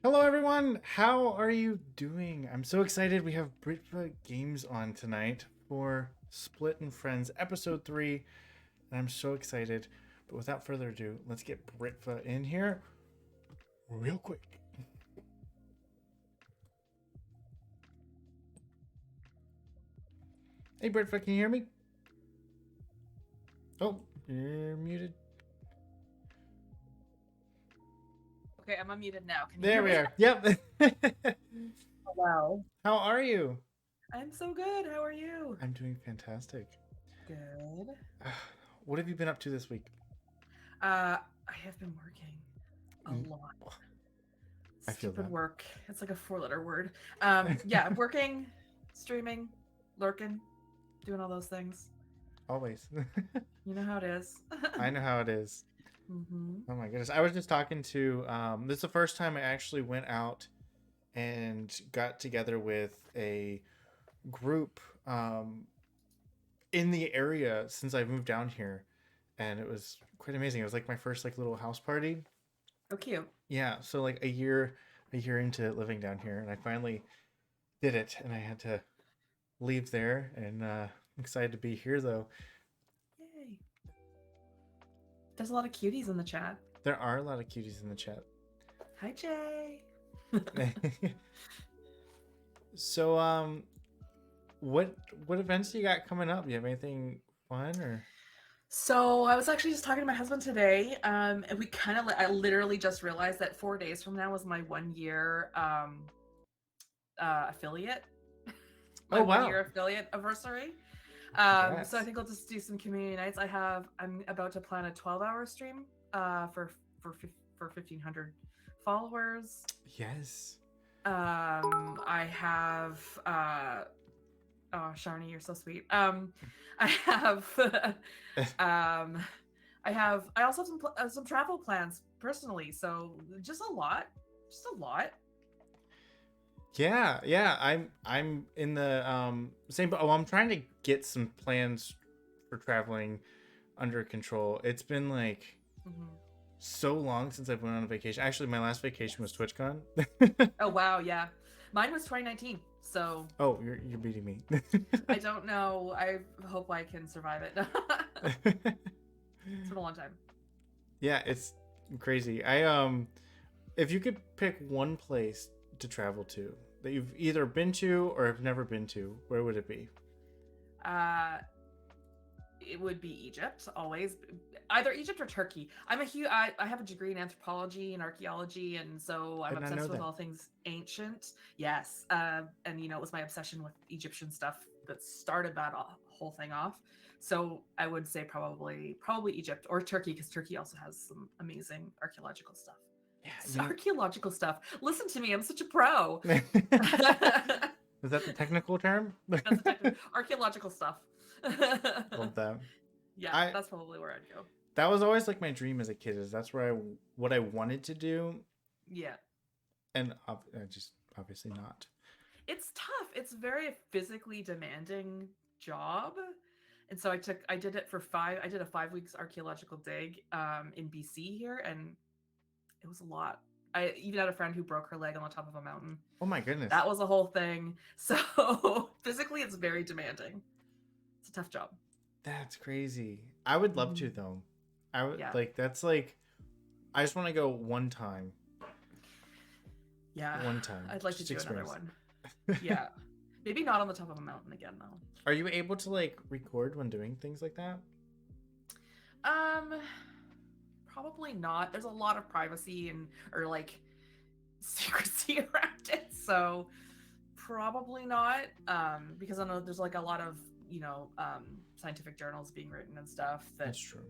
Hello, everyone. How are you doing? I'm so excited. We have Britva Games on tonight for Split and Friends episode 3, and I'm so excited. But without further ado, let's get Britva in here real quick. Hey, Britva, can you hear me? Oh, you're muted. Okay, I'm unmuted now. Can you There hear we me? are. Yep. Oh, wow. How are you? I'm so good. How are you? I'm doing fantastic. Good. What have you been up to this week? I have been working a Mm, lot. I feel Stupid that. work. It's like a four-letter word. Yeah, I'm working, streaming, lurking, doing all those things. Always. You know how it is. I know how it is. Mm-hmm. Oh my goodness. I was just talking to this is the first time I actually went out and got together with a group in the area since I moved down here, and it was quite amazing. It was like my first like little house party. Oh, cute. Yeah, so like a year into living down here, and I finally did it, and I had to leave there, and I'm excited to be here though. Yay. There's a lot of cuties in the chat. There are a lot of cuties in the chat. Hi, Jay. So what events do you got coming up? Do you have anything fun or So I was actually just talking to my husband today, and we kind of I literally just realized that 4 days from now is my 1 year affiliate, my Oh one wow. year affiliate anniversary. So I Congrats. think I'll just do some community nights. I'm about to plan a 12-hour stream for 1,500 followers. Yes. I have oh, Sharni, you're so sweet. I have um I also have some travel plans personally, so just a lot, just a lot. Yeah. I'm in the same but I'm trying to get some plans for traveling under control. It's been like Mm-hmm. so long since I've went on a vacation. Actually, my last vacation was Yes. TwitchCon. Oh wow, yeah. Mine was 2019, so Oh, you're beating me. I don't know. I hope I can survive it. It's been a long time. Yeah, it's crazy. I if you could pick one place to travel to that you've either been to or have never been to, where would it be? Uh, it would be Egypt always, either Egypt or Turkey. I have a degree in anthropology and archaeology, and so I I'm did not know obsessed with that. all things ancient. Yes, and it was my obsession with Egyptian stuff that started that whole thing off. So I would say probably Egypt or Turkey, because Turkey also has some amazing archaeological stuff. Yeah, Archaeological stuff. Listen to me, I'm such a pro. Is that the technical term? That's a technical archaeological stuff. Love that. Yeah, I that's probably where I'd go. that was always like my dream as a kid. Is that's where I what I wanted to do, Yeah. and I just obviously not. It's tough. It's a very physically demanding job. And so I did a 5 weeks archaeological dig in BC here, and it was a lot. I even had a friend who broke her leg on the top of a mountain. Oh my goodness, That was a whole thing. So physically it's very demanding. It's a tough job. that's crazy. I would love Mm-hmm. to though. I would Yeah. like that's like I just want to go Yeah. one time, I'd like to just do another experience. one. Yeah. Maybe not on the top of a mountain again though. Are you able to like record when doing things like that? Um, Probably not. There's a lot of privacy and or like secrecy around it, so probably not. Because I know there's like a lot of scientific journals being written and stuff that. That's true.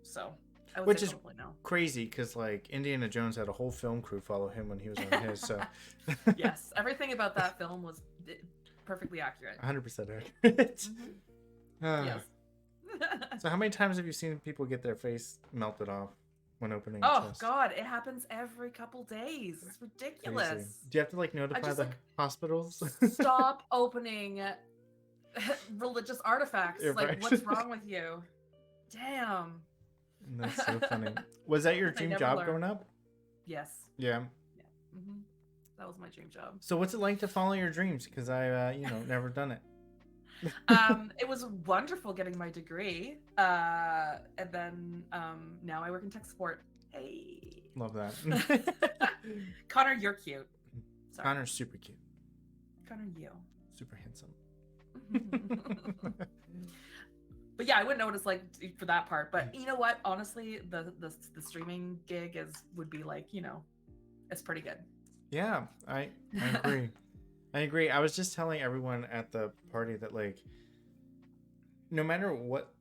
So I would say Which is probably no. crazy because like Indiana Jones had a whole film crew follow him when he was on his, so Yes, everything about that film was perfectly accurate. 100% accurate. Mm-hmm. Ah. Yes. So how many times have you seen people get their face melted off when opening a Oh chest? God, it happens every couple days. It's Crazy. ridiculous. Do you have to like I notify just the like hospitals? stop opening religious artifacts. You're Like, right. what's wrong with you? Damn. That's so funny. Was that your I dream never job learned. growing up? Yes. Yeah. Yeah. Mm-hmm. That was my dream job. So what's it like to follow your dreams? Because I, never done it. It was wonderful getting my degree. And then now I work in tech support. Hey. Love that. Connor, you're cute. Sorry. Connor's super cute. Connor, you. Super handsome. But yeah, I wouldn't know what it's like for that part. But you know what? Honestly, the streaming gig would be like, it's pretty good. Yeah, I agree. I agree. I was just telling everyone at the party that, like, no matter what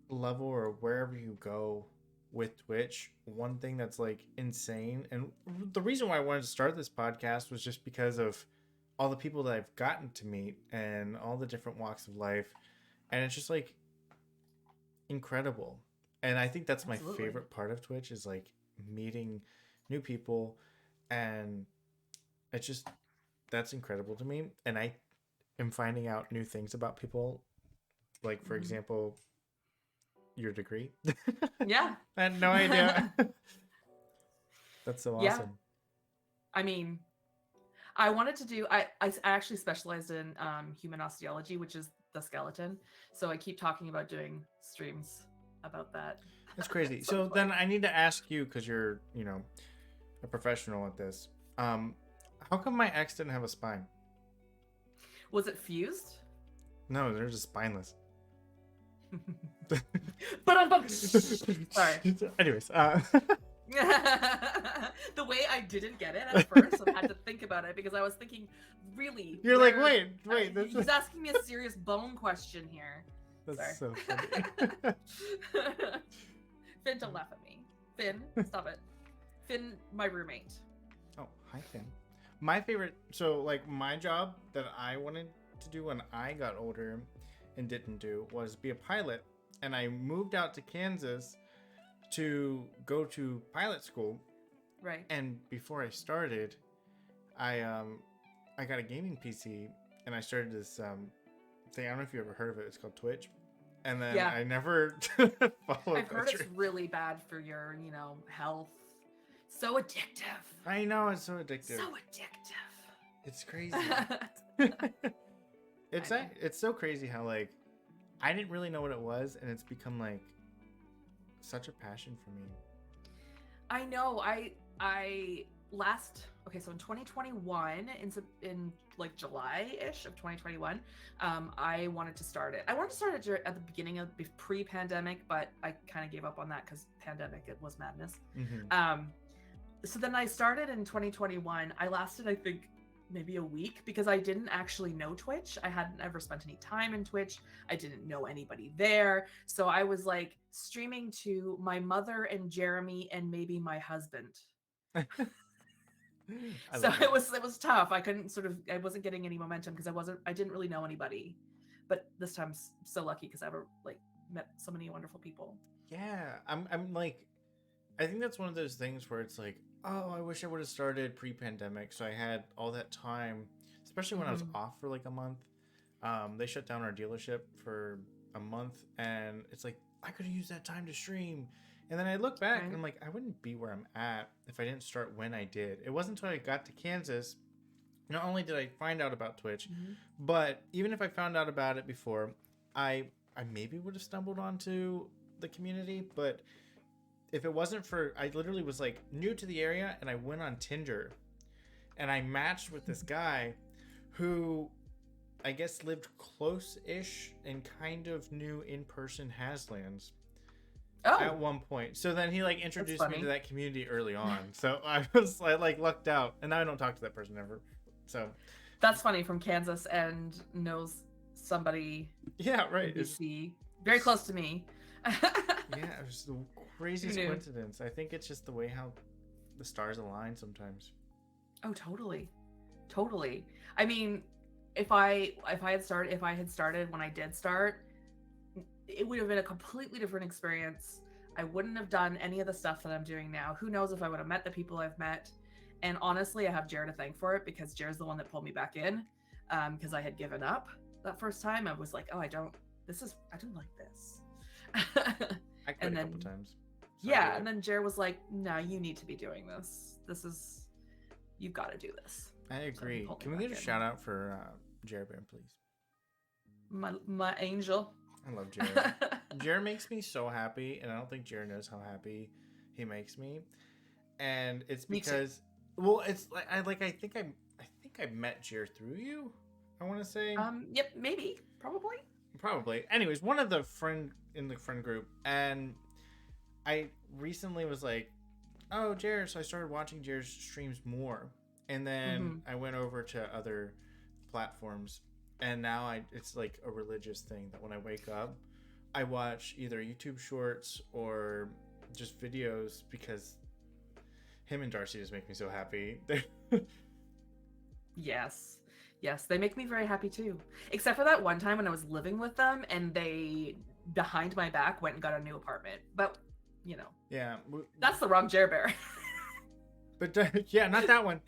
level or wherever you go with Twitch, one thing that's like insane, and the reason why I wanted to start this podcast was just because of all the people that I've gotten to meet and all the different walks of life, and it's just like incredible. And I think that's my favorite part of Twitch is like meeting new people, and it's just that's incredible to me. And I am finding out new things about people, like for example, your degree. Yeah. I had no idea. That's so awesome. Yeah. I mean, I wanted to do I actually specialized in human osteology, which is the skeleton. So I keep talking about doing streams about that. That's crazy. So then I need to ask you, because you're, a professional at this. How come my ex didn't have a spine? Was it fused? No, they're just spineless. But I'm sorry. Anyways, the way I didn't get it at first, I had to think about it because I was thinking, really. You're like, wait. He's asking me a serious bone question here. That's Sorry. so funny. Finn, don't laugh at me. Finn, stop it. Finn, my roommate. Oh, hi, Finn. My favorite, so like my job that I wanted to do when I got older and didn't do was be a pilot. And I moved out to Kansas to go to pilot school. Right. And before I started, I got a gaming PC and I started this thing. I don't know if you ever heard of it. It's called Twitch. And then I never followed. I've heard it's really bad for your, health. So addictive. I know, it's so addictive. So addictive. It's crazy. It's so crazy how like I didn't really know what it was, and it's become like such a passion for me. I know. So in 2021, in like July-ish of 2021, I wanted to start it. I wanted to start it at the beginning of pre-pandemic, but I kind of gave up on that because pandemic, it was madness. Mm-hmm. So then I started in 2021. I lasted, I think, maybe a week because I didn't actually know Twitch. I hadn't ever spent any time in Twitch. I didn't know anybody there. So I was like streaming to my mother and Jeremy and maybe my husband. So it was tough. I wasn't getting any momentum because I didn't really know anybody. But this time I'm so lucky because I've like met so many wonderful people. Yeah, I'm like, I think that's one of those things where it's like, oh, I wish I would have started pre-pandemic, so I had all that time, especially when I was off for like a month. They shut down our dealership for a month, and it's like I could have used that time to stream. And then I look back and I'm like, I wouldn't be where I'm at if I didn't start when I did. It wasn't until I got to Kansas, not only did I find out about Twitch, but even if I found out about it before, I maybe would have stumbled onto the community. But if it wasn't for, I literally was like new to the area, and I went on Tinder and I matched with this guy who I guess lived close-ish and kind of knew in-person Haslands. At one point. So then he like introduced me to that community early on. So I like lucked out, and now I don't talk to that person ever. So that's funny, from Kansas and knows somebody. Yeah, right. BC, very close to me. Yeah, it was the craziest coincidence. I think it's just the way how the stars align sometimes. Oh, totally. I mean, if I had started when I did start, it would have been a completely different experience. I wouldn't have done any of the stuff that I'm doing now. Who knows if I would have met the people I've met. And honestly, I have Jared to thank for it, because Jared's the one that pulled me back in, because I had given up that first time. I was like, oh, I don't like this. I quit a couple times. So yeah, and then Jared was like, no, you need to be doing this. You've got to do this. I agree. pull me Can we back get a in. shout out for Jared Bear, please? My angel. I love Jared. Jared makes me so happy, and I don't think Jared knows how happy he makes me. And it's Me too. because, well, it's like I think I met Jared through you. I want to say. Yep, maybe, Probably. Anyways, one of the friend in the friend group, and I recently was like, "Oh, Jared!" So I started watching Jared's streams more, and then I went over to other platforms, and now it's like a religious thing that when I wake up, I watch either YouTube shorts or just videos because him and Darcy just make me so happy. Yes. Yes, they make me very happy too. Except for that one time when I was living with them and they, behind my back, went and got a new apartment. But, you know. Yeah. That's the wrong Jer Bear. But yeah, not that one.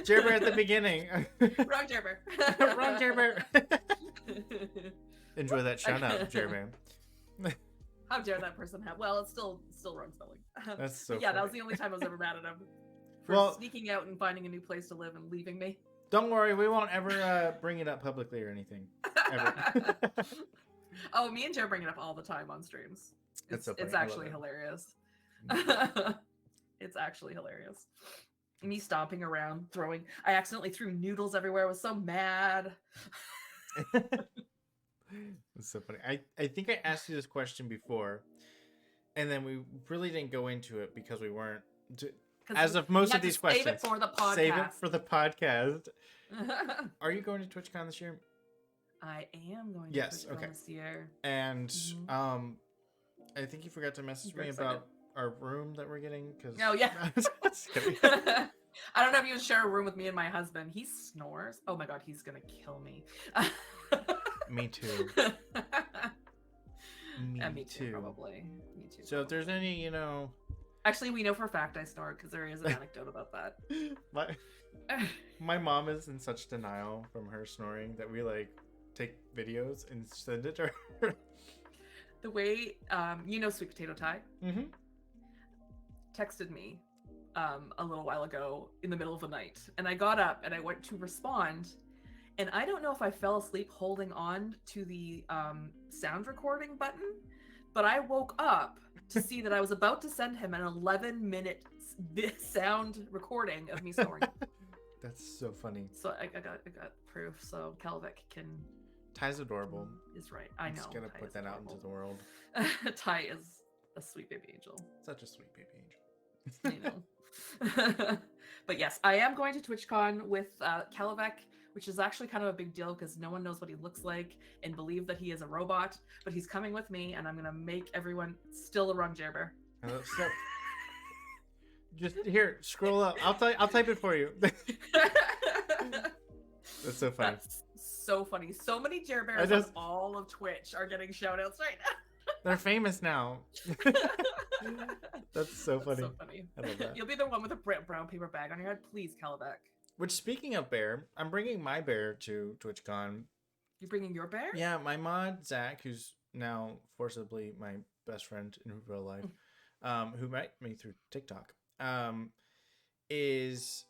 Jer Bear at the beginning. Wrong Jer Bear. Wrong Jer Bear. Enjoy that shout out, Jer Bear. How dare that person have? Well, it's still wrong spelling. That's so. Yeah, funny. that was the only time I was ever mad at him for sneaking out and finding a new place to live and leaving me. Don't worry, we won't ever bring it up publicly or anything. Ever. Oh, me and Joe bring it up all the time on streams. It's actually hilarious. It's actually hilarious. Me stomping around, throwing. I accidentally threw noodles everywhere. I was so mad. It's so funny. I think I asked you this question before, and then we really didn't go into it because we weren't. As of most of these questions, save it for the podcast. Save it for the podcast. Are you going to TwitchCon this year? I am going to TwitchCon this year. And I think you forgot to message me about our room that we're getting. Oh, yeah. I don't know if you would share a room with me and my husband. He snores. Oh my god, he's going to kill me. Me too. Me too, probably. Me too. So if there's any, Actually, we know for a fact I snore because there is an anecdote about that. My mom is in such denial from her snoring that we take videos and send it to her. The way, Sweet Potato Tie texted me a little while ago in the middle of the night, and I got up and I went to respond, and I don't know if I fell asleep holding on to the sound recording button, but I woke up to see that I was about to send him an 11-minute sound recording of me snoring. That's so funny. So I got proof. So Calvec can. Ty's adorable. Is right. I know. Just gonna put that out into the world. Ty is a sweet baby angel. Such a sweet baby angel. I know. But yes, I am going to TwitchCon with Calvec, which is actually kind of a big deal because no one knows what he looks like and believe that he is a robot. But he's coming with me, and I'm gonna make everyone still a wrong Jer Bear. Just here, scroll up. I'll type it for you. That's so funny. That's so funny. So many Jer Bears on all of Twitch are getting shout outs right now. They're famous now. That's so funny. So funny. I love that. You'll be the one with a brown paper bag on your head. Please, Calvec. Which, speaking of bear, I'm bringing my bear to TwitchCon. You're bringing your bear? Yeah, my mod, Zach, who's now forcibly my best friend in real life, who met me through TikTok, I was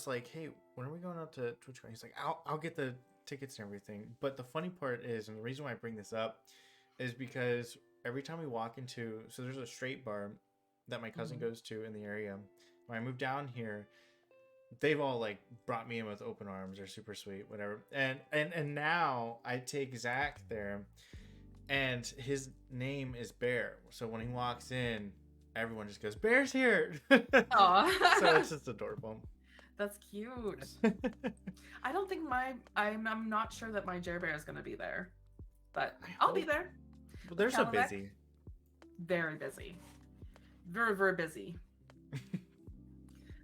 like, hey, when are we going out to TwitchCon? He's like, I'll get the tickets and everything. But the funny part is, and the reason why I bring this up is because every time we walk into, so there's a straight bar that my cousin goes to in the area. When I moved down here, they've all brought me in with open arms. They're super sweet, whatever. And now I take Zach there, and his name is Bear. So when he walks in, everyone just goes, "Bear's here!" Aww. So it's just adorable. That's cute. I don't think I'm not sure that my Jer Bear is gonna be there, but I'll be there. Well, they're so busy. Very busy. Very, very busy.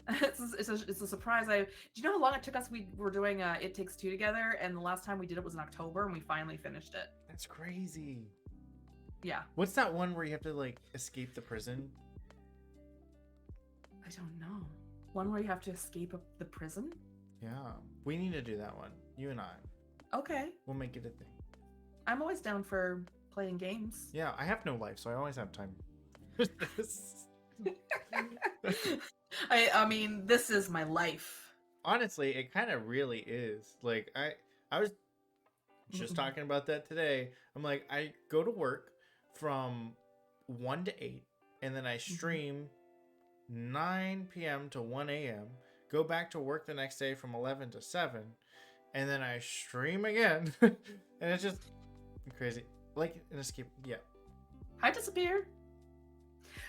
It's a surprise. Do you know how long it took us? We were doing It Takes Two together, and the last time we did it was in October, and we finally finished it. That's crazy. Yeah. What's that one where you have to escape the prison? I don't know. One where you have to escape the prison? Yeah. We need to do that one. You and I. Okay. We'll make it a thing. I'm always down for playing games. Yeah, I have no life, so I always have time. I mean, this is my life. Honestly, it kind of really is. Like I was just talking about that today. I'm like, I go to work from 1 to 8, and then I stream 9 p.m. to 1 a.m., go back to work the next day from 11 to 7, and then I stream again. And it's just crazy. Like an escape. Yeah. Hi, disappear.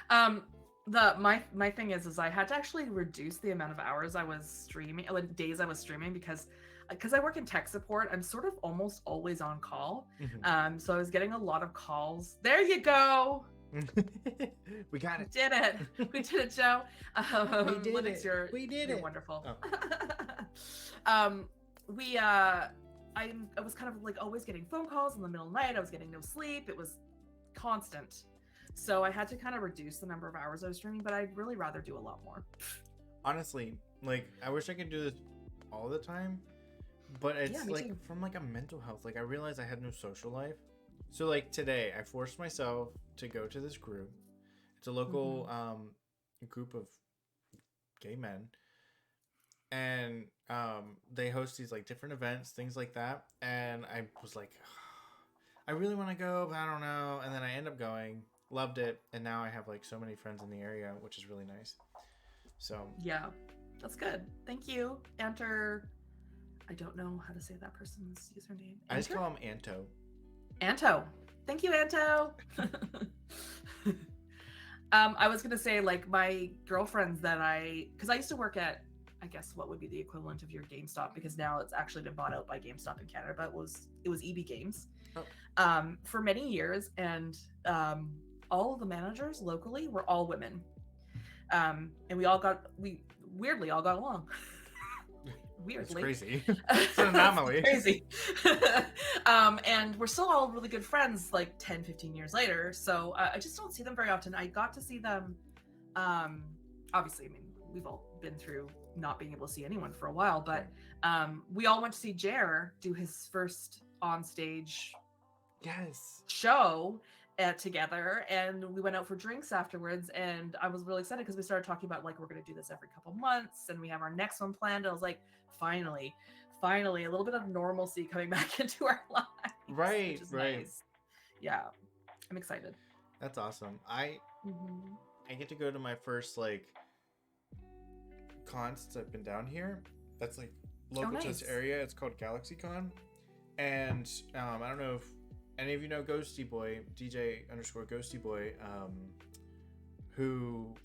My thing is I had to actually reduce the amount of hours I was streaming, like days I was streaming, because I work in tech support. I'm sort of almost always on call. So I was getting a lot of calls. There you go. We got it. Did it. We did it, Joe. We did Linux, it. We did you're it. Wonderful. Oh. I was kind of like always getting phone calls in the middle of the night. I was getting no sleep. It was constant. So I had to kind of reduce the number of hours I was streaming, but I'd really rather do a lot more. Honestly, like I wish I could do this all the time, but it's like too. from like a mental health. Like I realized I had no social life. So like today I forced myself to go to this group. It's a local group of gay men. And they host these like different events, things like that. And I was like, I really want to go, but I don't know. And then I end up going, loved it, and now I have like so many friends in the area, which is really nice. So yeah, that's good. Thank you. Enter. I don't know how to say that person's username. I just call him Anto. Anto. Thank you, Anto. I was gonna say, like, my girlfriends that because I used to work at, I guess what would be the equivalent of your GameStop, because now it's actually been bought out by GameStop in Canada, but it was EB Games for many years, and all of the managers locally were all women, and we weirdly all got along. Weirdly. It's crazy. It's an anomaly. Crazy. And we're still all really good friends like 10, 15 years later. So I just don't see them very often. I got to see them, obviously, I mean, we've all been through not being able to see anyone for a while, but we all went to see Jer do his first on-stage show together, and we went out for drinks afterwards, and I was really excited because we started talking about like we're going to do this every couple months, and we have our next one planned. And I was like, finally a little bit of normalcy coming back into our lives, right. Nice. Yeah, I'm excited. That's awesome. I get to go to my first like cons since I've been down here. That's like local to this area. It's called GalaxyCon, and I don't know if any of you know Ghosty Boy, DJ_Ghosty Boy, who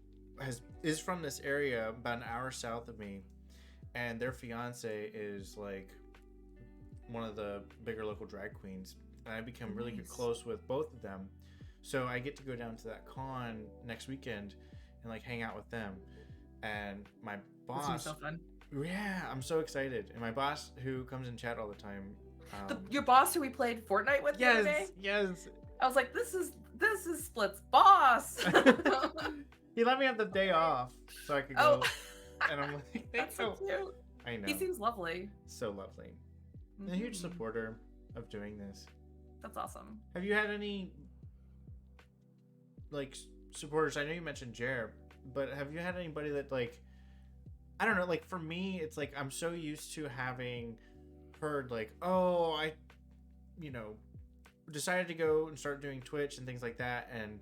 is from this area about an hour south of me, and their fiance is like one of the bigger local drag queens, and I become really close with both of them. So I get to go down to that con next weekend and like hang out with them. And my boss, that's so fun. Yeah, I'm so excited. And my boss, who comes in chat all the time. Your boss who we played Fortnite with the other day? Yes. I was like, this is Split's boss. He let me have the day off so I could go. And I'm like, that's so cute. I know. He seems lovely. So lovely. A huge supporter of doing this. That's awesome. Have you had any like supporters? I know you mentioned Jer, but have you had anybody that like, I don't know, like for me, it's like I'm so used to having heard like, oh, I, decided to go and start doing Twitch and things like that, and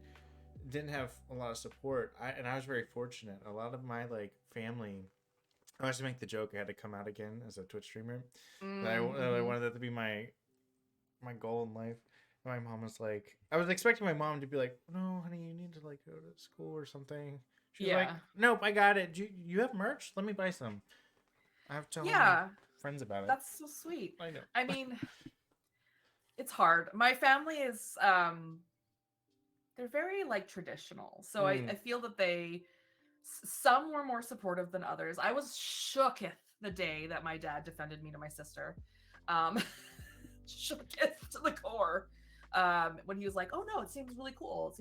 didn't have a lot of support. I was very fortunate. A lot of my like family, I always make the joke I had to come out again as a Twitch streamer. That I wanted that to be my goal in life. And my mom was like, I was expecting my mom to be like, no, honey, you need to like go to school or something. She's like, nope, I got it. You have merch? Let me buy some. I have to tell my friends about it. That's so sweet. I know. I mean, it's hard. My family is they're very like traditional. So I feel that some were more supportive than others. I was shooketh the day that my dad defended me to my sister. Shooketh to the core. When he was like, oh no, it seems really cool.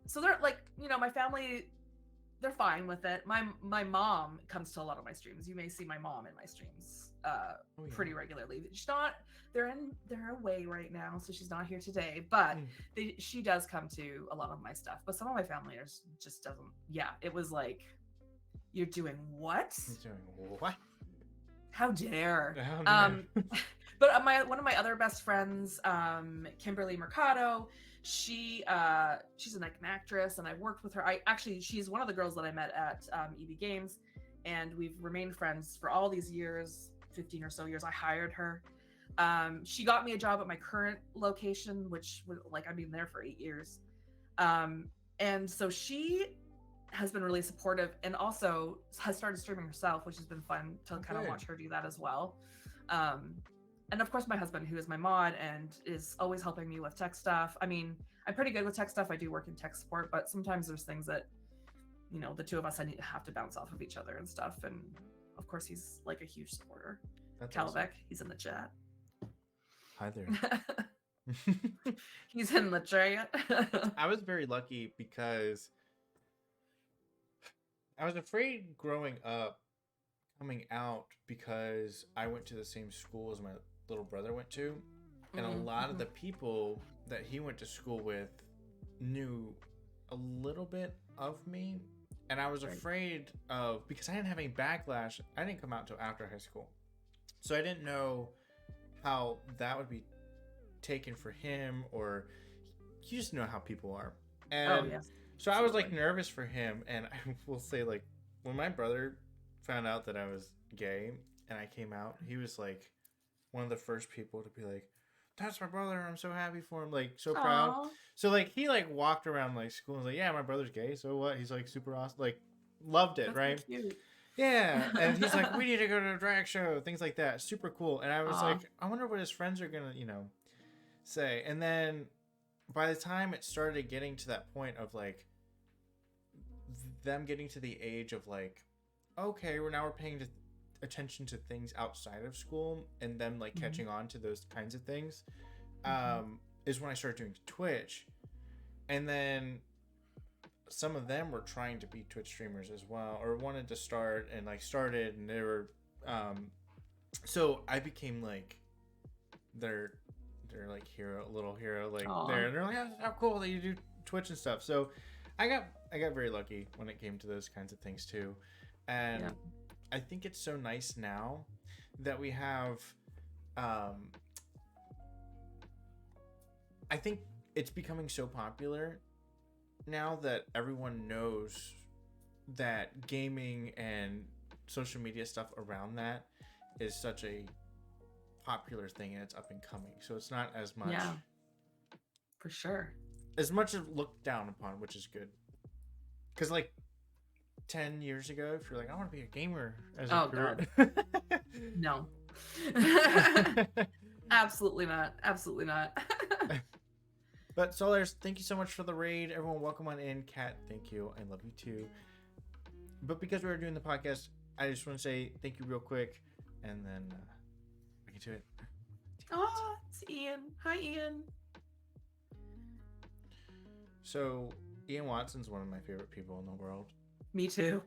So they're like, my family they're fine with it. My mom comes to a lot of my streams. You may see my mom in my streams Oh yeah. pretty regularly. She's not they're away right now, so she's not here today, but she does come to a lot of my stuff. But some of my family just doesn't. Yeah, it was like, you're doing what? You're doing what? How dare? How dare. But one of my other best friends, Kimberly Mercado, she's an actress, and I worked with her. She's one of the girls that I met at EB Games, and we've remained friends for all these years, 15 or so years. I hired her. She got me a job at my current location, which was like, I've been there for 8 years. And so she has been really supportive, and also has started streaming herself, which has been fun to kind of watch her do that as well. And of course, my husband, who is my mod and is always helping me with tech stuff. I mean, I'm pretty good with tech stuff. I do work in tech support, but sometimes there's things that, the two of us have to bounce off of each other and stuff. And of course, he's like a huge supporter. That's Calvec, awesome. he's in the chat. Hi there. He's in the chat. I was very lucky because I was afraid growing up coming out, because I went to the same school as my little brother went to, and a lot of the people that he went to school with knew a little bit of me, and I was afraid of, because I didn't have any backlash. I didn't come out until after high school, so I didn't know how that would be taken for him, or you just know how people are. And so I was like nervous for him, and I will say, like, when my brother found out that I was gay and I came out, he was like one of the first people to be like, "That's my brother, I'm so happy for him," like so proud. So like he like walked around like school and was like, "Yeah, my brother's gay, so what?" He's like super awesome, like loved it. That's right, so cute. Yeah. And he's like, "We need to go to a drag show," things like that. Super cool. And I was like, I wonder what his friends are gonna say. And then by the time it started getting to that point of like them getting to the age of like, okay, we're paying attention to things outside of school, and them like catching on to those kinds of things, is when I started doing Twitch. And then some of them were trying to be Twitch streamers as well, or wanted to start, and like started, and they were so I became like their like little hero, like they're like, "Oh, how cool that you do Twitch and stuff." So I got very lucky when it came to those kinds of things too. And I think it's so nice now that we have, I think it's becoming so popular now that everyone knows that gaming and social media stuff around that is such a popular thing, and it's up and coming. So it's not as much. Yeah, for sure. As much as looked down upon, which is good. Because like 10 years ago, if you're like, I want to be a gamer as a career. God. No. Absolutely not. Absolutely not. But Solars, thank you so much for the raid. Everyone, welcome on in. Kat, thank you. I love you too. But because we were doing the podcast, I just want to say thank you real quick, and then we get to it. Oh, it's Ian. Hi, Ian. So, Ian Watson's one of my favorite people in the world. Me too.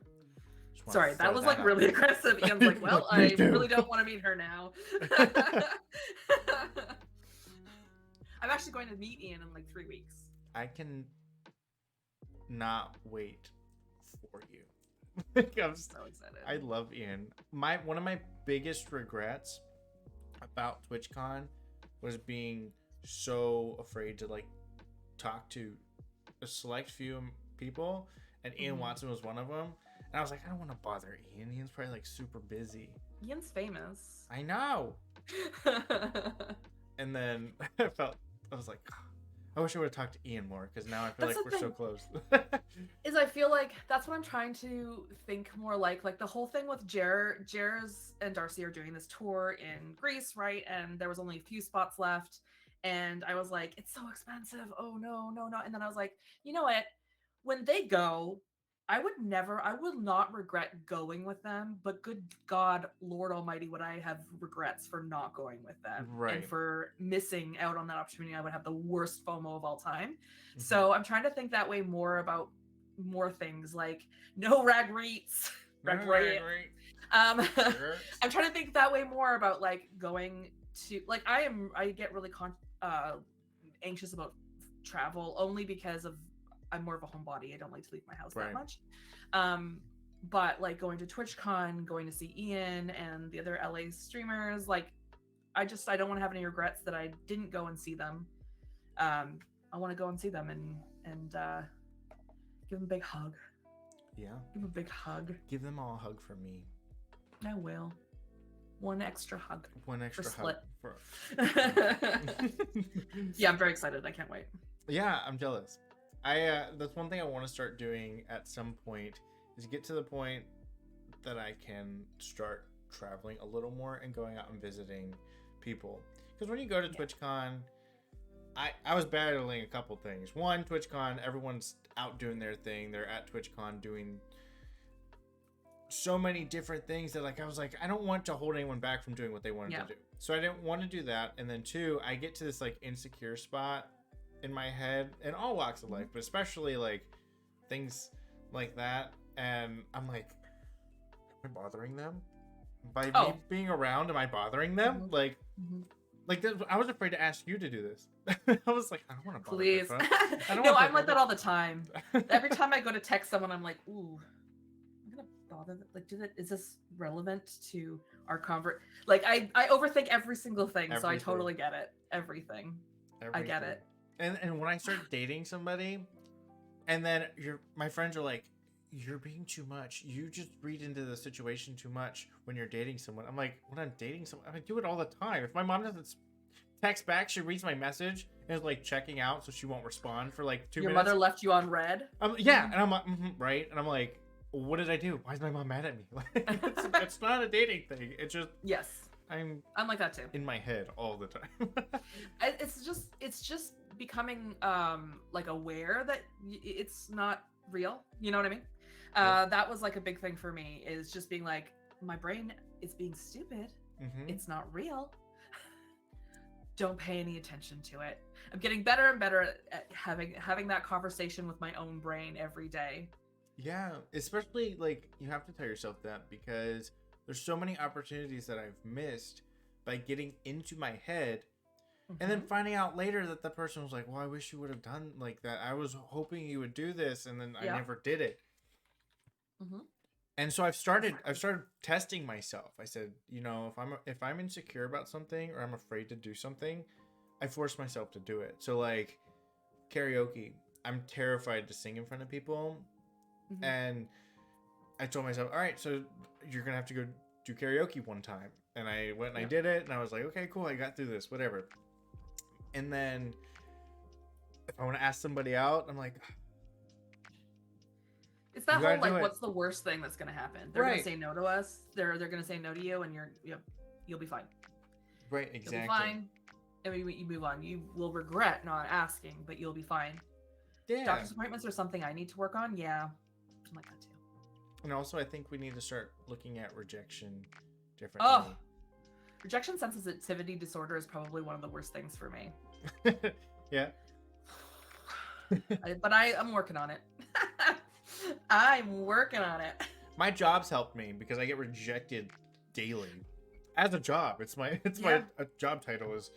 Sorry, that was like really aggressive. Ian's like, well, I really don't want to meet her now. I'm actually going to meet Ian in like 3 weeks. I can not wait for you. I'm so excited. I love Ian. One of my biggest regrets about TwitchCon was being so afraid to like talk to a select few people, and Ian Watson was one of them. And I was like, I don't want to bother Ian. Ian's probably like super busy. Ian's famous. I know. And then I was like, I wish I would have talked to Ian more, because now I feel like we're so close. Is I feel like that's what I'm trying to think more like the whole thing with Jer's and Darcy are doing this tour in Greece, right? And there was only a few spots left. And I was like, it's so expensive. Oh, no. And then I was like, you know what? When they go, I will not regret going with them, but good God, Lord Almighty, would I have regrets for not going with them, right? And for missing out on that opportunity. I would have the worst FOMO of all time. So I'm trying to think that way more about more things like no rag rates. Rag rate. Right. I'm trying to think that way more about like going to like I get really anxious about travel only because of I'm more of a homebody. I don't like to leave my house that much. But like going to TwitchCon, going to see Ian and the other LA streamers, like I don't want to have any regrets that I didn't go and see them. I want to go and see them and give them a big hug. Yeah. Give them a big hug. Give them all a hug from me. I will. One extra hug. One extra hug. For... Yeah, I'm very excited. I can't wait. Yeah, I'm jealous. That's one thing I want to start doing at some point is get to the point that I can start traveling a little more and going out and visiting people. Because when you go to TwitchCon, I was battling a couple things. One, TwitchCon, everyone's out doing their thing. They're at TwitchCon doing so many different things that like I was like, I don't want to hold anyone back from doing what they wanted to do. So I didn't want to do that. And then two, I get to this like insecure spot in my head in all walks of life, but especially like things like that. And I'm like, am I bothering them? By me being around, am I bothering them? Like I was afraid to ask you to do this. I was like, I don't want to bother Please. No, I'm like that all the time. Every time I go to text someone, I'm like, ooh, I'm gonna bother them. Like, is this relevant to our Like, I overthink every single thing, so I totally get it. Everything. I get it. And when I start dating somebody, and then my friends are like, you're being too much. You just read into the situation too much when you're dating someone. I'm like, when I'm dating someone, I do it all the time. If my mom doesn't text back, she reads my message and is like checking out, so she won't respond for like 2 minutes. Your mother left you on red? Yeah, and I'm like, right? And I'm like, what did I do? Why is my mom mad at me? Like, it's not a dating thing. It's just I'm like that too. In my head all the time. it's just becoming like aware that it's not real. You know what I mean? That was like a big thing for me, is just being like, my brain is being stupid. It's not real. Don't pay any attention to it. I'm getting better and better at having that conversation with my own brain every day. Yeah, especially like you have to tell yourself that, because there's so many opportunities that I've missed by getting into my head and then finding out later that the person was like, well, I wish you would have done like that. I was hoping you would do this, and then I never did it. And so I've started testing myself. I said, you know, if I'm insecure about something or I'm afraid to do something, I force myself to do it. So like karaoke, I'm terrified to sing in front of people. And I told myself, all right, so you're going to have to go do karaoke one time. And I went and I did it, and I was like, okay, cool. I got through this, whatever. And then if I want to ask somebody out, I'm like, it's that whole like, what's the worst thing that's gonna happen? They're gonna say no to us. They're gonna say no to you, and you'll be fine. Right, exactly. You'll be fine. And you move on. You will regret not asking, but you'll be fine. Yeah. Doctor's appointments are something I need to work on. Yeah, I'm like that too. And also, I think we need to start looking at rejection differently. Oh, rejection sensitivity disorder is probably one of the worst things for me. Yeah. But I'm working on it. I'm working on it. My job's helped me because I get rejected daily. As a job, it's my job title is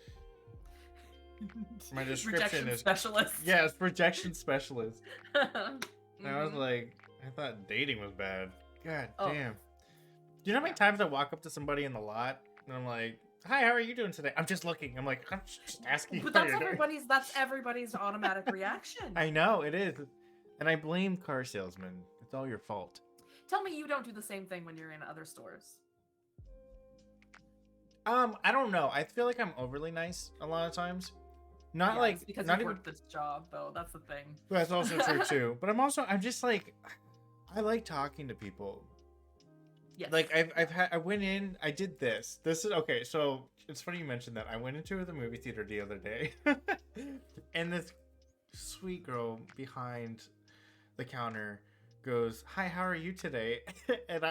my description rejection is specialist. Yeah, it's rejection specialist. And I was like, I thought dating was bad. God damn. Do you know how many times I walk up to somebody in the lot and I'm like, hi, how are you doing today? I'm just looking. I'm like, I'm just asking. But that's everybody's automatic reaction. I know it is. And I blame car salesmen. It's all your fault. Tell me you don't do the same thing when you're in other stores. I don't know. I feel like I'm overly nice a lot of times. Not like it's because not you even work this job though. That's the thing. That's also true too. But I'm just like, I like talking to people. Yes. Like I went in. I did this. This is okay. So it's funny you mentioned that. I went into the movie theater the other day, and this sweet girl behind the counter goes, hi, how are you today? And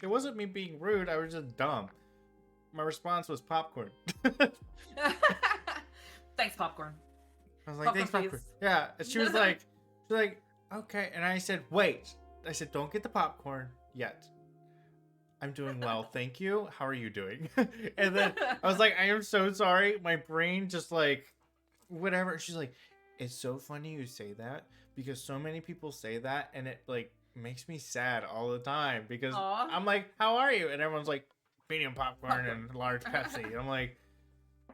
it wasn't me being rude, I was just dumb. My response was popcorn. Thanks, popcorn. I was like, thanks, popcorn. Yeah, she was like, okay. And I said, wait. I said, don't get the popcorn yet. I'm doing well, thank you. How are you doing? And then I was like, I am so sorry. My brain just like, whatever. She's like, it's so funny you say that because so many people say that and it like makes me sad all the time because Aw. I'm like, how are you? And everyone's like, medium popcorn and large Pepsi. And I'm like,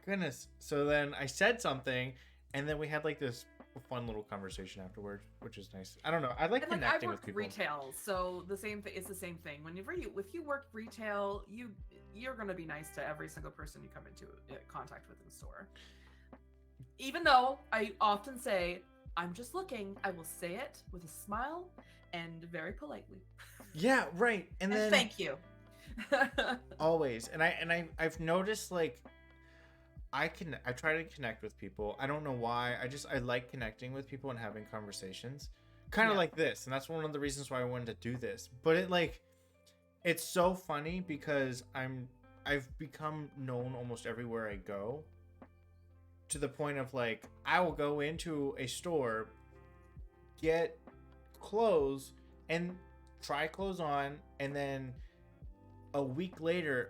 goodness. So then I said something and then we had like this fun little conversation afterwards, which is nice. I don't know. I like And like connecting I with work people. retail, so the same thing. It's the same thing. Whenever if you work retail, you're gonna be nice to every single person you come into contact with in the store. Even though I often say, "I'm just looking," I will say it with a smile and very politely. Yeah, right. And then thank you. always. And I've noticed like I try to connect with people. I don't know why. I like connecting with people and having conversations. Kind of Yeah. like this. And that's one of the reasons why I wanted to do this. But it's so funny because I've become known almost everywhere I go. To the point of like I will go into a store, get clothes and try clothes on, and then a week later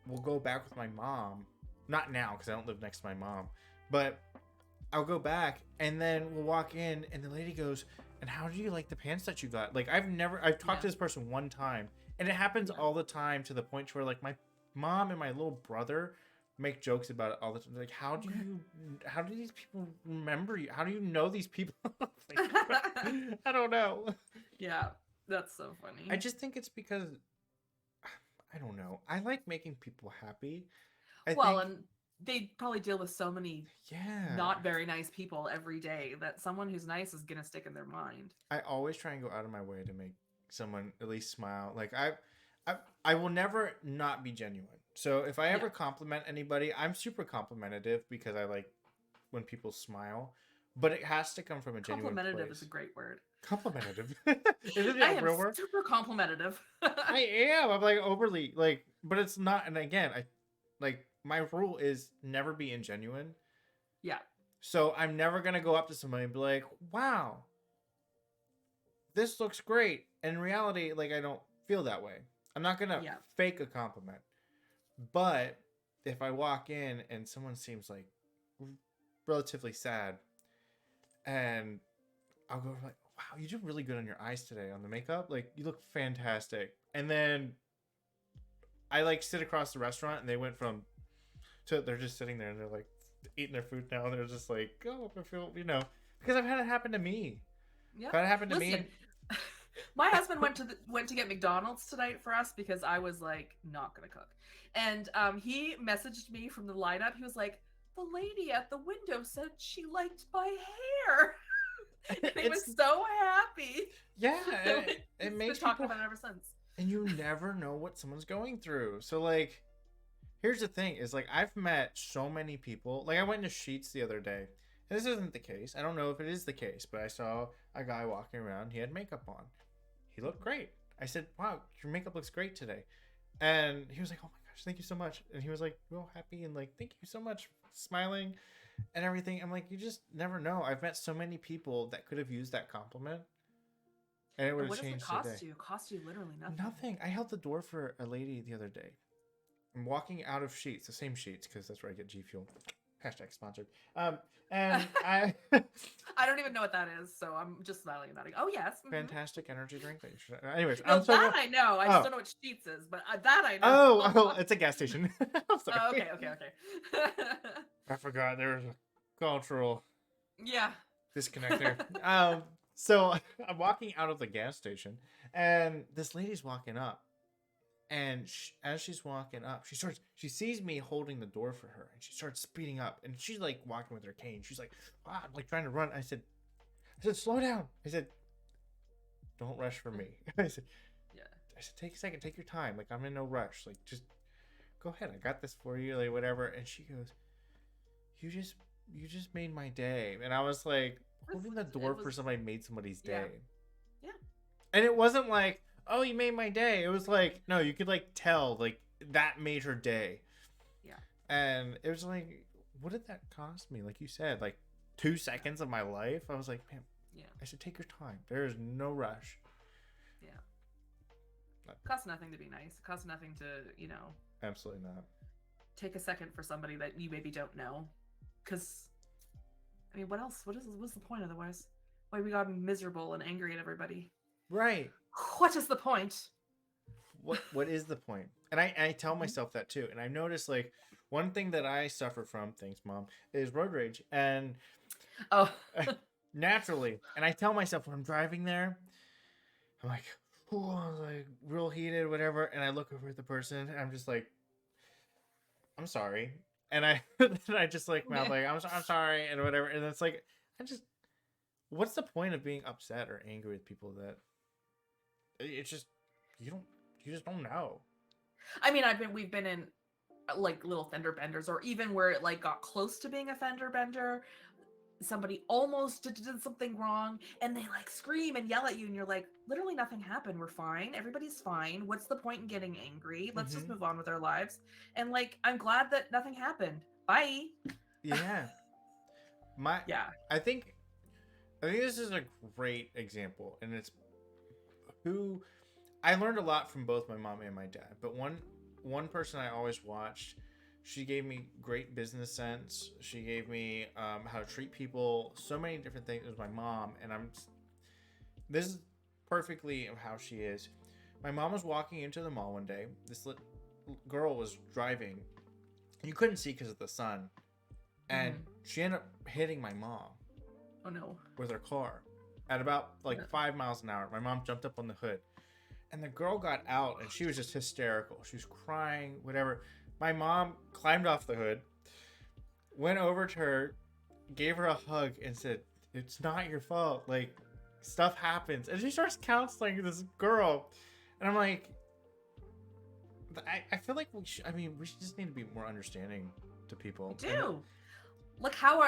we'll go back with my mom. Not now because I don't live next to my mom, but I'll go back and then we'll walk in and the lady goes, and how do you like the pants that you got? Like I've talked to this person one time and it happens all the time to the point where like my mom and my little brother make jokes about it all the time. Like how do these people remember you? How do you know these people? Like, I don't know. Yeah, that's so funny. I just think it's because I don't know. I like making people happy. And they probably deal with so many yeah, not very nice people every day that someone who's nice is gonna stick in their mind. I always try and go out of my way to make someone at least smile. Like I will never not be genuine. So if I ever compliment anybody, I'm super complimentative because I like when people smile. But it has to come from a genuine place. Complimentative is a great word. Complimentative. Isn't it I a real am word? super complimentative. I am. I'm like overly like, but it's not. And again, I like my rule is never be ingenuine. Yeah. So I'm never gonna go up to somebody and be like, "Wow, this looks great." And in reality, like I don't feel that way. I'm not gonna fake a compliment. But if I walk in and someone seems like relatively sad, and I'll go like, "Wow, you did really good on your eyes today on the makeup. Like you look fantastic." And then I like sit across the restaurant, and they went from to they're just sitting there and they're like eating their food now, and they're just like, "Oh, I feel," because I've had it happen to me. Yeah, that happened to me. My husband went to get McDonald's tonight for us because I was like not gonna cook, and he messaged me from the lineup. He was like, "The lady at the window said she liked my hair." And he was so happy. Yeah, it makes been talking about it ever since. And you never know what someone's going through. So like, here's the thing: is like I've met so many people. Like I went to Sheets the other day. And this isn't the case. I don't know if it is the case, but I saw a guy walking around. He had makeup on. He looked great. I said, "Wow, your makeup looks great today." And he was like, "Oh my gosh, thank you so much." And he was like real happy and like, "Thank you so much," smiling and everything. I'm like, you just never know. I've met so many people that could have used that compliment. And it would have changed their day. What does it cost you? It costs you literally nothing. Nothing. I held the door for a lady the other day. I'm walking out of Sheets, the same Sheets, because that's where I get G Fuel. Hashtag sponsored. And I I don't even know what that is, so I'm just smiling about it. Oh yes, fantastic energy drink. That you should... Anyways, no, I know. I just don't know what Sheets is, but that I know. Oh, it's a gas station. I'm sorry. Oh, okay. I forgot there was a cultural disconnect there. So I'm walking out of the gas station, and this lady's walking up. And as she's walking up, she sees me holding the door for her, and she starts speeding up, and she's like walking with her cane. She's like, "Wow," like trying to run. I said, "Slow down." I said, "Don't rush for me." I said, "Take a second, take your time. Like I'm in no rush. Like just go ahead. I got this for you, like whatever." And she goes, "You just made my day." And I was like, holding the door for somebody made somebody's day. Yeah. And it wasn't like, "Oh, you made my day." It was like, no, you could like tell like that made her day. Yeah. And it was like, what did that cost me? Like you said, like 2 seconds of my life. I was like, man, Yeah. I said, take your time. There is no rush. Yeah. It costs nothing to be nice. It costs nothing to, Absolutely not. take a second for somebody that you maybe don't know. Because, I mean, what else? What's the point otherwise? Why we got miserable and angry at everybody? Right. What is the point? What is the point? And I tell Mhm. myself that too. And I noticed like one thing that I suffer from, thanks mom, is road rage. And Oh. naturally, and I tell myself when I'm driving there, I'm like, oh, like real heated, whatever. And I look over at the person and I'm just like, I'm sorry. And I then I just like mouth like I'm sorry and whatever. And it's like I just what's the point of being upset or angry with people that it's just you don't you just don't know. I mean, we've been in like little fender benders, or even where it like got close to being a fender bender. Somebody almost did something wrong, and they like scream and yell at you, and you're like, literally nothing happened. We're fine. Everybody's fine. What's the point in getting angry? Let's just Mm-hmm. move on with our lives. And like, I'm glad that nothing happened. Bye. Yeah. My Yeah. I think I think this is a great example, and it's who I learned a lot from both my mom and my dad. But one person I always watched, she gave me great business sense. She gave me how to treat people, so many different things. It was my mom, and this is perfectly of how she is. My mom was walking into the mall one day. This girl was driving. You couldn't see because of the sun, and she ended up hitting my mom. Oh no. With her car at about like Yeah. 5 miles an hour. My mom jumped up on the hood, and the girl got out, and she was just hysterical. She was crying, whatever. My mom climbed off the hood, went over to her, gave her a hug, and said, "It's not your fault. Like, stuff happens." And she starts counseling this girl, and I'm like, I feel like we should just need to be more understanding to people. I do. Look how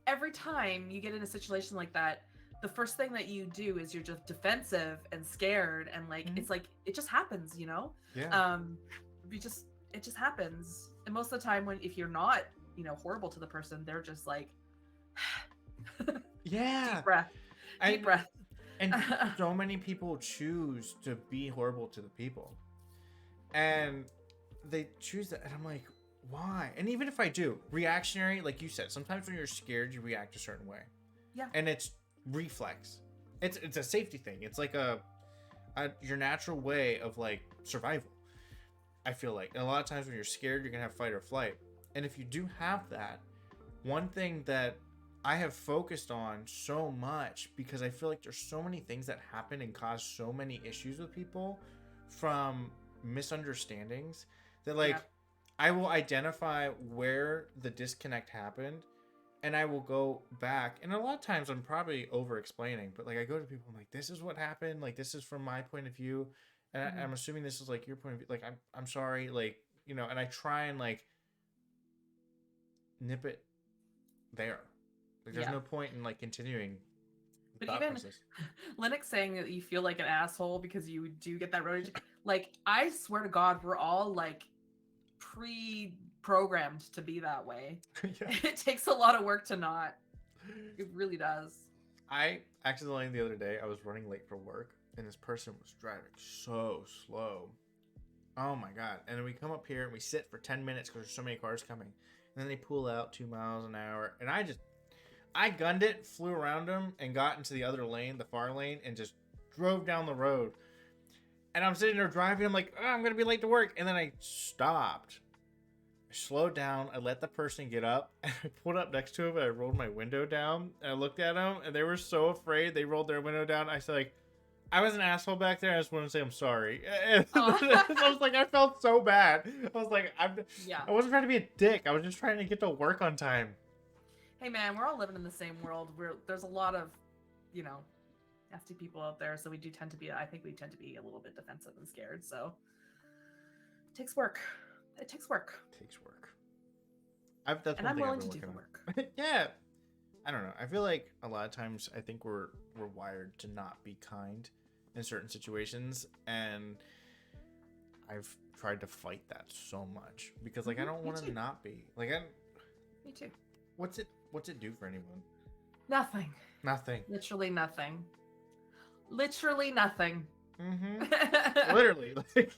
every time you get in a situation like that, the first thing that you do is you're just defensive and scared, and like it's like it just happens, Yeah. It just happens. And most of the time, if you're not horrible to the person, they're just like Yeah. deep breath, deep breath. And so many people choose to be horrible to the people, and they choose that, and I'm like, why? And even if I do reactionary, like you said, sometimes when you're scared, you react a certain way. Yeah. And it's reflex. It's a safety thing. It's like your natural way of like survival. I feel like, and a lot of times when you're scared, you're gonna have fight or flight. And if you do have that, one thing that I have focused on so much, because I feel like there's so many things that happen and cause so many issues with people from misunderstandings that like I will identify where the disconnect happened, and I will go back, and a lot of times I'm probably over explaining, but like I go to people, I'm like, this is what happened, like this is from my point of view, and I'm assuming this is like your point of view, like I'm sorry, like and I try and like nip it there. Like there's no point in like continuing. But even Linux saying that you feel like an asshole because you do get that road, like I swear to God, we're all like pre-programmed to be that way. Yeah. It takes a lot of work to not. It really does. I accidentally the other day, I was running late for work, and this person was driving so slow. Oh my god. And then we come up here and we sit for 10 minutes because there's so many cars coming. And then they pull out 2 miles an hour, and I gunned it, flew around them, and got into the other lane, the far lane, and just drove down the road. And I'm sitting there driving, I'm like, oh, I'm going to be late to work. And then I stopped. I slowed down, I let the person get up, and I pulled up next to him, and I rolled my window down, and I looked at them, and they were so afraid, they rolled their window down. I said, like, I was an asshole back there, I just wanted to say I'm sorry. And I was like, I felt so bad. I was like, I wasn't trying to be a dick, I was just trying to get to work on time. Hey man, we're all living in the same world. There's a lot of, nasty people out there, so we do tend to be. I think we tend to be a little bit defensive and scared. So it takes work. It takes work. And I'm willing to do the work. Yeah, I don't know. I feel like a lot of times I think we're wired to not be kind in certain situations, and I've tried to fight that so much because like I don't want to not be like. Me too. What's it do for anyone? Nothing. Nothing. Literally nothing. Literally nothing. Mm-hmm. Literally. Like,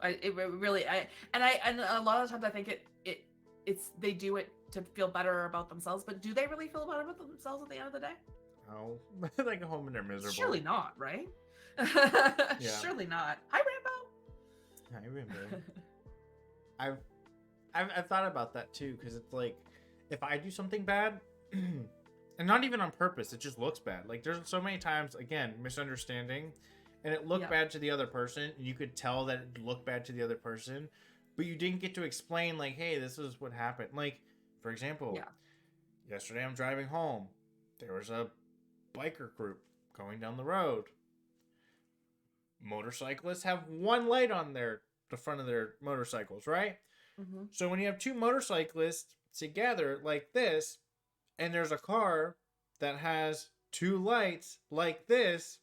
and a lot of times I think it's they do it to feel better about themselves, but do they really feel better about themselves at the end of the day? oh, they go home and they're miserable. Surely not, right? Yeah. Surely not. Hi, Rambo. I remember. I've thought about that too, because it's like, if I do something bad, and not even on purpose, it just looks bad. Like, there's so many times, again, misunderstanding, and it looked bad to the other person, and you could tell that it looked bad to the other person, but you didn't get to explain, like, hey, this is what happened. Like, for example, yesterday I'm driving home. There was a biker group going down the road. Motorcyclists have one light on the front of their motorcycles, right? Mm-hmm. So when you have two motorcyclists together like this, and there's a car that has two lights like this,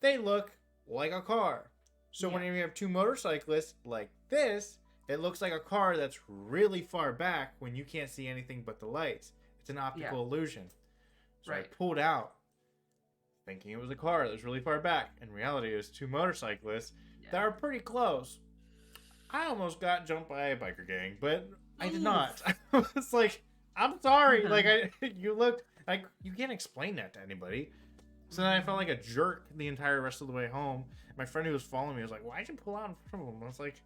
they look like a car. So when you have two motorcyclists like this, it looks like a car that's really far back when you can't see anything but the lights. It's an optical illusion. So I pulled out, thinking it was a car that was really far back. In reality, it was two motorcyclists that are pretty close. I almost got jumped by a biker gang, but I did not. I was like, I'm sorry. Like, you looked like, you can't explain that to anybody. So then I felt like a jerk the entire rest of the way home. My friend who was following me was like, why'd you pull out in front of him? I was like,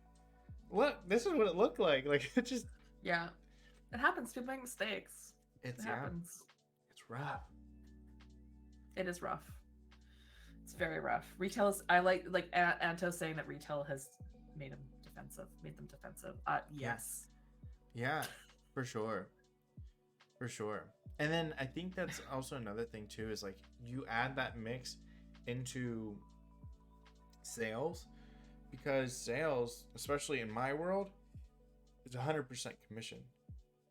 look, this is what it looked like. Like, it just... Yeah. It happens. People make mistakes. It happens. It's rough. It is rough. It's very rough. Retail is... I like Anto saying that retail has made them defensive. Yes. Yeah, for sure. For sure. And then I think that's also another thing too, is like, you add that mix into sales, because sales, especially in my world, is 100% commission.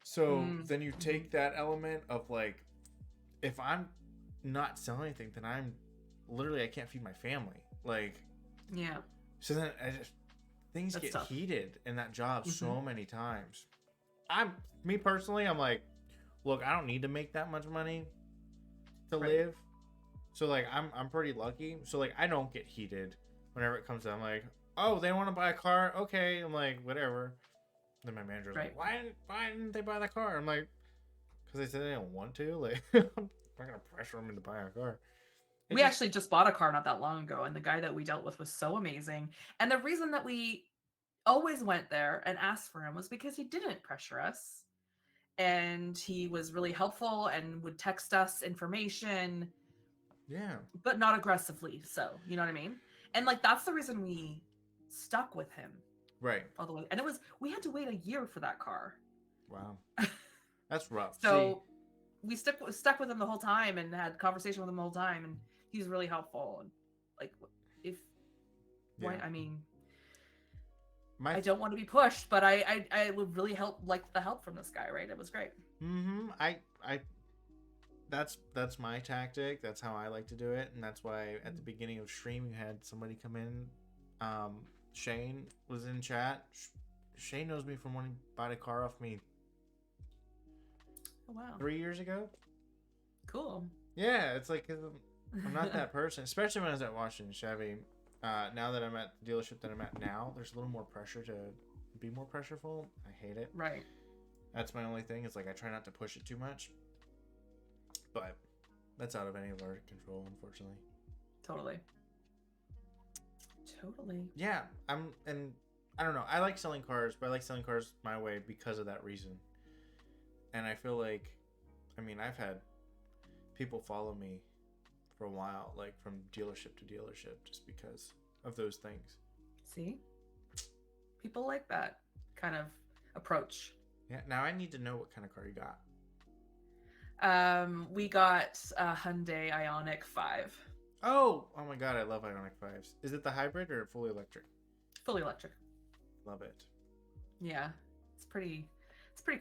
So then you take that element of like, if I'm not selling anything, then I can't feed my family. Like, so then things get heated in that job so many times. Me personally, I'm like, look, I don't need to make that much money to live. So like, I'm pretty lucky. So like, I don't get heated whenever it comes to, I'm like, oh, they want to buy a car. Okay. I'm like, whatever. Then my manager's like, why didn't they buy that car? I'm like, because they said they don't want to. Like, I'm not going to pressure them into buying a car. We actually just bought a car not that long ago, and the guy that we dealt with was so amazing. And the reason that we always went there and asked for him was because he didn't pressure us. And he was really helpful and would text us information. Yeah. But not aggressively, so, you know what I mean? And like, that's the reason we stuck with him. Right. All the way. And we had to wait a year for that car. Wow. That's rough. So we stuck with him the whole time and had conversation with him the whole time, and he's really helpful. And like, I mean, I don't want to be pushed, but I would really like the help from this guy, right? It was great. That's my tactic. That's how I like to do it, and that's why at the beginning of stream you had somebody come in. Shane was in chat. Shane knows me from when he bought a car off me. Oh, wow. 3 years ago. Cool. Yeah, it's like, I'm not that person, especially when I was at Washington Chevy. Now that I'm at the dealership that I'm at now, there's a little more pressure to be more pressureful. I hate it. Right. That's my only thing. It's like, I try not to push it too much. But that's out of any of our control, unfortunately. Totally. Yeah, and I don't know. I like selling cars, but I like selling cars my way because of that reason. And I feel like, I mean, I've had people follow me for a while, like from dealership to dealership, just because of those things. See? People like that kind of approach. Yeah, now I need to know what kind of car you got. We got a Hyundai Ioniq 5. Oh my god, I love Ioniq 5s. Is it the hybrid or fully electric? Fully electric. Love it. Yeah, it's pretty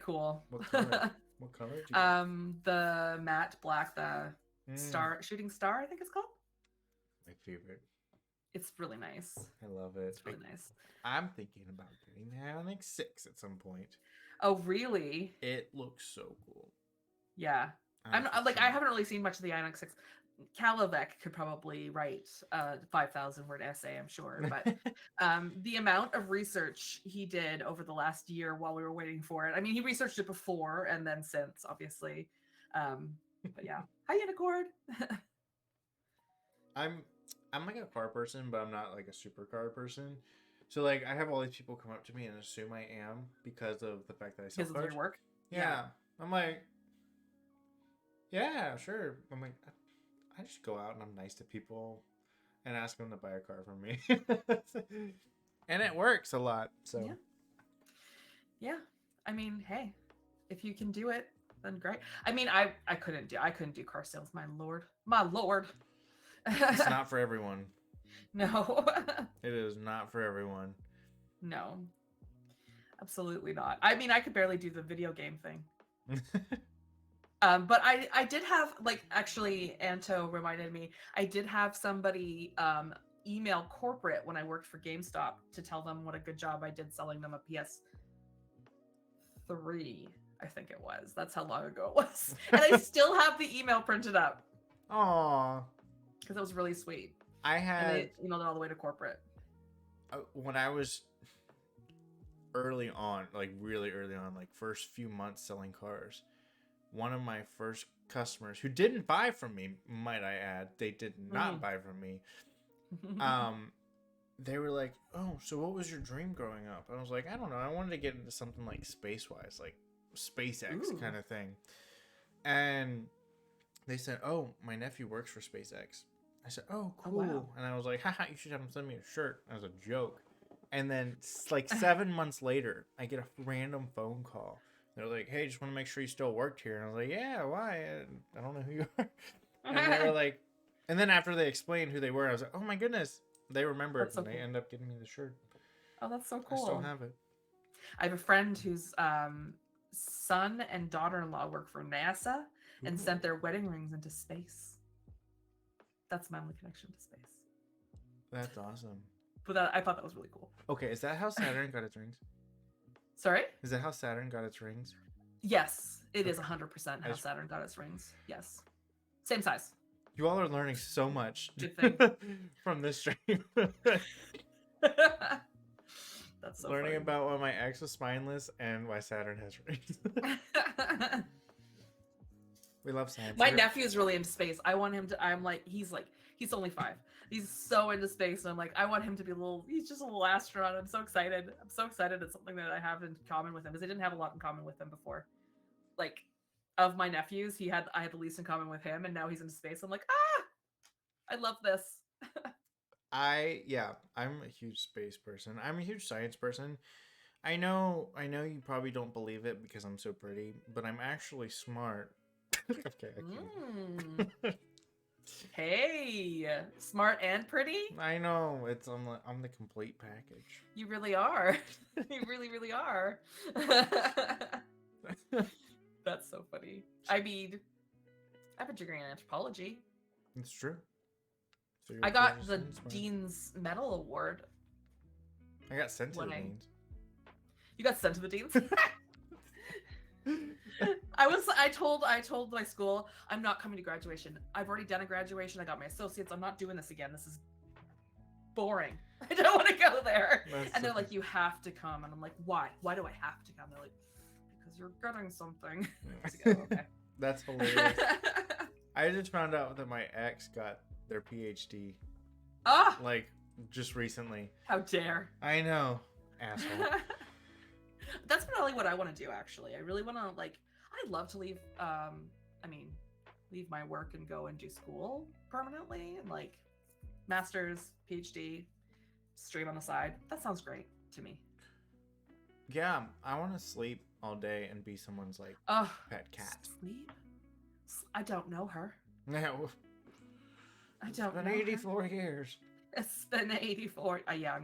cool. What color? What color did you get? The matte black, the shooting star, I think it's called. My favorite. It's really nice. I love it. It's really nice. I'm thinking about getting the Ioniq 6 at some point. Oh, really? It looks so cool. Yeah. I'm not, like, I haven't really seen much of the Inox 6. Kalavec could probably write a 5,000 word essay, I'm sure. But the amount of research he did over the last year while we were waiting for it. I mean, he researched it before and then since, obviously. But yeah. Hi, Unicorn. I'm like a car person, but I'm not like a super car person. So like I have all these people come up to me and assume I am because of the fact that I sell Because of cars. your work? Yeah. I'm like, yeah, sure. I'm like, I just go out and I'm nice to people and ask them to buy a car from me. And it works a lot. So Yeah. Yeah. I mean, hey, if you can do it, then great. I mean, I couldn't do car sales, my lord. My lord. it's not for everyone. No. It is not for everyone. No. Absolutely not. I mean, I could barely do the video game thing. But I did have, like, actually, Anto reminded me, I did have somebody email corporate when I worked for GameStop to tell them what a good job I did selling them a PS3, I think it was. That's how long ago it was. And I still have the email printed up. Aww. Because it was really sweet. I had... And they emailed it all the way to corporate. When I was early on, like really early on, like first few months selling cars, one of my first customers who didn't buy from me, might I add, they did not buy from me. They were like, "Oh, so what was your dream growing up?" I was like, "I don't know. I wanted to get into something like space-wise, like SpaceX kind of thing." And they said, "Oh, my nephew works for SpaceX." I said, "Oh, cool." Oh, wow. And I was like, "Haha, you should have him send me a shirt." As a joke. And then like 7 months later, I get a random phone call. They're like, "Hey, just want to make sure you still worked here." And I was like, "Yeah, why? I don't know who you are." And they were like, and then after they explained who they were, I was like, "Oh my goodness." They remembered, and they end up getting me the shirt. Oh, that's so cool. I still have it. I have a friend whose son and daughter-in-law work for NASA and sent their wedding rings into space. That's my only connection to space. That's awesome. But I thought that was really cool. Okay, is that how Saturn got its rings? Sorry? Is that how Saturn got its rings? Yes, it is 100% how Saturn got its rings. Yes. Same size. You all are learning so much from this stream. That's so learning funny. about why my ex was spineless and why Saturn has rings. We love science. My nephew is really into space. I want him to, he's only 5. He's so into space. And I'm like, I want him to be he's just a little astronaut. I'm so excited. I'm so excited. It's something that I have in common with him because I didn't have a lot in common with him before. Like, of my nephews, I had the least in common with him, and now he's into space. I'm like, I love this. I'm a huge space person. I'm a huge science person. I know you probably don't believe it because I'm so pretty, but I'm actually smart. Okay. Hey, smart and pretty? I know. I'm the complete package. You really are. You really, really are. That's so funny. I mean, I have a degree in anthropology. It's true. So I got the Dean's Medal Award. I got sent to the Dean's. You got sent to the Dean's? I told my school, I'm not coming to graduation. I've already done a graduation. I got my associates. I'm not doing this again. This is boring. I don't want to go there. And they're like, you have to come. And I'm like, why? Why do I have to come? They're like, because you're getting something. Okay. That's hilarious. I just found out that my ex got their PhD. Like, just recently. How dare. I know. Asshole. That's really what I want to do, actually. I really want to, I'd love to leave, leave my work and go and do school permanently and, master's, PhD, stream on the side. That sounds great to me. Yeah, I want to sleep all day and be someone's, pet cat. Sleep? I don't know her. No. I don't know. It's been 84 years. It's been 84. Yeah,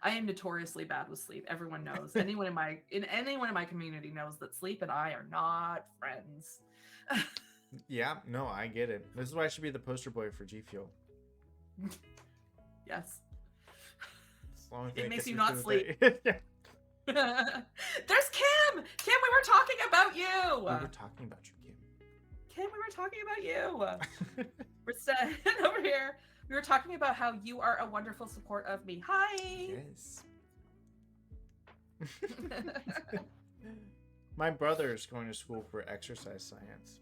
I am notoriously bad with sleep. Everyone knows. Anyone in my community knows that sleep and I are not friends. Yeah, no, I get it. This is why I should be the poster boy for G Fuel. Yes. It makes you not sleep. There's There's Kim, we were talking about you. We were talking about you, Kim. Kim, we were talking about you. We're sitting over here. We were talking about how you are a wonderful support of me. Hi. Yes. My brother is going to school for exercise science.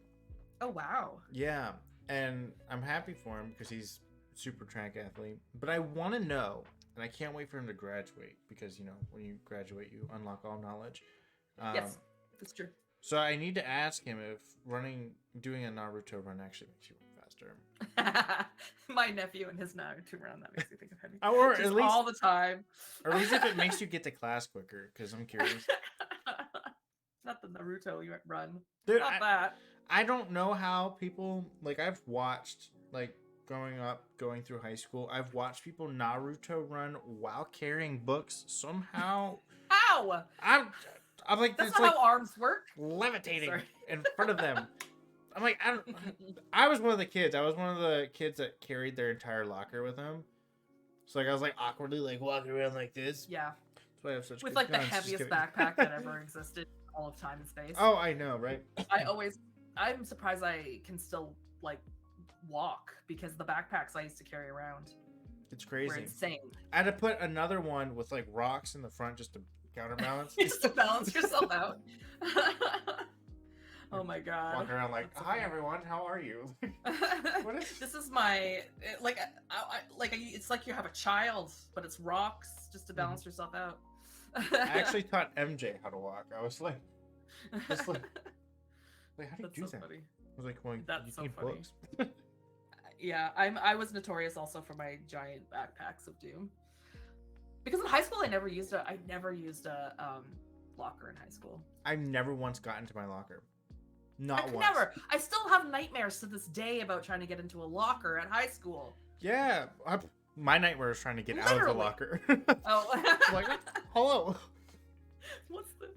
Oh, wow. Yeah, and I'm happy for him because he's a super track athlete. But I want to know, and I can't wait for him to graduate because, you know, when you graduate, you unlock all knowledge. Yes, that's true. So I need to ask him if doing a Naruto run actually makes you run faster. My nephew and his Naruto run, that makes me think of him. Or just at least all the time. Or at least if it makes you get to class quicker, because I'm curious. Not the Naruto you run. Dude, Not that. I don't know how people, like, I've watched, like, growing up, going through high school, I've watched people Naruto run while carrying books somehow. How? I'm like, that's it's not like how arms work. levitating Sorry. in front of them. I'm like, I was one of the kids. I was one of the kids that carried their entire locker with them. So, like, I was, like, awkwardly, like, walking around like this. Yeah. That's why I have such with, good like, guns. the heaviest backpack that ever existed in all of time and space. Oh, I know, right? I'm surprised I can still, like, walk, because the backpacks I used to carry around It's were crazy. insane. I had to put another one with, like, rocks in the front just to counterbalance. Just to balance yourself out. Oh my god. Walking around like, so hi funny. everyone, how are you? What is This is my, like, it's like you have a child, but it's rocks just to balance yourself out. I actually taught MJ how to walk. I was like, just like how do you That's do so that? funny. I was like, well, That's you so need funny. books. Yeah, I was notorious also for my giant backpacks of doom. Because in high school I never used a locker in high school. I've never once got into my locker. Not I could once. never. I still have nightmares to this day about trying to get into a locker at high school. Yeah, my nightmare is trying to get out of the Literally. locker. Oh. Like, hello. What's the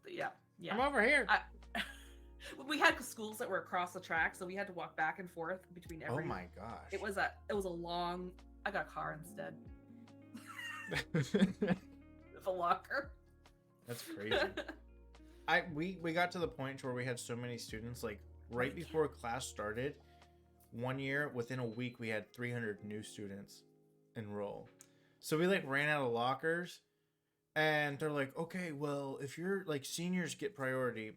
yeah. I'm over here. We had schools that were across the track, so we had to walk back and forth between every. Oh my gosh. It was a long. I got a car instead of a locker. That's crazy. We got to the point where we had so many students, like right before class started, one year, within a week, we had 300 new students enroll. So we like ran out of lockers, and they're like, okay, well, if you're like seniors get priority,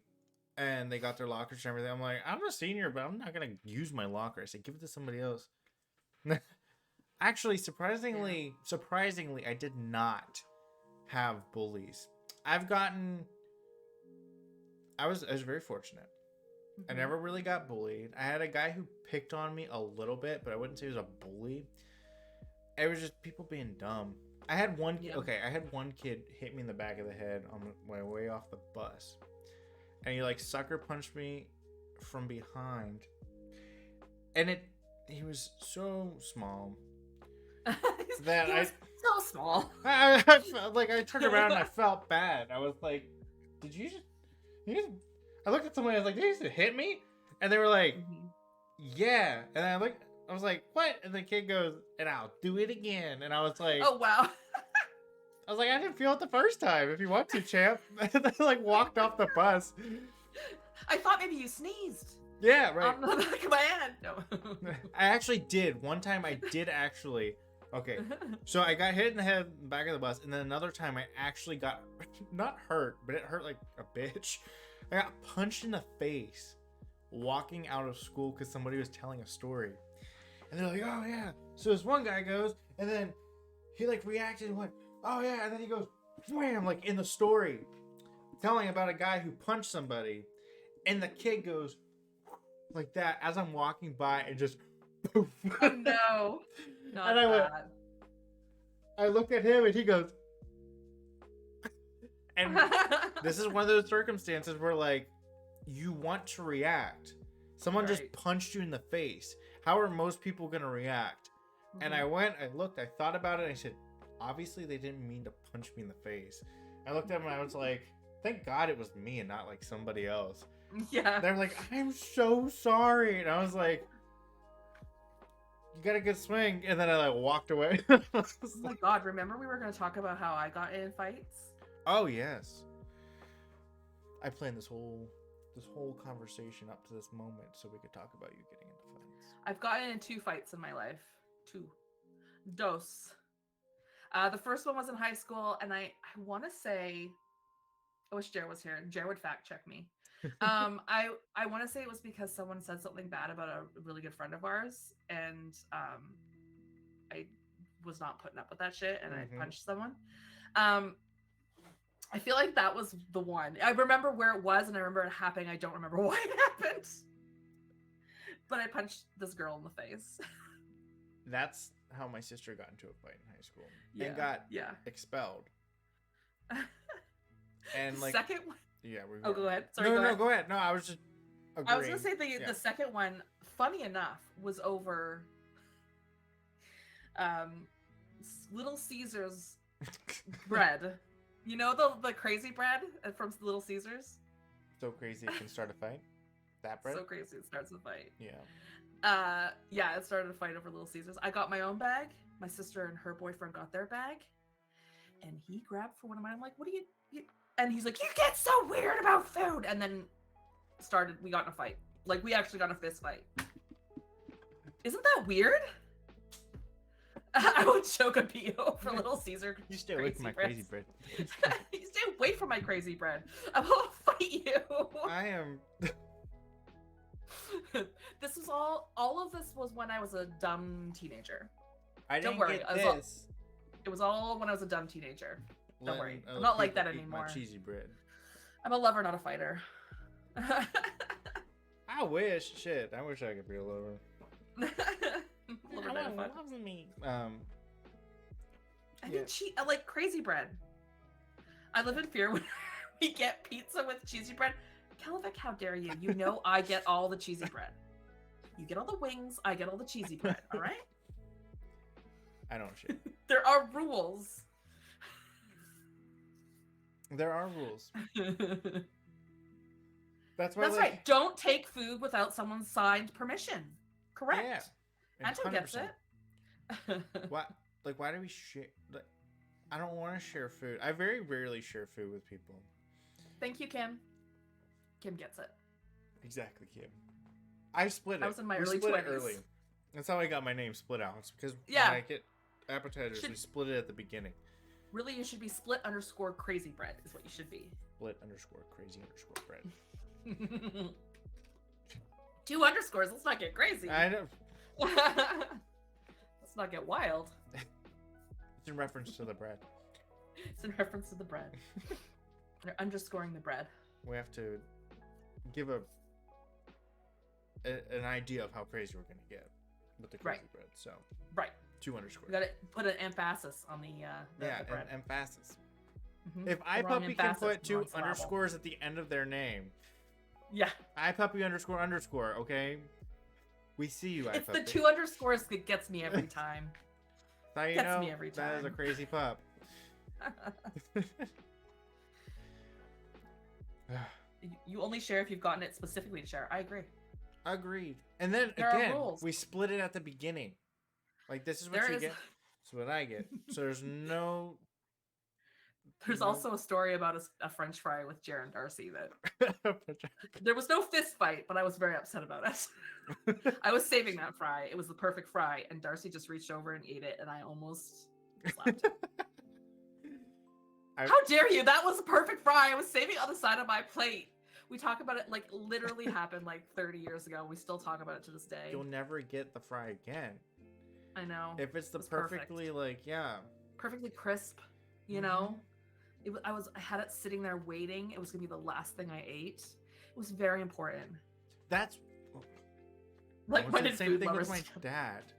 and they got their lockers and everything. I'm like, I'm a senior, but I'm not gonna use my locker. I said, give it to somebody else. Actually, surprisingly, I did not have bullies. I was very fortunate. I never really got bullied. I had a guy who picked on me a little bit, but I wouldn't say he was a bully. It was just people being dumb. I had one kid hit me in the back of the head on my way off the bus. And he like sucker punched me from behind. And he was so small that he was so small. I felt like I turned around and I felt bad. I was like, did you just I looked at somebody, I was like, did you just hit me? And they were like, yeah. And I was like, what? And the kid goes, and I'll do it again. And I was like, oh wow. I was like, I didn't feel it the first time. If you want to, champ. And I like walked off the bus. I thought maybe you sneezed. Yeah, right. On the back of my hand. No. I actually did. One time I did actually. Okay. So I got hit in the head in the back of the bus. And then another time I actually got, not hurt, but it hurt like a bitch. I got punched in the face walking out of school because somebody was telling a story. And they're like, oh yeah. So this one guy goes, and then he like reacted and went, oh yeah. And then he goes, wham, like in the story, telling about a guy who punched somebody. And the kid goes like that as I'm walking by and just poof. Oh no. Not and I looked at him and he goes, and this is one of those circumstances where like you want to react. Someone just punched you in the face. How are most people going to react? And I looked, I thought about it, and I said, obviously they didn't mean to punch me in the face. I looked at him and I was like, thank God it was me and not like somebody else. Yeah. They're like, I'm so sorry. And I was like, you got a good swing. And then I like walked away. Oh my God, remember we were going to talk about how I got in fights? Oh, yes. I planned this whole conversation up to this moment so we could talk about you getting into fights. I've gotten in 2 fights in my life. 2. Dos. The first one was in high school, and I want to say, I wish Jared was here. Jared would fact check me. I want to say it was because someone said something bad about a really good friend of ours, and I was not putting up with that shit, and I punched someone. I feel like that was the one. I remember where it was, and I remember it happening. I don't remember why it happened, but I punched this girl in the face. That's how my sister got into a fight in high school and got expelled. And like second one. Yeah, Oh, go ahead. Sorry, no, go ahead. No, I was just agreeing. I was gonna say the second one, funny enough, was over Little Caesars bread. You know the crazy bread from Little Caesars? So crazy it can start a fight? That bread? So crazy it starts a fight. Yeah. Yeah, it started a fight over Little Caesars. I got my own bag. My sister and her boyfriend got their bag. And he grabbed for one of mine. I'm like, what are you... And he's like, you get so weird about food. And then we got in a fight. Like, we actually got in a fist fight. Isn't that weird? I would choke a PO for Little Caesar. You stay away from my crazy bread. You stay away from my crazy bread. I will fight you. I am... This was all of this was when I was a dumb teenager. Don't worry. It was all when I was a dumb teenager. Don't worry. I'm not like that anymore. My cheesy bread. I'm a lover, not a fighter. I wish. Shit. I wish I could be a lover. Lover, not a fighter. Loves me. I think I like crazy bread. I live in fear when we get pizza with cheesy bread. Kelvic, how dare you? You know I get all the cheesy bread. You get all the wings, I get all the cheesy bread, all right? I don't shit. There are rules. There are rules. That's why. That's right. Don't take food without someone's signed permission. Correct. Yeah. Anton gets it. What? Like, why do we share? Like, I don't want to share food. I very rarely share food with people. Thank you, Kim. Kim gets it. Exactly, Kim. I split it. I was in my early 20s. It early. That's how I got my name, Split Alex. Because when I get appetizers, we split it at the beginning. Really, you should be split_crazy bread is what you should be. Split_crazy_bread. 2 underscores. Let's not get crazy. I know. Let's not get wild. It's in reference to the bread. It's in reference to the bread. They're underscoring the bread. We have to give an idea of how crazy we're going to get with the crazy bread. So 2 underscores. We got to put an emphasis on the bread. Emphasis. Mm-hmm. If iPuppy can put 2 underscores at the end of their name. Yeah. iPuppy __, okay? We see you, iPuppy. It's the 2 underscores that gets me every time. Gets me every time. That is a crazy pup. You only share if you've gotten it specifically to share. I agree. Agreed. And then again, we split it at the beginning. Like, this is what you get. This is what I get. So there's no... There's also a story about a French fry with Jared and Darcy that... There was no fist fight, but I was very upset about it. I was saving that fry. It was the perfect fry, and Darcy just reached over and ate it, and I almost slapped him. How dare you? That was a perfect fry. I was saving it on the side of my plate. We talk about it like literally happened like 30 years ago. We still talk about it to this day. You'll never get the fry again. I know. If it's the perfectly perfectly crisp, you know. I had it sitting there waiting. It was gonna be the last thing I ate. It was very important. That's like when the same thing with my dad.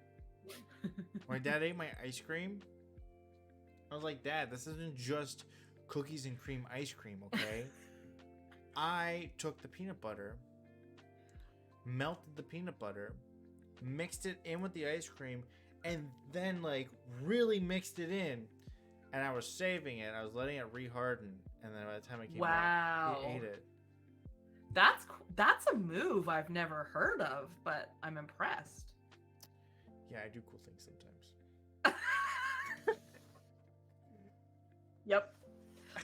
My dad ate my ice cream. I was like, Dad, this isn't just cookies and cream ice cream, okay? I took the peanut butter, melted the peanut butter, mixed it in with the ice cream, and then like really mixed it in. And I was saving it. I was letting it reharden, and then by the time it came back, he ate it. That's a move I've never heard of, but I'm impressed. Yeah, I do cool things sometimes. Yep.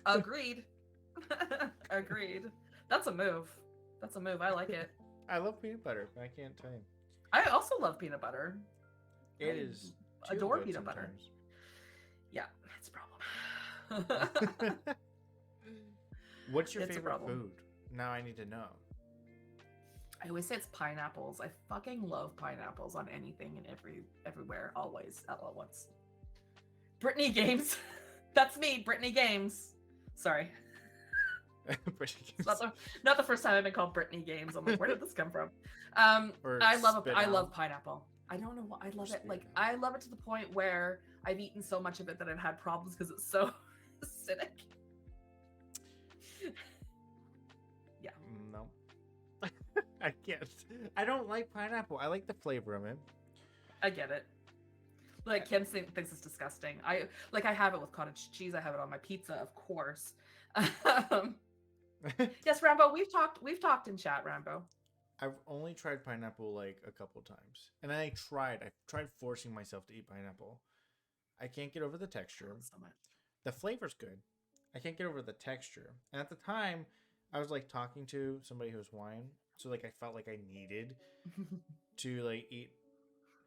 Agreed. Agreed. That's a move. That's a move. I like it. I love peanut butter. I can't tell you. I also love peanut butter. It is too adore good peanut butter. sometimes. Yeah, it's a problem. What's your It's a favorite problem. food? Now I need to know. I always say it's pineapples. I fucking love pineapples on anything and everywhere, always, all at once. Brittany Games. That's me, Brittany Games. Sorry. It's not the first time I've been called Brittany Games. I'm like, where did this come from? I love pineapple. I don't know what I love it. Like I love it to the point where I've eaten so much of it that I've had problems because it's so acidic. Yeah. No. I can't. I don't like pineapple. I like the flavor of it. I get it. Like Kim thinks it's disgusting. I have it with cottage cheese. I have it on my pizza, of course. Yes, Rambo. We've talked in chat, Rambo. I've only tried pineapple like a couple times, and I tried forcing myself to eat pineapple. I can't get over the texture. So much. The flavor's good. I can't get over the texture. And at the time, I was like talking to somebody who was Hawaiian, so like I felt like I needed to like eat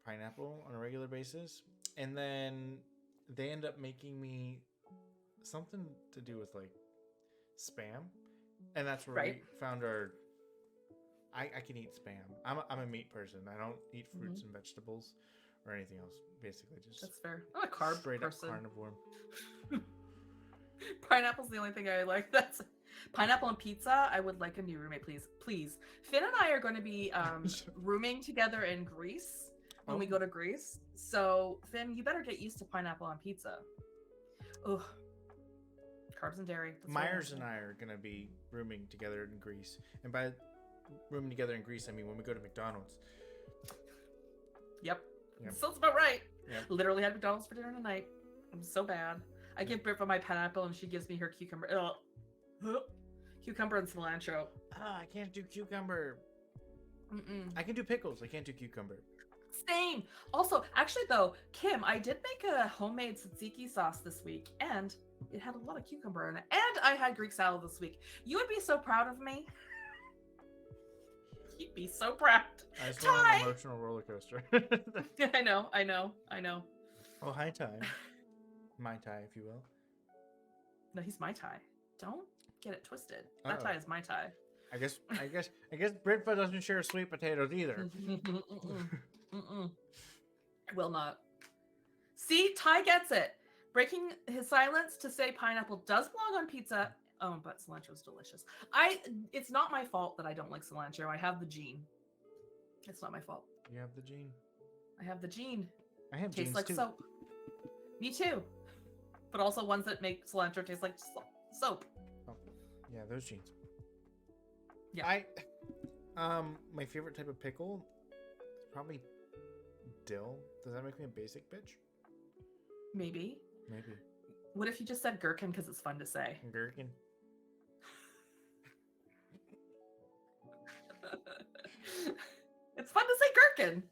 pineapple on a regular basis. And then they end up making me something to do with like spam, and that's where we found our. I can eat spam. I'm a meat person. I don't eat fruits and vegetables or anything else. Basically, just that's fair. I'm a carb straight person. up carnivore. Pineapple's the only thing I like. That's pineapple and pizza. I would like a new roommate, please. Finn and I are going to be rooming together in Greece when we go to Greece. So Finn, you better get used to pineapple on pizza. Ugh. Carbs and dairy. Myers and I are going to be rooming together in Greece. And by rooming together in Greece, I mean when we go to McDonald's. Yep. Sounds about right. Yep. Literally had McDonald's for dinner tonight. I'm so bad. I give Britt my pineapple and she gives me her cucumber. Cucumber and cilantro. I can't do cucumber. Mm-mm. I can do pickles. I can't do cucumber. Same. Also, actually though, Kim, I did make a homemade tzatziki sauce this week and it had a lot of cucumber in it. And I had Greek salad this week. You would be so proud of me. You'd be so proud. I just went on an emotional roller coaster. I know. Oh, hi, Ty. My Ty, if you will. No, he's my Ty. Don't get it twisted. That Ty is my Ty. I guess Britfoot doesn't share sweet potatoes either. I will not. See, Ty gets it. Breaking his silence to say pineapple does belong on pizza. Oh, but cilantro is delicious. It's not my fault that I don't like cilantro. I have the gene. It's not my fault. You have the gene. I have the gene. I have Tastes genes like too. soap. Me too. But also ones that make cilantro taste like soap. Oh, yeah, those genes. Yeah. My favorite type of pickle is probably dill. Does that make me a basic bitch? Maybe. Maybe. What if you just said gherkin because it's fun to say? Gherkin. It's fun to say gherkin.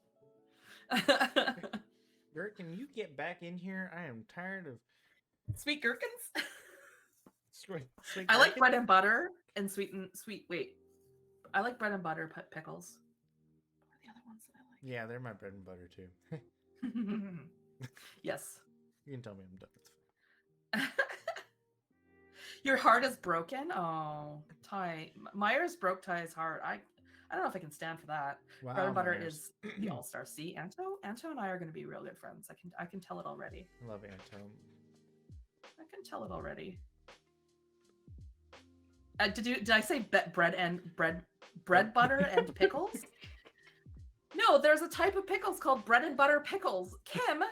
Gherkin, you get back in here. I am tired of sweet gherkins. Sweet I like bread and butter and sweet. Wait, I like bread and butter pickles. What are the other ones that I like? Yeah, they're my bread and butter too. Yes. You can tell me I'm done. It's fine. Your heart is broken. Oh, Ty. Myers broke Ty's heart. I don't know if I can stand for that. Wow, bread and butter Myers. is the all-star. See, Anto and I are going to be real good friends. I can tell it already. I love Anto. I can tell it already. Did I say bread butter and pickles? No, there's a type of pickles called bread and butter pickles. Kim,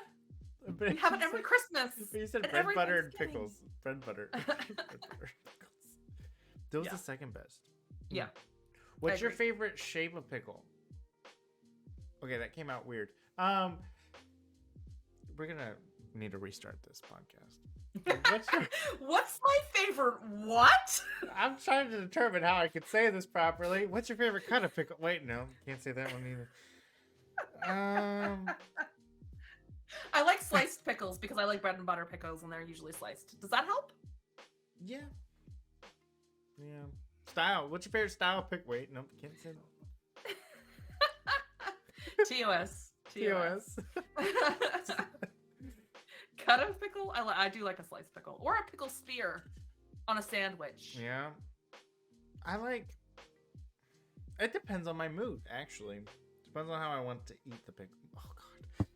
we have it every Christmas. But you said bread, butter, and pickles. Bread, butter. Bread, butter, pickles. Those are the second best. Yeah. What's your favorite shape of pickle? Okay, that came out weird. We're gonna need to restart this podcast. What's my favorite what? I'm trying to determine how I could say this properly. What's your favorite kind of pickle? Wait, no, can't say that one either. I like sliced pickles because I like bread and butter pickles and they're usually sliced. Does that help? Yeah. Yeah. style? What's your favorite style pick? Wait, no, can't say. TOS. TOS. Cut of pickle? I do like a sliced pickle. Or a pickle spear on a sandwich. Yeah. I like... It depends on my mood, actually. Depends on how I want to eat the pickle. Oh, God.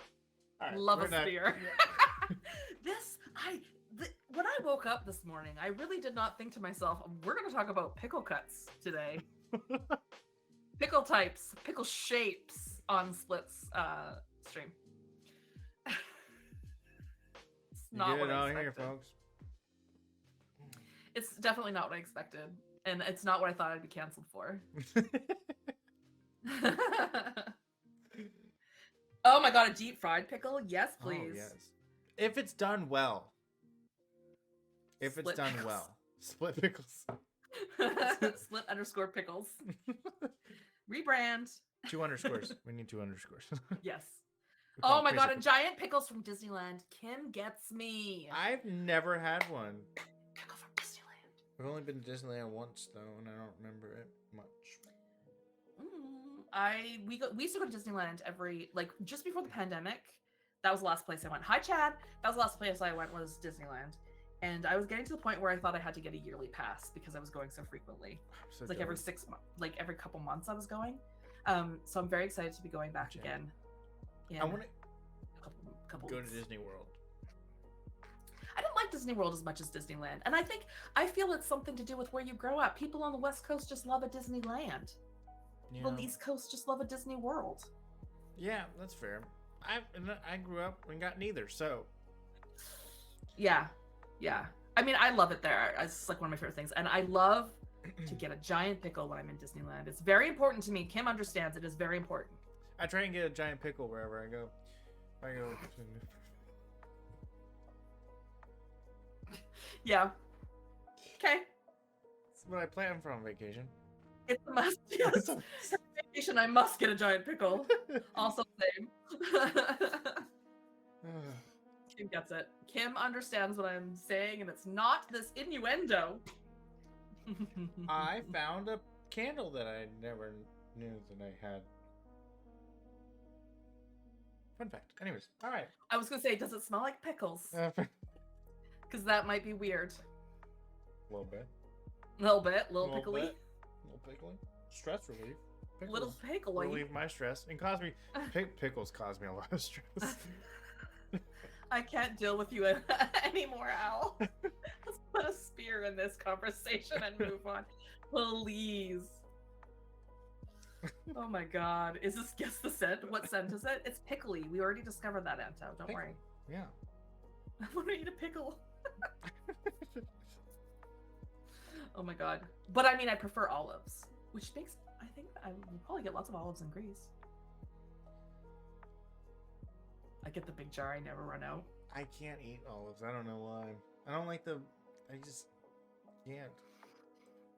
All right, Love we're a not- spear. When I woke up this morning, I really did not think to myself, we're going to talk about pickle cuts today. Pickle types, pickle shapes on Split's stream. It's You not get what it I out expected. here, folks. It's definitely not what I expected. And it's not what I thought I'd be canceled for. Oh my god, a deep fried pickle? Yes, please. Oh, yes. If it's done well. If Split it's done pickles. well. Split pickles. Split underscore pickles. Rebrand. 2 underscores. We need 2 underscores. Yes. We call Oh it my crazy god, pickles. and giant pickles from Disneyland. Kim gets me. I've never had one. Pickle from Disneyland. I've only been to Disneyland once, though, and I don't remember it much. We used to go to Disneyland every, like, just before the pandemic. That was the last place I went. Hi, Chad. That was the last place I went, was Disneyland. And I was getting to the point where I thought I had to get a yearly pass because I was going so frequently. I'm so It's like every jealous. 6 months, like every couple months I was going. So I'm very excited to be going back Chad. again. In I want to a couple go to weeks. Disney World. I didn't like Disney World as much as Disneyland. And I feel it's something to do with where you grow up. People on the West Coast just love a Disneyland. Yeah. People on the East Coast just love a Disney World. Yeah, that's fair. I grew up and got neither, so Yeah. Yeah. I mean, I love it there. It's like one of my favorite things. And I love to get a giant pickle when I'm in Disneyland. It's very important to me. Kim understands it is very important. I try and get a giant pickle wherever I go. If I go. Yeah. Okay. That's what I plan for on vacation. It's a must. Yes. Vacation, I must get a giant pickle. Also same. Kim gets it. Kim understands what I'm saying, and it's not this innuendo. I found a candle that I never knew that I had. Fun fact. Anyways, all right. I was gonna say, does it smell like pickles? A Because that might be weird. little bit. Little bit, little Little pickly, bit. Little pickling. Stress relief. little pickly. relieve my stress and cause me. Pickles cause me a lot of stress. I can't deal with you anymore, Al. Let's put a spear in this conversation and move on, please. Oh my god. Is this guess the scent? What scent is it? It's pickly. We already discovered that, Anto. Don't worry. Yeah. I want to eat a pickle. Oh my god. But I mean, I prefer olives, which makes, I think I will probably get lots of olives in Greece. I get the big jar. I never run out. I can't eat olives. I don't know why. I don't like the. I just can't.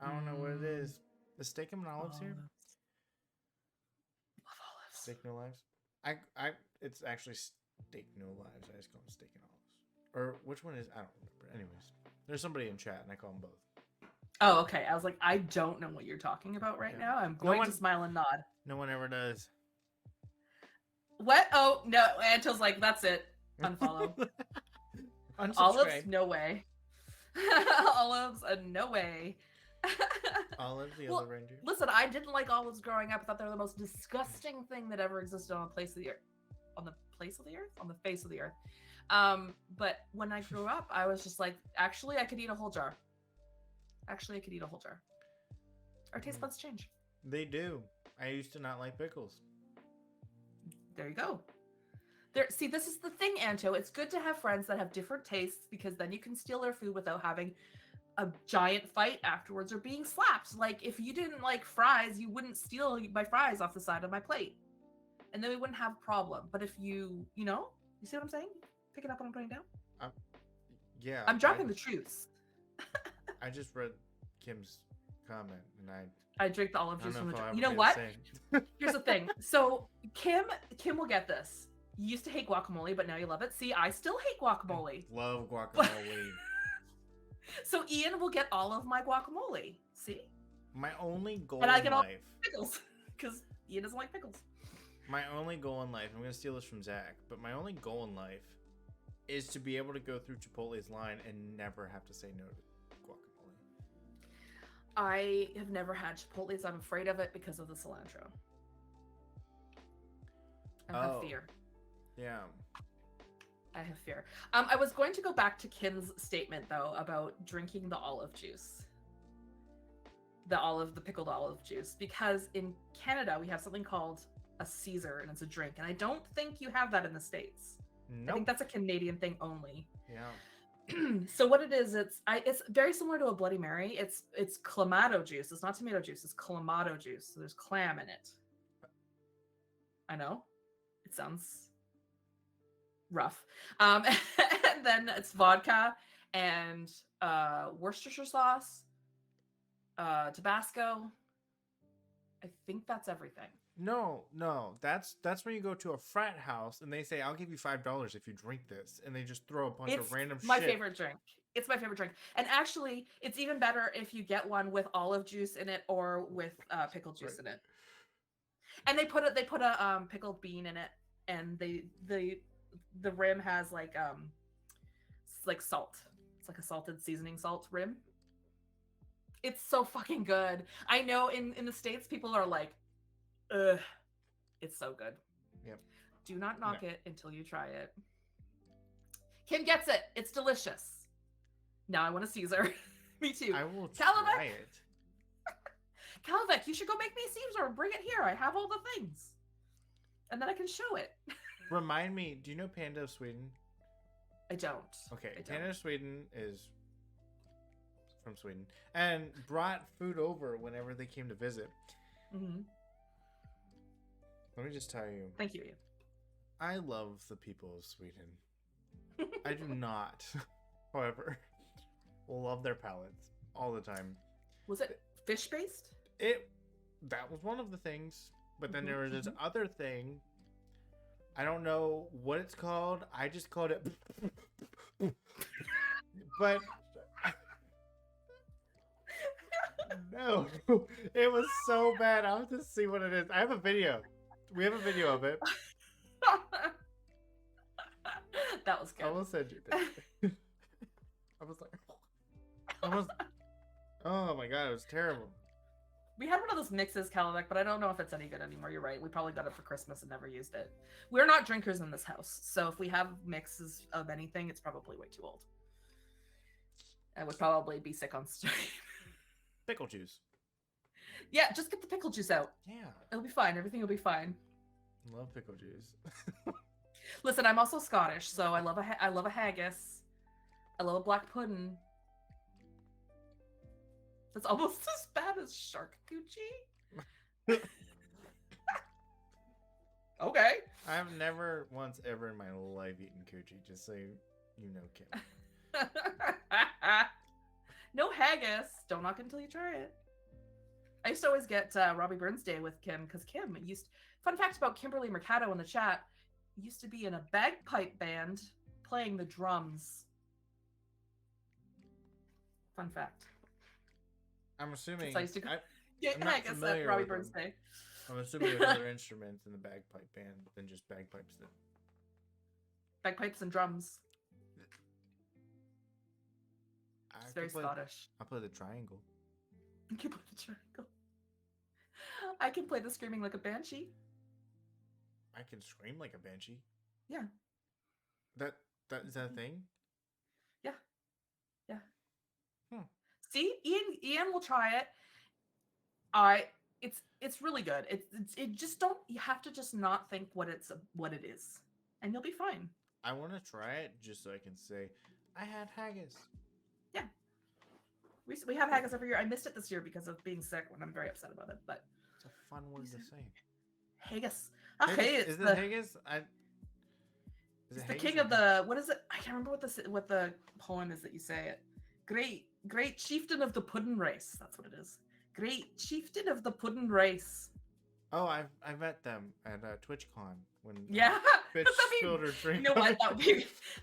I don't know what it is. The steak and olives here. Love olives. Steak no lives. It's actually steak no lives. I just call them steak and olives. Or which one is? I don't remember. Anyways, there's somebody in chat and I call them both. Oh, okay. I was like, I don't know what you're talking about right Yeah. now. I'm going one- to smile and nod. No one ever does. What? Oh no, Anto's like, that's it. Unfollow. Unsubscribe. Olives? No way. Olives? No way. Olive, the Well, other reindeer. Listen, I didn't like olives growing up. I thought they were the most disgusting thing that ever existed on the place of the earth. On the place of the earth? On the face of the earth. But when I grew up, I was just like, actually, I could eat a whole jar. Actually, I could eat a whole jar. Our taste buds change. They do. I used to not like pickles. There you go. See, this is the thing, Anto. It's good to have friends that have different tastes because then you can steal their food without having a giant fight afterwards or being slapped. Like, if you didn't like fries, you wouldn't steal my fries off the side of my plate. And then we wouldn't have a problem. But if you see what I'm saying? Picking up what I'm putting down? Yeah. I'm dropping the truths. I just read Kim's comment and I drink the olive I don't juice know from the if I'll jar. ever You know be the what? same. Here's the thing. So Kim will get this. You used to hate guacamole, but now you love it. See, I still hate guacamole. Love guacamole. So Ian will get all of my guacamole. See? My only goal And I in get all life. pickles because Ian doesn't like pickles. My only goal in life. I'm gonna steal this from Zach, but my only goal in life is to be able to go through Chipotle's line and never have to say no to guacamole. I have never had Chipotle's. I'm afraid of it because of the cilantro. I have fear. Yeah. I have fear. I was going to go back to Kim's statement though about drinking the olive juice. The pickled olive juice, because in Canada we have something called a Caesar, and it's a drink, and I don't think you have that in the States. Nope. I think that's a Canadian thing only. Yeah. So what it is, it's very similar to a Bloody Mary. It's clamato juice. It's not tomato juice. It's clamato juice. So there's clam in it. I know, it sounds rough. And then it's vodka and Worcestershire sauce, Tabasco. I think that's everything. No. That's when you go to a frat house and they say, "I'll give you $5 if you drink this," and they just throw a bunch of random my shit. favorite drink. It's my favorite drink, and actually, it's even better if you get one with olive juice in it or with pickle juice in it. And they put a pickled bean in it, and the rim has like salt. It's like a salted seasoning salt rim. It's so fucking good. I know in the States people are like, ugh, it's so good. Yep. Do not knock it until you try it. Kim gets it. It's delicious. Now I want a Caesar. Me too. I will Calavec. try it. Calavec, you should go make me a Caesar. Bring it here. I have all the things. And then I can show it. Remind me, do you know Panda of Sweden? I don't. Okay, I don't. Panda of Sweden is from Sweden and brought food over whenever they came to visit. Mm-hmm. Let me just tell you. Thank you, Ian. I love the people of Sweden. I do not, however, love their palates all the time. Was it fish-based? That was one of the things, but then there was this other thing. I don't know what it's called. I just called it. But no, it was so bad. I'll have to see what it is. I have a video. We have a video of it. That was good. I will send you this. I was like, oh my god, it was terrible. We had one of those mixes, Calavec, but I don't know if it's any good anymore. You're right. We probably got it for Christmas and never used it. We're not drinkers in this house, so if we have mixes of anything, it's probably way too old. I would probably be sick on stream. Pickle juice. Yeah, just get the pickle juice out. Yeah. It'll be fine. Everything will be fine. Love pickle juice. Listen, I'm also Scottish, so I love a haggis. I love a black pudding. That's almost as bad as charcuterie. Okay. I've never once ever in my life eaten coochie, just so you know, Kim. No haggis. Don't knock it until you try it. I used to always get Robbie Burns Day with Kim because Kim used. Fun fact about Kimberly Mercado in the chat: used to be in a bagpipe band playing the drums. Fun fact. I'm assuming. I used to I'm not haggis familiar at Robbie with Burns them. Day. I'm assuming there's other instruments in the bagpipe band than just bagpipes. Then. Bagpipes and drums. It's very play, Scottish. I play the triangle. You can play the triangle. I can play the screaming like a banshee. I can scream like a banshee. Yeah. That is that a thing? Yeah. Yeah. See, Ian will try it. It's really good. It just don't. You have to just not think what it is, and you'll be fine. I want to try it just so I can say I had haggis. Yeah. We have haggis every year. I missed it this year because of being sick, when I'm very upset about it. But it's a fun word to say. Haggis. Is it haggis? It's the king of the. What is it? I can't remember what the poem is that you say it. Great chieftain of the puddin' race. That's what it is. Great chieftain of the puddin' race. Oh, I met them at TwitchCon when bitch spilled her drink. You know what?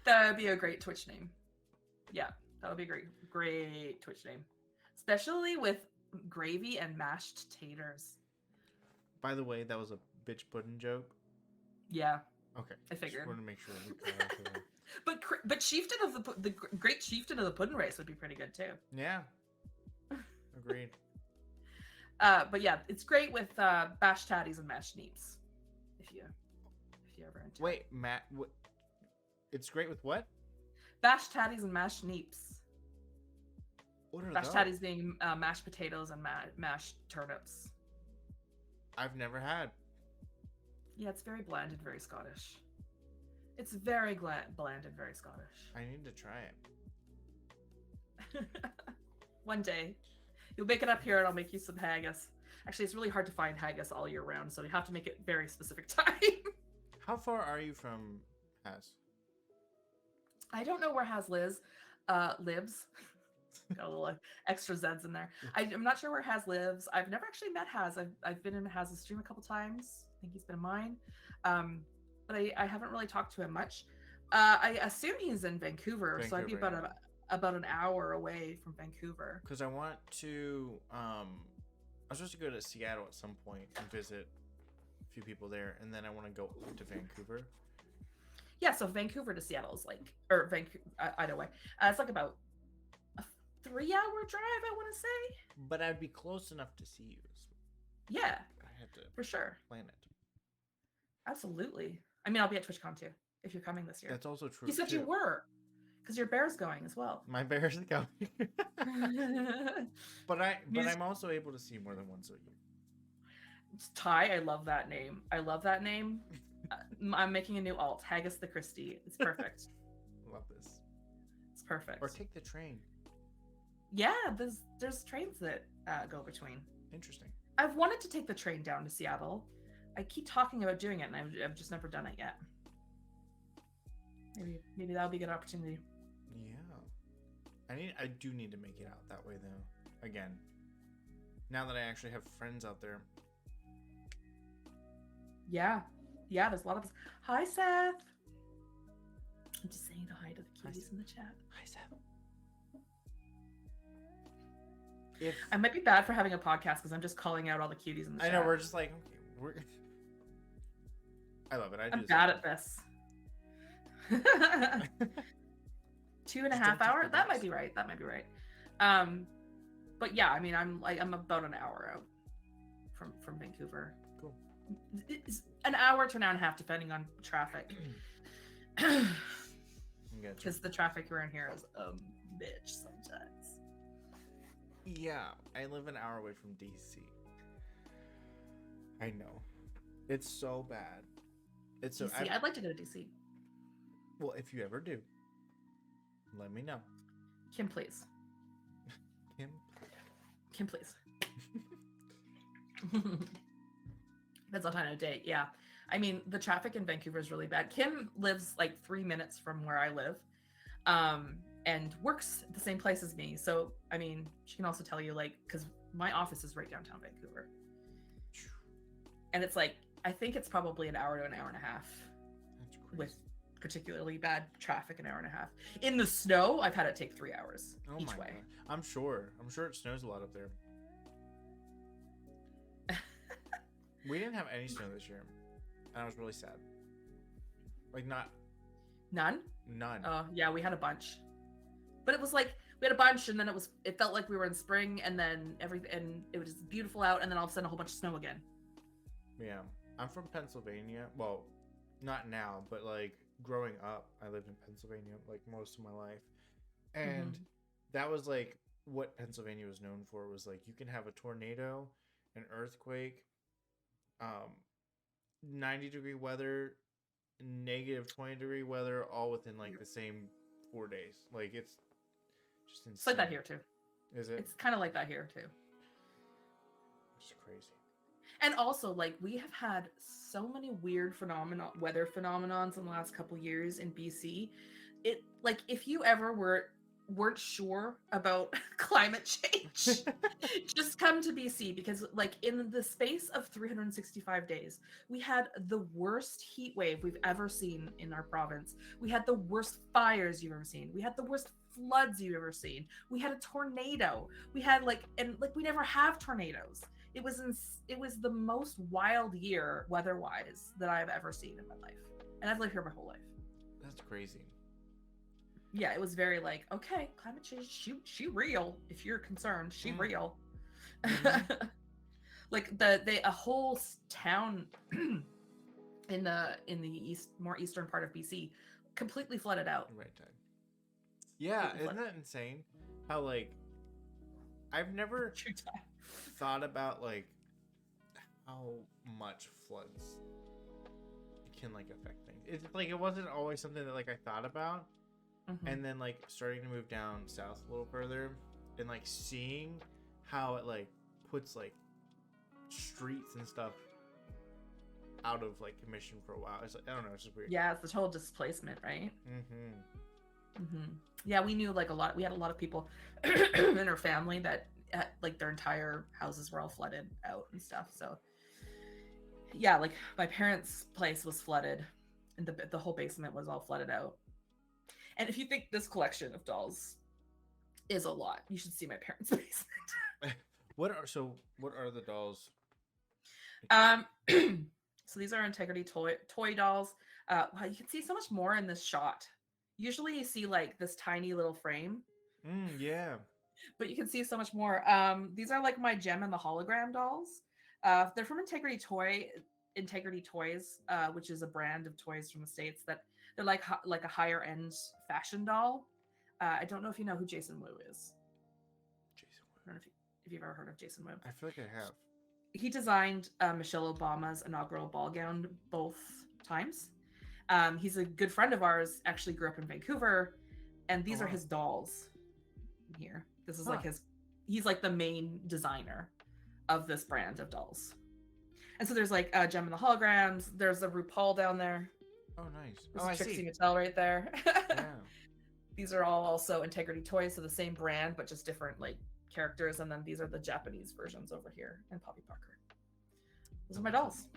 That would be a great Twitch name. Yeah, that would be a great Twitch name, especially with gravy and mashed taters. By the way, that was a bitch pudding joke. Yeah, Okay. I figured. Just want to make sure we cut out the... But chieftain of the great chieftain of the pudding race would be pretty good too. Yeah. Agreed. But yeah, it's great with bashed tatties and mashed neeps. If you ever into Wait, Matt, what? It's great with what? bashed tatties and mashed neeps. What are Bashed those? tatties being mashed potatoes and mashed turnips. I've never had. Yeah, it's very bland and very Scottish. It's very bland and very Scottish. I need to try it. One day, you'll make it up here, and I'll make you some haggis. Actually, it's really hard to find haggis all year round, so we have to make it very specific time. How far are you from Has? I don't know where Has lives. Got a little extra Z's in there. I'm not sure where Has lives. I've never actually met Has. I've been in Has's stream a couple times. I think he's been in mine. But I haven't really talked to him much. I assume he's in Vancouver, so I'd be about an hour away from Vancouver. Because I want to, I was supposed to go to Seattle at some point and visit a few people there, and then I want to go up to Vancouver. Yeah, so Vancouver to Seattle is like, or Vancouver, either way, it's like about a 3-hour drive, I want to say. But I'd be close enough to see you. Yeah, I had to for sure. plan it. Absolutely. I mean, I'll be at TwitchCon too if you're coming this year. That's also true. You said you were, because your bear's going as well. My bear's going. but I'm also able to see more than once a year. Ty, I love that name. I'm making a new alt, Haggis the Christie. It's perfect. Love this. It's perfect. Or take the train. Yeah, there's trains that go between. Interesting. I've wanted to take the train down to Seattle. I keep talking about doing it, and I've just never done it yet. Maybe that'll be a good opportunity. Yeah. I do need to make it out that way though. Again. Now that I actually have friends out there. Yeah. Yeah, there's a lot of us. Hi, Seth. I'm just saying hi to the cuties in the chat. Hi, Seth. I might be bad for having a podcast because I'm just calling out all the cuties in the chat. I know, we're just like, okay, I love it. I'm bad at this. 2.5 hours? That might be right. But yeah, I mean, I'm about an hour out from Vancouver. Cool. It's an hour to an hour and a half, depending on traffic. Because the traffic around here is a bitch sometimes. Yeah, I live an hour away from DC. I know. It's so bad. It's so. DC, I'd like to go to DC. Well, if you ever do, let me know. Kim, please. Kim, please. Depends on time of day. Yeah. I mean, the traffic in Vancouver is really bad. Kim lives like 3 minutes from where I live. And works at the same place as me. So, I mean, she can also tell you, like, because my office is right downtown Vancouver. And it's like, I think it's probably an hour to an hour and a half. That's crazy. With particularly bad traffic, an hour and a half. In the snow, I've had it take 3 hours each way. God. I'm sure it snows a lot up there. We didn't have any snow this year. And I was really sad. Like, not... None? None. Oh, yeah, we had a bunch. But it was like, we had a bunch, and then it felt like we were in spring, and then and it was beautiful out, and then all of a sudden a whole bunch of snow again. Yeah. I'm from Pennsylvania. Well, not now, but like growing up, I lived in Pennsylvania like most of my life. And that was like what Pennsylvania was known for, was like you can have a tornado, an earthquake, 90-degree weather, -20-degree weather, all within like the same 4 days. Like it's just insane. It's like that here too. Is it? It's kind of like that here too. It's crazy. And also, like, we have had so many weird weather phenomenons in the last couple years in BC. It, like, if you ever were weren't sure about climate change, just come to BC, because like in the space of 365 days, we had the worst heat wave we've ever seen in our province. We had the worst fires you've ever seen. We had the worst floods you've ever seen. We had a tornado. We had we never have tornadoes. It was the most wild year weather-wise that I've ever seen in my life. And I've lived here my whole life. That's crazy. Yeah, it was very like, okay, climate change, she real. If you're concerned, she real. Like a whole town in the more eastern part of BC completely flooded out. Right time. Yeah, isn't that insane? How like I've never thought about like how much floods can like affect things. It's like it wasn't always something that like I thought about. And then like starting to move down south a little further and like seeing how it like puts like streets and stuff out of like commission for a while. It's like, I don't know, it's just weird. Yeah, it's the total displacement, right? Yeah, we knew like we had a lot of people in our family that like their entire houses were all flooded out and stuff. So yeah, like my parents' place was flooded and the whole basement was all flooded out. And if you think this collection of dolls is a lot, you should see my parents' basement. What are the dolls? So these are Integrity toy dolls. Wow, you can see so much more in this shot. Usually you see like this tiny little frame. Yeah. But you can see so much more. These are like my Gem and the Hologram dolls. They're from Integrity Toys, which is a brand of toys from the States that they're like a higher end fashion doll. I don't know if you know who Jason Wu is. Jason Wu. I don't know if you've ever heard of Jason Wu. I feel like I have. He designed Michelle Obama's inaugural ball gown both times. He's a good friend of ours, actually grew up in Vancouver, and these are his dolls here. This is like he's like the main designer of this brand of dolls. And so there's like Gem and the Holograms. There's a RuPaul down there. Oh, nice. There's Trixie Mattel right there. Yeah. These are all also Integrity Toys, so the same brand, but just different like characters. And then these are the Japanese versions over here, and Poppy Parker. Those are my dolls.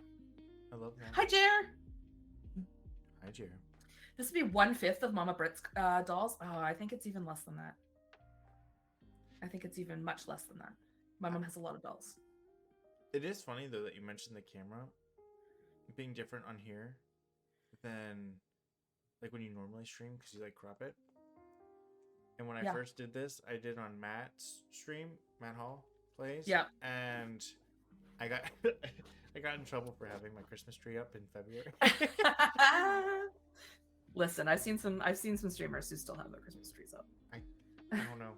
I love that. Hi, Jer. Hi, Jer. This would be 1/5 of Mama Brit's dolls. Oh, I think it's even less than that. I think it's even much less than that. My mom has a lot of dolls. It is funny though that you mentioned the camera being different on here than like when you normally stream because you like crop it. And when I first did this, I did on Matt's stream, Matt Hall plays. Yeah. And I got I got in trouble for having my Christmas tree up in February. Listen, I've seen some streamers who still have their Christmas trees up. I don't know.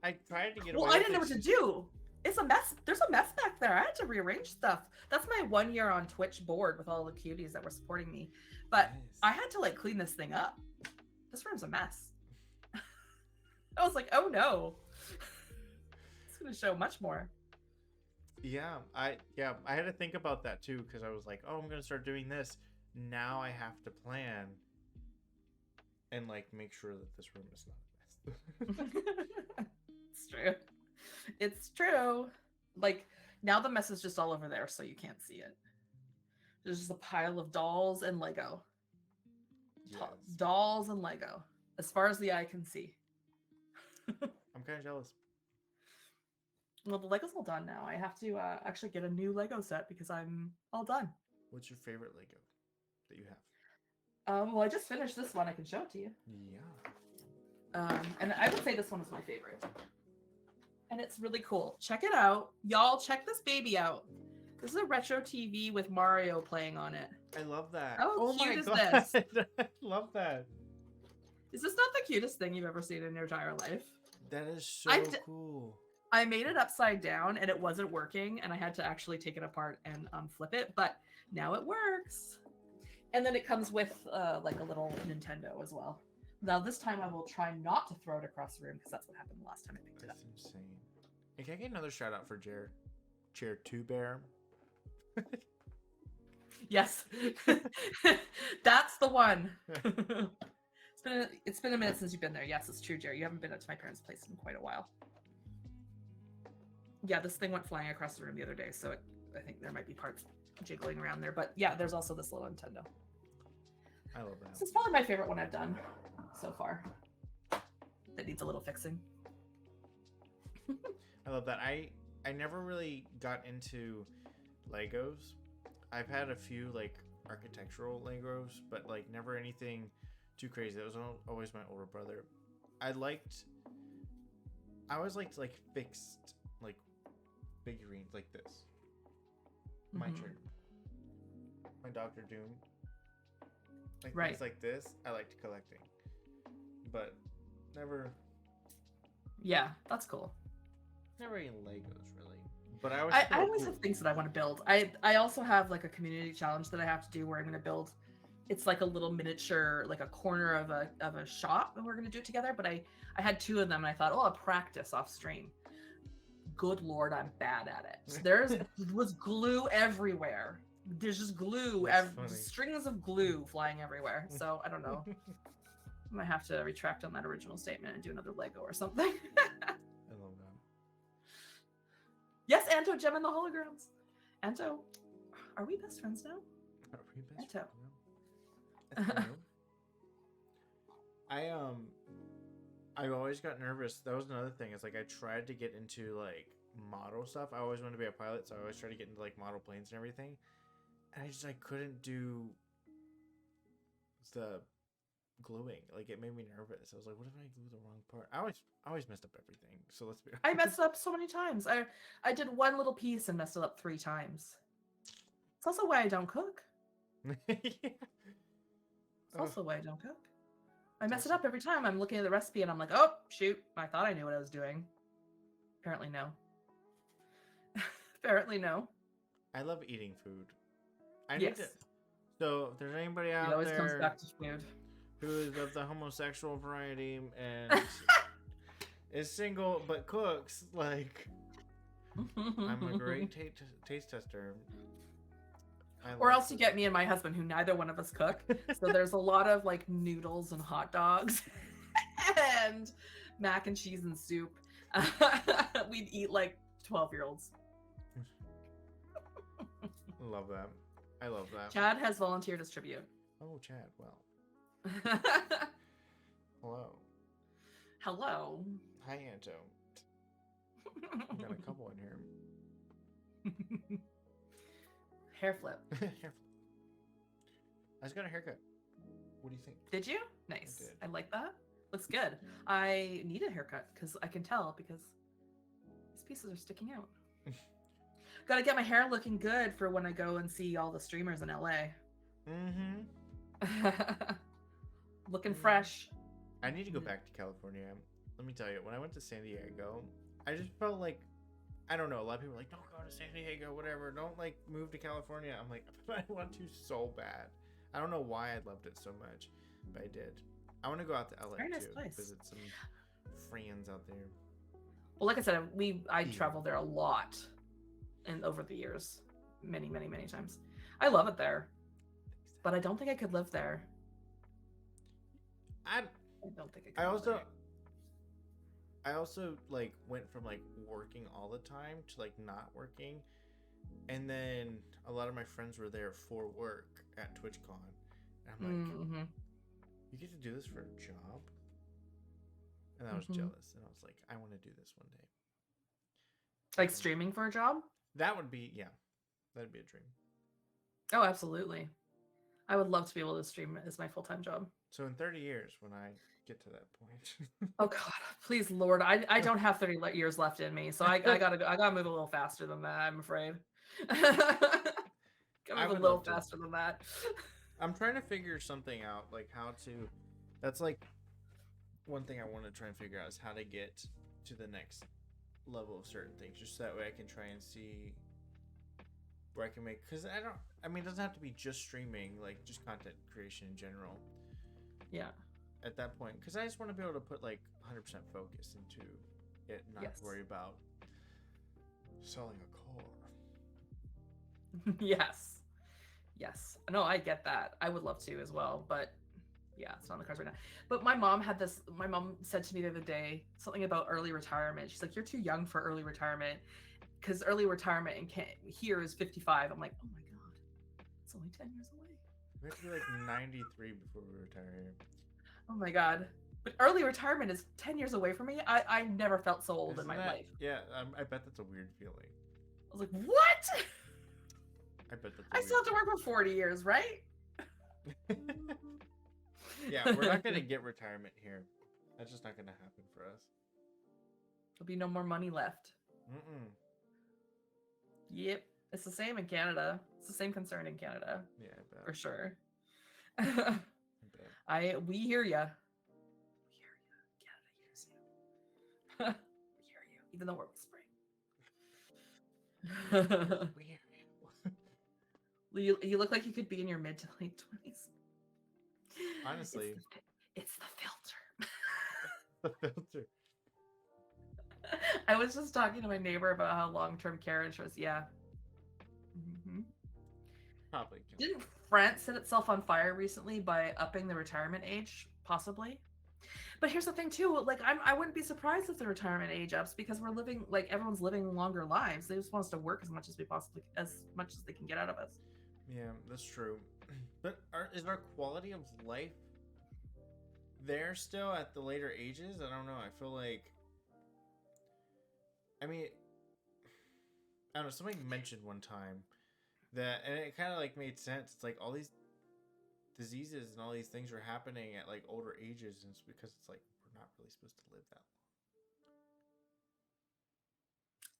I tried to get away. Well, I didn't know what to do. It's a mess. There's a mess back there. I had to rearrange stuff. That's my 1 year on Twitch board with all the cuties that were supporting me. But nice. I had to like clean this thing up. This room's a mess. I was like, oh no. It's gonna show much more. Yeah, I had to think about that too, because I was like, oh, I'm gonna start doing this. Now I have to plan and like make sure that this room is not a mess. It's true. It's true. Like now the mess is just all over there, so you can't see it. There's just a pile of dolls and Lego. Yes. Dolls and Lego, as far as the eye can see. I'm kind of jealous. Well, the Lego's all done now. I have to actually get a new Lego set because I'm all done. What's your favorite Lego that you have? Well, I just finished this one. I can show it to you. Yeah. And I would say this one is my favorite. And it's really cool. Check it out. Y'all, check this baby out. This is a retro TV with Mario playing on it. I love that. How cute is this? I love that. Is this not the cutest thing you've ever seen in your entire life? That is so cool. I made it upside down and it wasn't working, and I had to actually take it apart and flip it, but now it works. And then it comes with like a little Nintendo as well. Now this time I will try not to throw it across the room because that's what happened the last time I picked it up. That's insane. Hey, can I get another shout out for Chair 2 Bear? Yes. That's the one. it's been a minute since you've been there. Yes, it's true, Jerry. You haven't been up to my parents' place in quite a while. Yeah, this thing went flying across the room the other day, so I think there might be parts jiggling around there. But yeah, there's also this little Nintendo. I love that. This is probably my favorite one I've done so far. That needs a little fixing. I love that. I never really got into Legos. I've had a few like architectural Legos, but like never anything too crazy. That was always my older brother. I always liked like fixed like figurines like this. My turn. My Doctor Doom. Like things like this, I liked collecting, but never. Yeah, that's cool. Never any Legos really, but I always have things that I want to build. I also have like a community challenge that I have to do where I'm going to build. It's like a little miniature, like a corner of a shop, and we're going to do it together. But I had 2 of them, and I thought, oh, I'll practice off stream. Good Lord, I'm bad at it. There was glue everywhere. There's just glue, strings of glue flying everywhere. So I don't know. I might have to retract on that original statement and do another Lego or something. I love that. Yes, Anto, Gem and the holograms. Anto, are we best friends now? Are we best Anto. friends now? I always got nervous. That was another thing. It's like I tried to get into like model stuff. I always wanted to be a pilot, so I always tried to get into like model planes and everything. And I couldn't do the gluing. Like it made me nervous. I was like, what if I glue the wrong part? I always messed up everything. So let's be honest. I messed up so many times. I did one little piece and messed it up 3 times. It's also why I don't cook. Yeah. It's also why I don't cook. I mess it up every time. I'm looking at the recipe and I'm like, oh, shoot. I thought I knew what I was doing. Apparently no. Apparently no. I love eating food. So if there's anybody out there... It always comes back to food. Who is of the homosexual variety and is single but cooks, like... I'm a great taste tester. Or else you get me and my husband, who neither one of us cook. So there's a lot of like noodles and hot dogs and mac and cheese and soup. We'd eat like 12-year-olds. Love that. I love that. Chad has volunteered as tribute. Oh, Chad. Well. Hello. Hello. Hi, Anto. Got a couple in here. Hair flip. Hair flip. I just got a haircut. What do you think? Did you? Nice. I did. I like that. Looks good. I need a haircut because I can tell because these pieces are sticking out. Got to get my hair looking good for when I go and see all the streamers in LA. Mm-hmm. Looking fresh. I need to go back to California. Let me tell you, when I went to San Diego, I just felt like, I don't know, a lot of people are like, don't go to San Diego, whatever. Don't like move to California. I'm like, I want to so bad. I don't know why I loved it so much, but I did. I want to go out to LA nice too, place. visit some friends out there. Well, like I said, I traveled there a lot, and over the years, many times. I love it there, but I don't think I could live there. I don't think I could. I also like went from like working all the time to like not working, and then a lot of my friends were there for work at TwitchCon, and I'm like, you get to do this for a job, and I was jealous, and I was like, I want to do this one day. Like streaming for a job? That would be, yeah, that'd be a dream. Oh, absolutely. I would love to be able to stream as my full-time job. So in 30 years, when I get to that point. Oh God, please, Lord, I don't have 30 years left in me, so I gotta move a little faster than that. I'm afraid. Gotta move a little faster than that. I'm trying to figure something out, like how to. That's like one thing I want to try and figure out is how to get to the next level of certain things, just that way I can try and see where I can make. Because I mean, it doesn't have to be just streaming, like just content creation in general. Yeah. At that point, because I just want to be able to put like 100% focus into it, not worry about selling a car. Yes. No, I get that. I would love to as well, but yeah, It's not on the cards right now. But my mom had this. My mom said to me the other day something about early retirement. She's like, "You're too young for early retirement because early retirement here is 55." I'm like, "Oh my god, it's only 10 years away." We have to be like 93 before we retire. Oh my god. But early retirement is 10 years away from me. I never felt so old in my life. Yeah, I bet that's a weird feeling. I was like, what? I bet that's. I still have to work for 40 years, right? Yeah, we're not gonna get retirement here. That's just not gonna happen for us. There'll be no more money left. Mm-mm. Yep, it's the same in Canada. It's the same concern in Canada. Yeah, I bet. For sure. I bet. We hear ya. We hear ya. Canada hears you. We hear you, even though we're whispering. We hear you. You look like you could be in your mid to late 20s. Honestly, it's the filter. The filter. I was just talking to my neighbor about how long-term care insurance. Yeah. Mm-hmm. Probably. Didn't France set itself on fire recently by upping the retirement age, possibly? But here's the thing too, like I wouldn't be surprised if the retirement age ups because we're living like everyone's living longer lives. They just want us to work as much as they can get out of us. Yeah, that's true. But is our quality of life there still at the later ages? I don't know. I feel like, I mean, I don't know. Somebody mentioned one time that, and it kind of like made sense. It's like all these diseases and all these things are happening at like older ages, and it's because it's like we're not really supposed to live that long.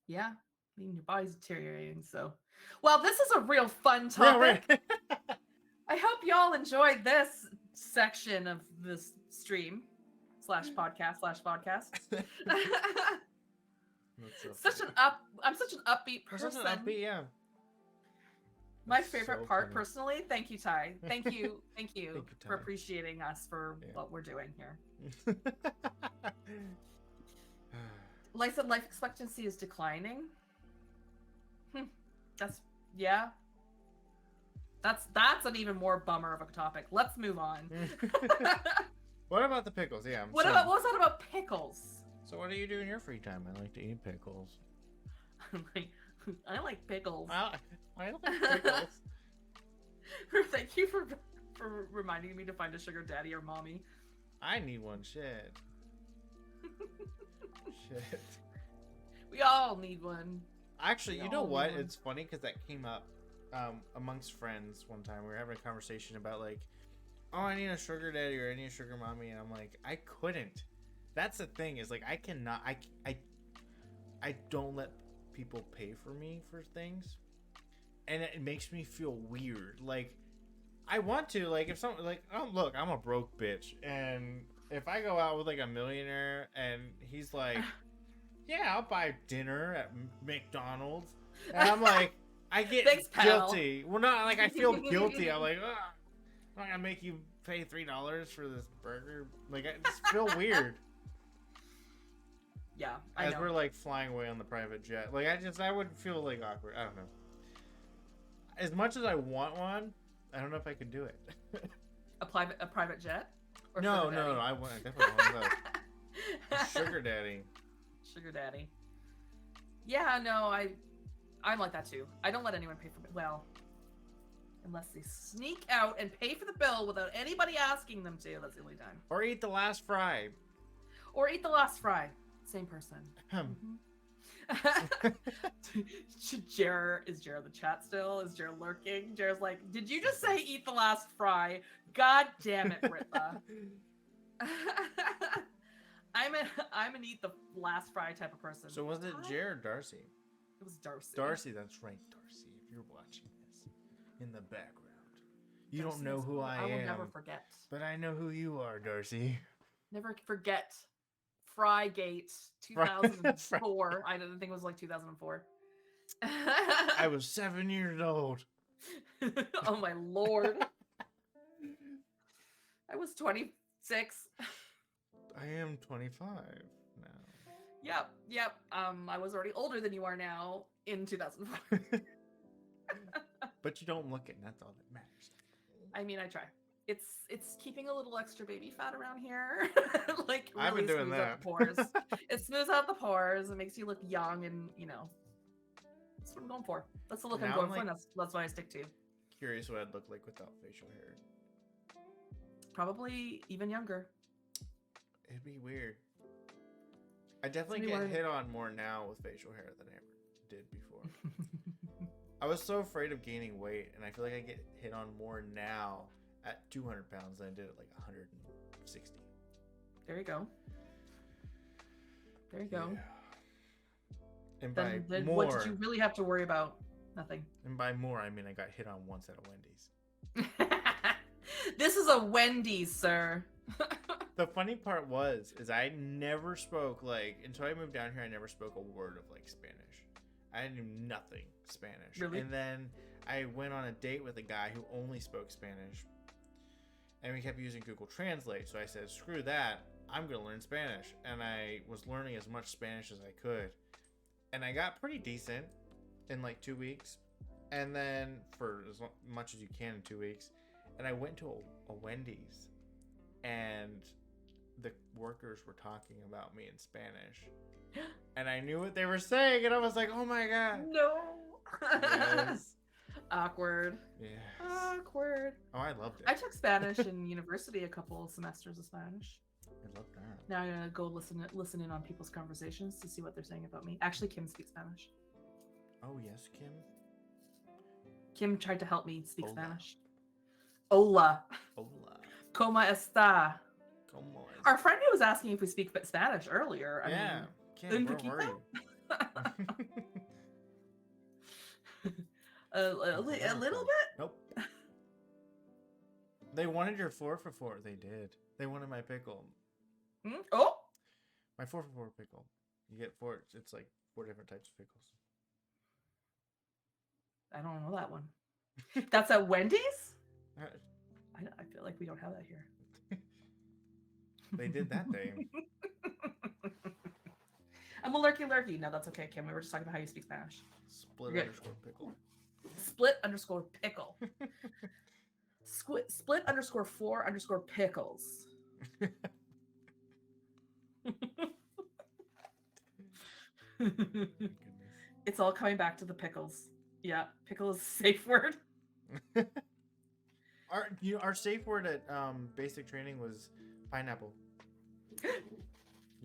Yeah, I mean your body's deteriorating. So, well, this is a real fun topic. Yeah, right. I hope y'all enjoyed this section of this stream / podcast / vodcast. I'm such an upbeat person. Such an upbeat, yeah. My favorite part, personally. Thank you, Ty. Thank you, thank you Ty, for appreciating us for what we're doing here. Life expectancy is declining. That's an even more bummer of a topic. Let's move on. What about the pickles? Yeah. What was that about pickles? So what do you do in your free time? I like to eat pickles. I like pickles. I like pickles. Thank you for reminding me to find a sugar daddy or mommy. I need one. Shit. Shit. We all need one. Actually, you know what? It's funny because that came up amongst friends one time. We were having a conversation about like, oh, I need a sugar daddy or I need a sugar mommy, and I'm like, I couldn't. That's the thing is like I cannot. I don't let people pay for me for things, and it makes me feel weird. Like I want to, like, if someone like, oh look, I'm a broke bitch, and if I go out with like a millionaire and he's like, yeah, I'll buy dinner at McDonald's, and I'm like, I get guilty. Well, not like I feel guilty. I'm like, ugh, I'm not gonna make you pay $3 for this burger. Like I just feel weird. Yeah, I know. We're like flying away on the private jet. Like I would feel like awkward. I don't know. As much as I want one, I don't know if I could do it. A private jet? Or no. I definitely want that. Sugar daddy. Sugar daddy. Yeah, no, I'm like that too. I don't let anyone pay for me. Well, unless they sneak out and pay for the bill without anybody asking them to. That's the only time. Or eat the last fry. Same person. Is Jared the chat still? Is Jared lurking? Jared's like, did you just say eat the last fry? God damn it, Ritha. I'm an eat the last fry type of person. So was it Jared or Darcy? It was Darcy. Darcy, that's right, Darcy. If you're watching this in the background, you Darcy, don't know who I am. I will never forget. But I know who you are, Darcy. Never forget. Frygate 2004. I didn't think it was like 2004. I was 7 years old. Oh my lord. I was 26. I am 25 now. Yep. I was already older than you are now in 2004. But you don't look it, and that's all that matters. I mean, I try. it's keeping a little extra baby fat around here. Like I've been really doing smooths out that. the pores. It smooths out the pores. It makes you look young, and that's what I'm going for. That's the look I'm Now going I'm for, like and that's what I stick to. curious what I'd look like without facial hair. Probably even younger. It'd be weird. I definitely be get weird. hit on more now with facial hair than I ever did before. I was so afraid of gaining weight, and I feel like I get hit on more now at 200 pounds than I did at like 160. There you go. There you go. Yeah. And by Then more, what did you really have to worry about? Nothing. and by more, I mean I got hit on once at a Wendy's. This is a Wendy's, sir. The funny part is I never spoke until I moved down here. I never spoke a word of Spanish. I knew nothing Spanish. Really? And then I went on a date with a guy who only spoke Spanish, and we kept using Google Translate. So I said, "Screw that! I'm gonna learn Spanish." And I was learning as much Spanish as I could, and I got pretty decent in 2 weeks. And then for as much as you can in 2 weeks, and I went to a Wendy's, and the workers were talking about me in Spanish, and I knew what they were saying, and I was like, "Oh my god!" No. Yes. Awkward. Yes. Awkward. Oh, I loved it. I took Spanish in university, a couple semesters of Spanish. I love that. Now I'm gonna go listen in on people's conversations to see what they're saying about me. Actually, Kim speaks Spanish. Oh yes, Kim. Kim tried to help me speak Hola. Spanish. Hola. Hola. ¿Cómo está? Como es? Our friend who was asking if we speak Spanish earlier. I Yeah. mean, Kim, un where were poquito? you? a little bit? Nope. They wanted your 4 for 4. They did. They wanted my pickle. Hmm? Oh, My 4 for 4 pickle. You get 4. It's 4 different types of pickles. I don't know that one. That's at Wendy's? Uh, I feel like we don't have that here. They did that day. I'm a lurky. No, that's okay, Kim. We were just talking about how you speak Spanish. Split You're good. underscore pickle. Split_pickle. Split_4_pickles. Goodness. It's all coming back to the pickles. Yeah, pickle is a safe word. Our safe word at basic training was pineapple. Yeah.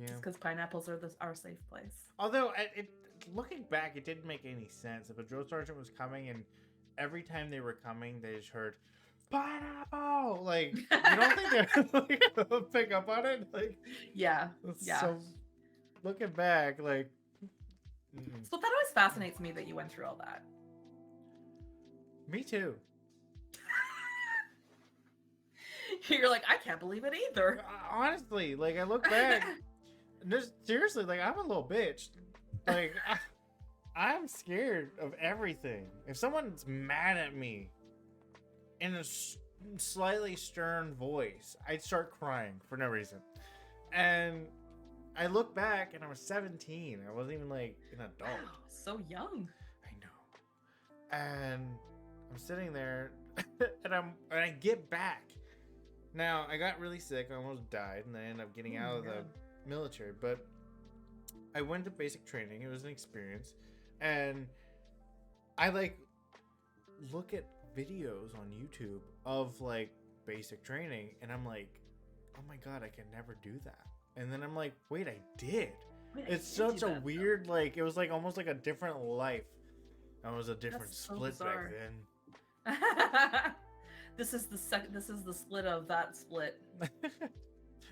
Just because pineapples are our safe place. Although, looking back, it didn't make any sense. If a drill sergeant was coming, and every time they were coming, they just heard pineapple. You don't think they're gonna pick up on it? Yeah. So, looking back, So that always fascinates me that you went through all that. Me too. You're like, I can't believe it either. Honestly, I look back. Just seriously, I'm a little bitch. I'm scared of everything. If someone's mad at me in a slightly stern voice, I'd start crying for no reason. And I look back, and I was 17. I wasn't even an adult. Wow, so young. I know. And I'm sitting there, and I get back. Now, I got really sick. I almost died, and I ended up getting out of the military. But I went to basic training. It was an experience. And I, look at videos on YouTube of, basic training, and I'm like, oh my god, I can never do that. And then I'm like, wait, I did. It's such a weird, it was almost like a different life. That was a different split back then. This is the split of that split.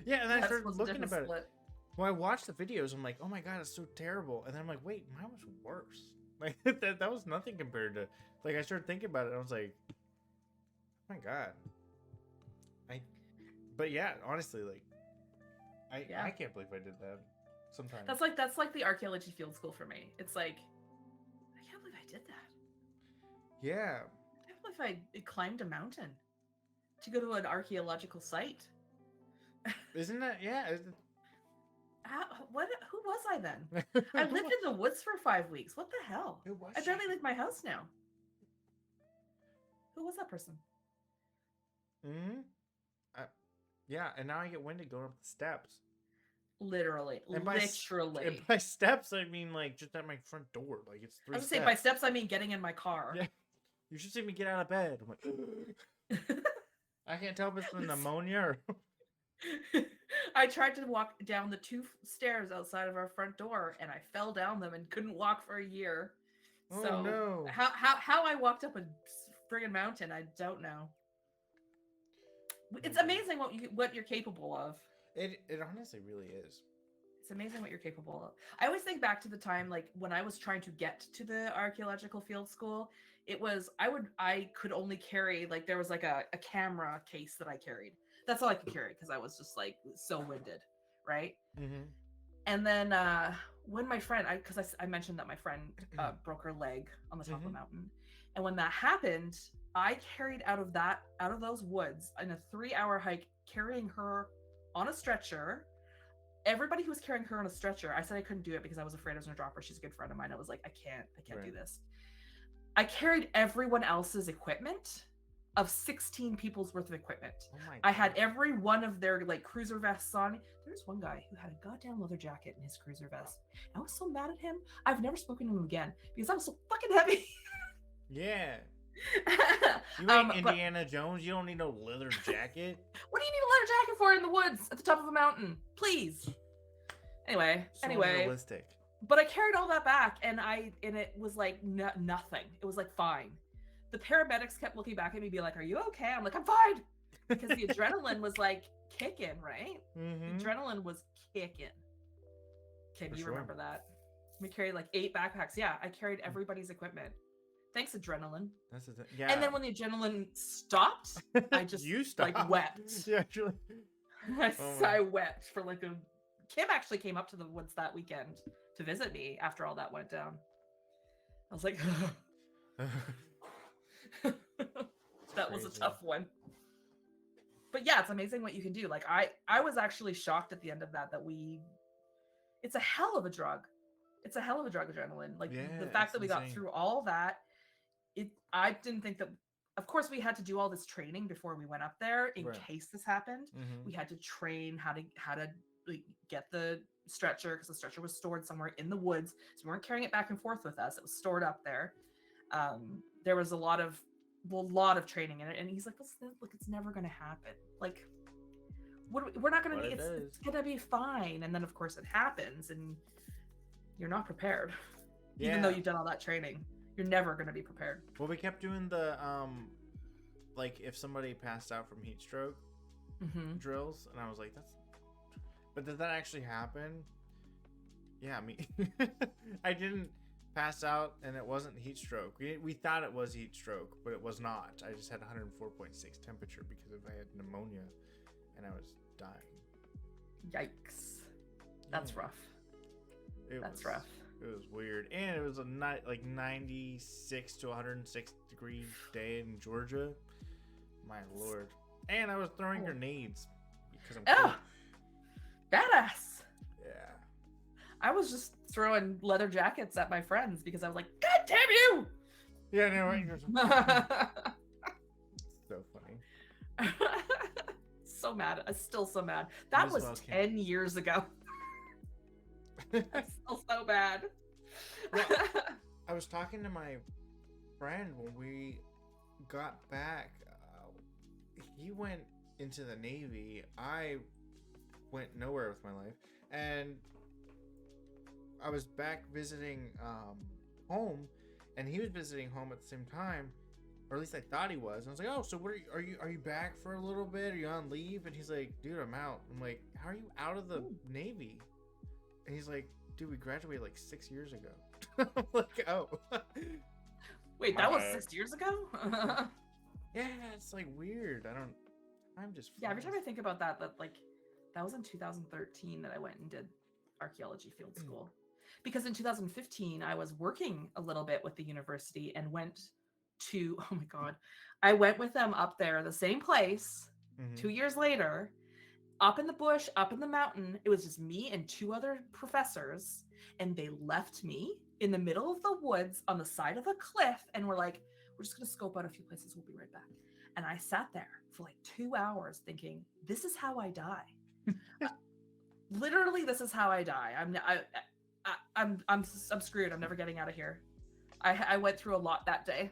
Yeah, and I started was a looking different about split. it. When I watched the videos, I'm like, oh my god, it's so terrible. And then I'm like, wait, mine was worse. That was nothing compared to. I started thinking about it, and I was like, oh my god. But yeah, honestly, I can't believe I did that. Sometimes That's like the archaeology field school for me. It's like, I can't believe I did that. Yeah. I can't believe I climbed a mountain to go to an archaeological site. Isn't that Who was I then? I lived in the woods for 5 weeks. What the hell? Who was I barely she? leave my house now. Who was that person? Mm-hmm. Yeah, and now I get winded going up the steps. Literally. And Literally. by steps, I mean like just at my front door. Like it's 3 I was steps. gonna say by steps I mean getting in my car. Yeah. You should see me get out of bed. I'm like, I can't tell if it's the pneumonia or. I tried to walk down the 2 stairs outside of our front door and I fell down them and couldn't walk for a year. Oh So no. how I walked up a friggin' mountain, I don't know. It's amazing what you're capable of. It honestly really is. It's amazing what you're capable of. I always think back to the time like when I was trying to get to the archaeological field school. It was I could only carry like there was like a camera case that I carried. That's all I could carry because I was just like so winded, right? Mm-hmm. And then when my friend, because I mentioned that my friend broke her leg on the top of the mountain, and when that happened, I carried out of those woods in a 3-hour hike, carrying her on a stretcher. Everybody who was carrying her on a stretcher, I said I couldn't do it because I was afraid I was gonna drop her. She's a good friend of mine. I was like, I can't do this. I carried everyone else's equipment of 16 people's worth of equipment. Oh my God. I had every one of their like cruiser vests on. There's one guy who had a goddamn leather jacket in his cruiser vest. I was so mad at him. I've never spoken to him again because I was so fucking heavy. Yeah. You ain't Indiana Jones. You don't need no leather jacket. What do you need a leather jacket for in the woods at the top of a mountain? Please. Anyway. Realistic. But I carried all that back, and it was like nothing. It was like fine. The paramedics kept looking back at me, be like, "Are you okay?" I'm like, "I'm fine," because the adrenaline was like kicking, right? Mm-hmm. The adrenaline was kicking. Can you remember that? We carried like 8 backpacks. Yeah, I carried everybody's equipment. Thanks, adrenaline. That's yeah. And then when the adrenaline stopped, I just like wept. Yeah, actually. I wept for like a. Kim actually came up to the woods that weekend to visit me after all that went down. I was like, that was a tough one. But yeah, it's amazing what you can do. Like I was actually shocked at the end of that it's a hell of a drug. It's a hell of a drug, adrenaline. Like the fact that we got through all that, I didn't think that. Of course, we had to do all this training before we went up there in case this happened. Mm-hmm. We had to train how to like, get the stretcher because the stretcher was stored somewhere in the woods, so we weren't carrying it back and forth with us. It was stored up there. There was a lot of training in it, and he's like, "Look, it's never going to happen. Like, we're not going to be. It's going to be fine." And then, of course, it happens, and you're not prepared, even though you've done all that training. You're never going to be prepared. Well, we kept doing the like if somebody passed out from heat stroke drills, and I was like, "That's." But did that actually happen? Yeah, I didn't pass out, and it wasn't heat stroke. We thought it was heat stroke, but it was not. I just had 104.6 temperature because I had pneumonia, and I was dying. Yikes! That's rough. That's rough. It was weird, and it was a night like 96 to 106 degree day in Georgia. My lord! And I was throwing grenades because I'm cool. Badass. Yeah. I was just throwing leather jackets at my friends because I was like, "God damn you!" Yeah, no, right. So funny. So mad. I'm still so mad. That was 10 years ago. That's still so bad. Well, I was talking to my friend when we got back. He went into the Navy. I went nowhere with my life, and I was back visiting home, and he was visiting home at the same time, or at least I thought he was. And I was like, "Oh, so what are you back for a little bit? Are you on leave?" And he's like, "Dude, I'm out." I'm like, "How are you out of the Navy?" And he's like, "Dude, we graduated like 6 years ago." I'm like, "Oh." Wait, that was 6 years ago? Yeah, it's like weird. I'm just. Yeah, every time I think about that like. That was in 2013 that I went and did archaeology field school. Because in 2015, I was working a little bit with the university and went to, oh my God, I went with them up there, the same place, 2 years later, up in the bush, up in the mountain. It was just me and 2 other professors. And they left me in the middle of the woods on the side of a cliff and were like, "We're just going to scope out a few places. We'll be right back." And I sat there for like 2 hours thinking, this is how I die. Literally, this is how I die. I'm screwed. I'm never getting out of here. I went through a lot that day.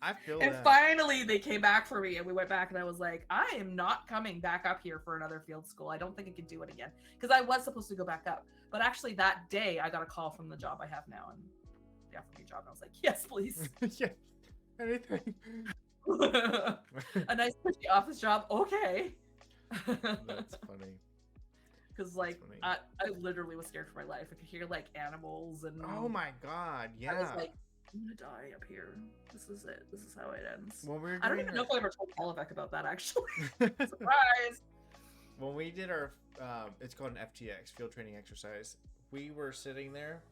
I feel And that. finally they came back for me and we went back and I was like, I am not coming back up here for another field school. I don't think I can do it again. Because I was supposed to go back up. But actually that day I got a call from the job I have now and they offered me a job and I was like, yes, please. Yeah, anything. A nice pretty office job, okay. That's funny. Because like I literally was scared for my life. I could hear like animals and oh my god, yeah. I was like, I'm gonna die up here. This is it. This is how it ends. When we were I don't even know if I ever told Oliver about that actually. our... Surprise! When we did our it's called an FTX, field training exercise, we were sitting there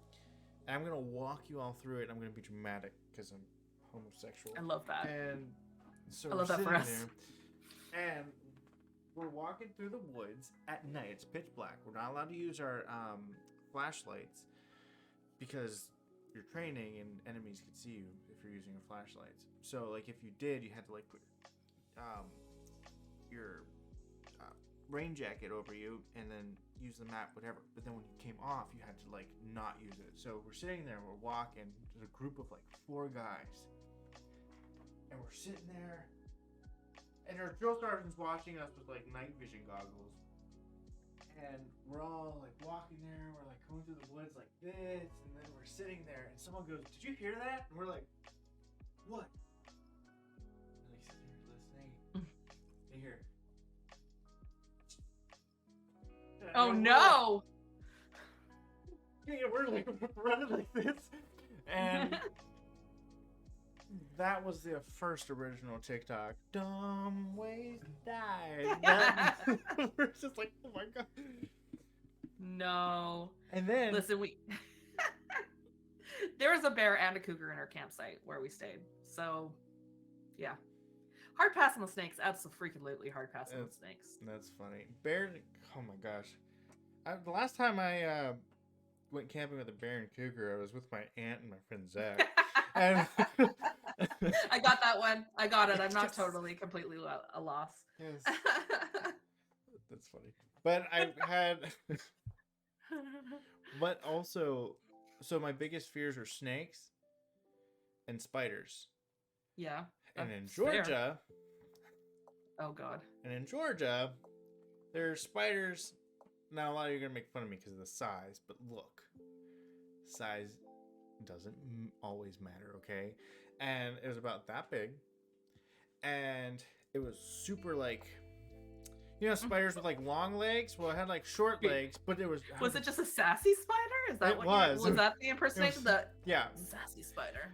and I'm gonna walk you all through it. I'm gonna be dramatic because I'm homosexual. I love that. And so I love that for us. there, and we're walking through the woods at night. It's pitch black. We're not allowed to use our flashlights because you're training and enemies could see you if you're using your flashlights. So like if you did, you had to like put your rain jacket over you and then use the map, whatever. But then when you came off, you had to like not use it. So we're sitting there, we're walking. There's a group of like 4 guys, and we're sitting there. And our drill sergeant's watching us with like night vision goggles. And we're all like walking there, we're like going through the woods like this, and then we're sitting there and someone goes, "Did you hear that?" And we're like, "What?" And they sit there listening. They hear. Oh no! We're like running like this. And that was the first original TikTok. Dumb ways to die. We're just like, oh my god. No. And then listen, there was a bear and a cougar in our campsite where we stayed. So, yeah. Hard pass on the snakes. Absolutely hard pass on the snakes. That's funny. Bear. Oh my gosh. The last time I went camping with a bear and cougar, I was with my aunt and my friend Zach. And I got that one. I got it. I'm not totally completely a loss. Yes. That's funny. But I had but also, so my biggest fears are snakes and spiders. Yeah. And in Georgia, oh god. And in Georgia, there's spiders. Now a lot of you are gonna make fun of me because of the size, but look, size doesn't always matter, okay? And it was about that big, and it was super like, you know, spiders with like long legs. Well, it had like short legs, but it was. Was it just a sassy spider? Is that it what was? Was that the impersonation? Yeah. Sassy spider.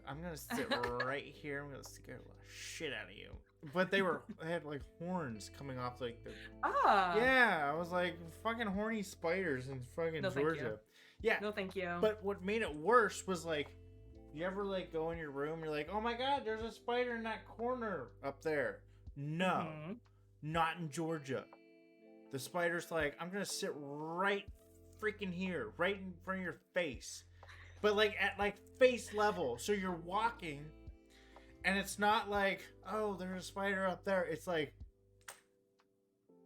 I'm gonna sit right here. I'm gonna scare the shit out of you. But they had like horns coming off like the. Ah. Yeah, I was like fucking horny spiders in fucking Georgia. Yeah. No, thank you. But what made it worse was like, you ever like go in your room, you're like, oh my god, there's a spider in that corner up there. No, not in Georgia. The spider's like, I'm gonna sit right freaking here, right in front of your face. But like at like face level. So you're walking and it's not like, oh, there's a spider up there. It's like,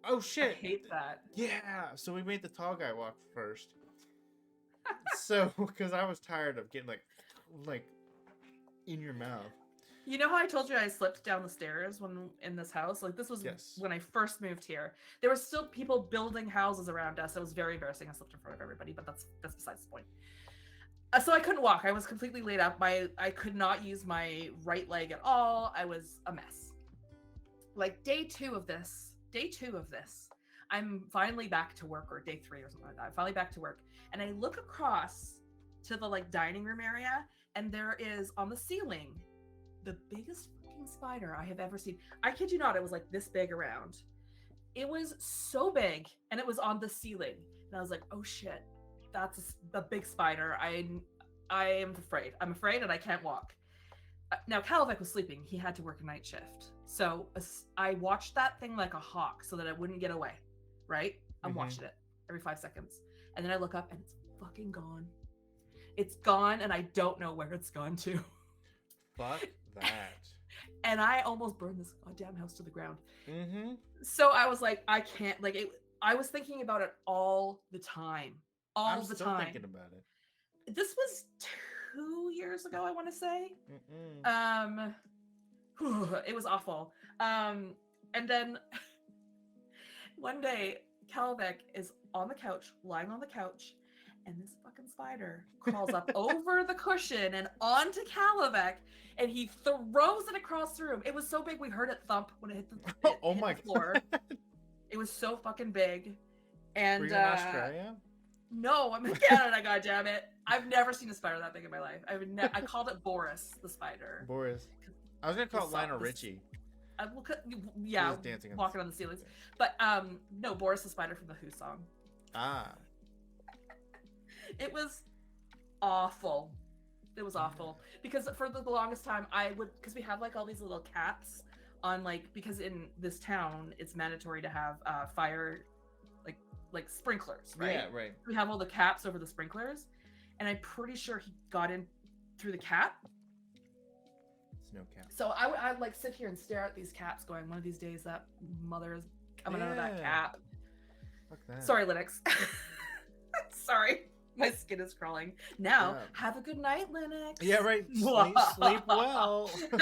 oh shit. I hate that. Yeah. So we made the tall guy walk first. So, because I was tired of getting like in your mouth. You know how I told you I slipped down the stairs when in this house? Like this was when I first moved here. There were still people building houses around us. It was very embarrassing. I slipped in front of everybody, but that's besides the point. So I couldn't walk. I was completely laid up. I could not use my right leg at all. I was a mess. Like day two of this, I'm finally back to work, or day 3 or something like that. I'm finally back to work. And I look across to the like dining room area, and there is on the ceiling the biggest fucking spider I have ever seen. I kid you not, it was like this big around. It was so big, and it was on the ceiling. And I was like, oh shit, that's a big spider. I am afraid. I'm afraid, and I can't walk. Now, Kalavek was sleeping. He had to work a night shift. So I watched that thing like a hawk so that it wouldn't get away, right? I'm watching it every 5 seconds. And then I look up, and it's fucking gone. It's gone, and I don't know where it's gone to. Fuck that. and I almost burned this goddamn house to the ground. Mm-hmm. So I was like, I can't, like, I was thinking about it all the time. I'm The still time. thinking about it. This was 2 years ago, I want to say. It was awful. And then one day, Calvek is on the couch, lying on the couch, and this fucking spider crawls up over the cushion and onto Calvek, and he throws it across the room. It was so big, we heard it thump when it hit the floor. It was so fucking big. And were you in Australia? No, I'm in Canada, goddammit. I've never seen a spider that big in my life. I called it Boris the spider. Boris. I was gonna call it Lionel Richie. Yeah, walking on the ceilings. But no, Boris the spider from the Who song. Ah. It was awful. It was awful because for the longest time because we have like all these little caps on, like, because in this town it's mandatory to have fire like sprinklers, right? Yeah, right. We have all the caps over the sprinklers, and I'm pretty sure he got in through the cap. It's no cap. So I like sit here and stare at these caps going, one of these days that mother is coming out of that cap. Fuck that. Sorry, Linux. Sorry. My skin is crawling. Now, have a good night, Linux. Yeah, right. Sleep well. Oh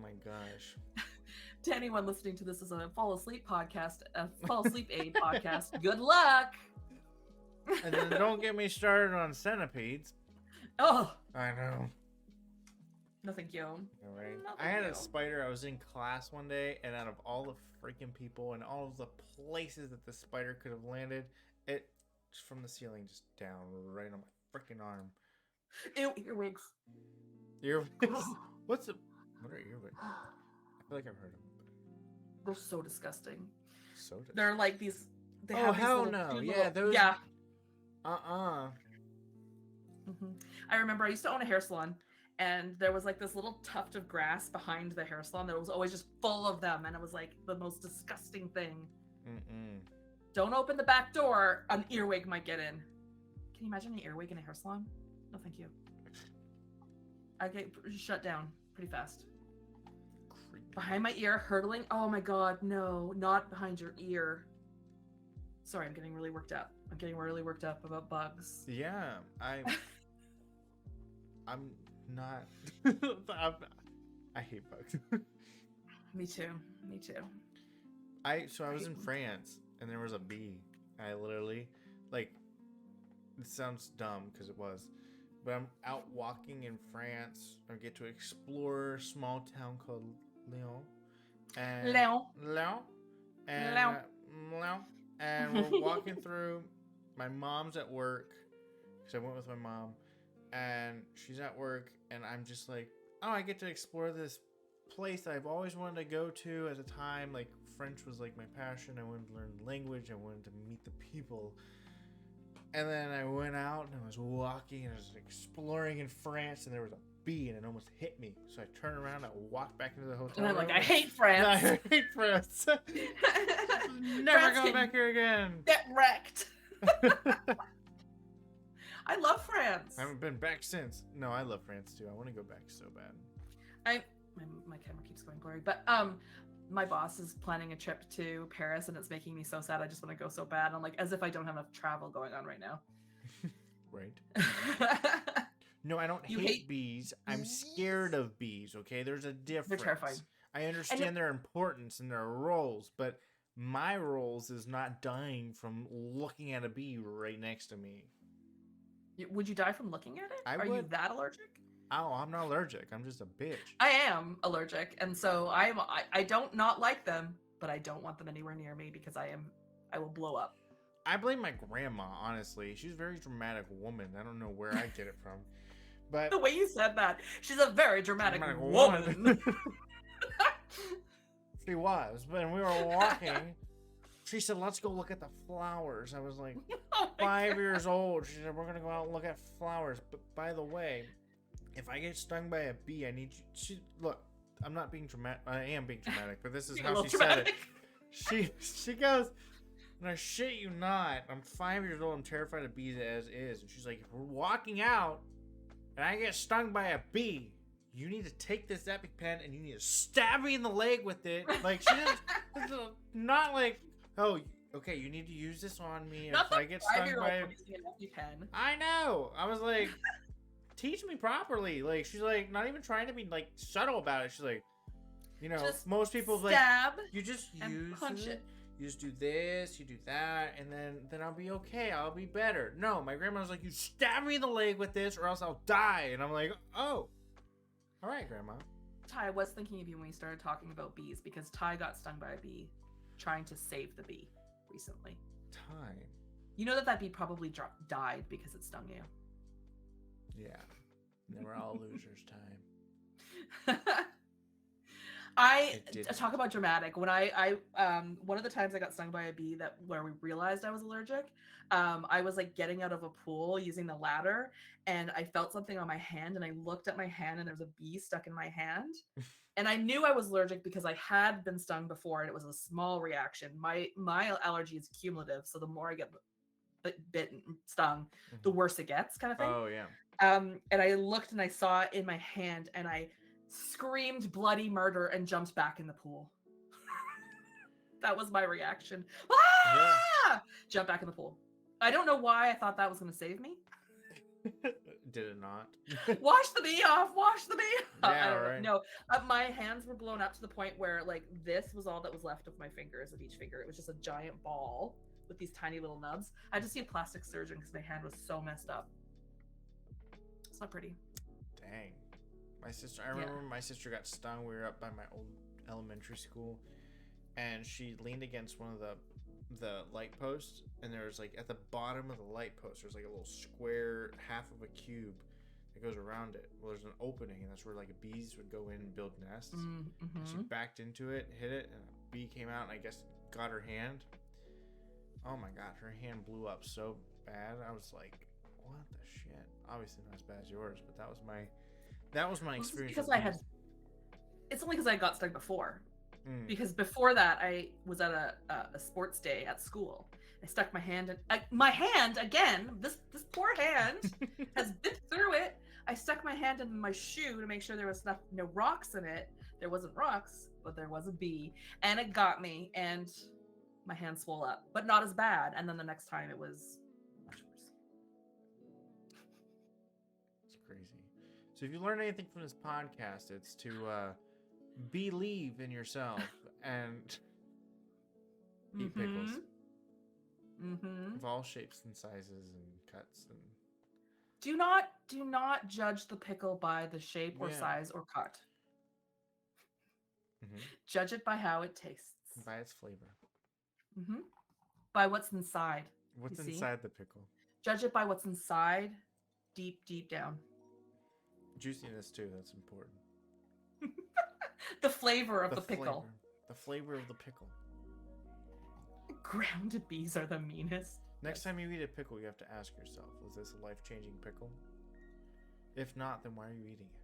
my gosh. To anyone listening to this as a fall asleep aid podcast, good luck. And then don't get me started on centipedes. Oh, I know. No, thank you. All right. I had a spider. I was in class one day, and out of all the freaking people and all of the places that the spider could have landed, it just from the ceiling just down right on my freaking arm. Ew, earwigs. Earwigs? What are earwigs? I feel like I've heard of them. They're so disgusting. So disgusting. They're like these. They have hell no! Yeah, those. Yeah. Mm-hmm. I remember I used to own a hair salon, and there was like this little tuft of grass behind the hair salon that was always just full of them, and it was like the most disgusting thing. Don't open the back door; an earwig might get in. Can you imagine an earwig in a hair salon? No, thank you. I get shut down pretty fast. Behind my ear, hurtling. Oh my god, no, not behind your ear. Sorry, I'm getting really worked up. I'm getting really worked up about bugs. Yeah, I'm not. I hate bugs. Me too. Me too. I was in France and there was a bee. I literally, like, it sounds dumb because it was, but I'm out walking in France. I get to explore a small town called Lyon. And we're walking through. My mom's at work because I went with my mom, and she's at work, and I'm just like, oh, I get to explore this place that I've always wanted to go to at the time. Like, French was like my passion. I wanted to learn the language. I wanted to meet the people. And then I went out and I was walking and I was exploring in France, and there was a bee and it almost hit me. So I turned around and I walked back into the hotel and I'm room. like, I hate France. I hate France. Never go back here again. Get wrecked. I love France. I haven't been back since. No, I love France too. I want to go back so bad. My camera keeps going blurry, but my boss is planning a trip to Paris, and it's making me so sad. I just want to go so bad. I'm like, as if I don't have enough travel going on right now. Right. No, I don't hate bees. I'm scared of bees. Okay, there's a difference. They're terrifying. I understand their importance and their roles, but my roles is not dying from looking at a bee right next to me. Would you die from looking at it? I would. You that allergic? Oh, I'm not allergic. I'm just a bitch. I am allergic, and so I don't not like them, but I don't want them anywhere near me because I will blow up. I blame my grandma, honestly. She's a very dramatic woman. I don't know where I get it from. But the way you said that, she's a very dramatic woman. She was. When we were walking, she said, let's go look at the flowers. I was like, 5 years old. She said, we're going to go out and look at flowers. But by the way, if I get stung by a bee, I need you. Look, I'm not being dramatic. I am being dramatic, but this is how she said it. She goes, and I shit you not, I'm 5 years old. I'm terrified of bees as is. And she's like, if we're walking out and I get stung by a bee, you need to take this EpiPen and you need to stab me in the leg with it. Like, she didn't, not like, oh, okay, you need to use this on me Not if the I get stung by using an EpiPen. I know. I was like, teach me properly. Like, she's like, not even trying to be like subtle about it. She's like, you know, Just most people stab like, you just and use punch it. You just do this, you do that, and then I'll be okay. I'll be better. No, my grandma was like, you stab me in the leg with this, or else I'll die. And I'm like, oh, all right, Grandma. Ty, I was thinking of you when we started talking about bees because Ty got stung by a bee trying to save the bee recently. Time. You know that bee probably died because it stung you. Yeah. They were all losers, Time. I talk about dramatic. When I one of the times I got stung by a bee where we realized I was allergic, I was like getting out of a pool using the ladder, and I felt something on my hand, and I looked at my hand, and there was a bee stuck in my hand, and I knew I was allergic because I had been stung before, and it was a small reaction. My allergy is cumulative, so the more I get bitten, stung, the worse it gets, kind of thing. Oh yeah. And I looked and I saw it in my hand, and I screamed bloody murder and jumped back in the pool. That was my reaction. Ah! Yeah. Jump back in the pool. I don't know why I thought that was going to save me. Did it not? Wash the bee off. Wash the bee off. Yeah, I don't right. know. No, my hands were blown up to the point where like this was all that was left of my fingers, of each finger. It was just a giant ball with these tiny little nubs. I had to see a plastic surgeon because my hand was so messed up. It's not pretty. Dang. I remember my sister got stung. We were up by my old elementary school, and she leaned against one of the light posts, and there was like at the bottom of the light post there's like a little square half of a cube that goes around it. Well, there's an opening, and that's where like bees would go in and build nests. Mm-hmm. She backed into it, hit it, and a bee came out, and I guess got her hand. Oh my god, her hand blew up so bad. I was like, what the shit? Obviously not as bad as yours, but that was my experience. Because it's only because I got stung before. Because before that, I was at a sports day at school. I stuck my hand in my hand again. This poor hand has been through it. I stuck my hand in my shoe to make sure there was no rocks in it. There wasn't rocks, but there was a bee, and it got me, and my hand swelled up, but not as bad. And then the next time it was much worse. It's crazy. So if you learn anything from this podcast, it's to believe in yourself and eat pickles of all shapes and sizes and cuts. And do not judge the pickle by the shape or size or cut. Judge it by how it tastes, by its flavor, by what's inside. What's inside the pickle? Judge it by what's inside, deep down. Juiciness too. That's important. The flavor of the pickle. The flavor of the pickle. Grounded bees are the meanest. Next time you eat a pickle, you have to ask yourself, was this a life-changing pickle? If not, then why are you eating it?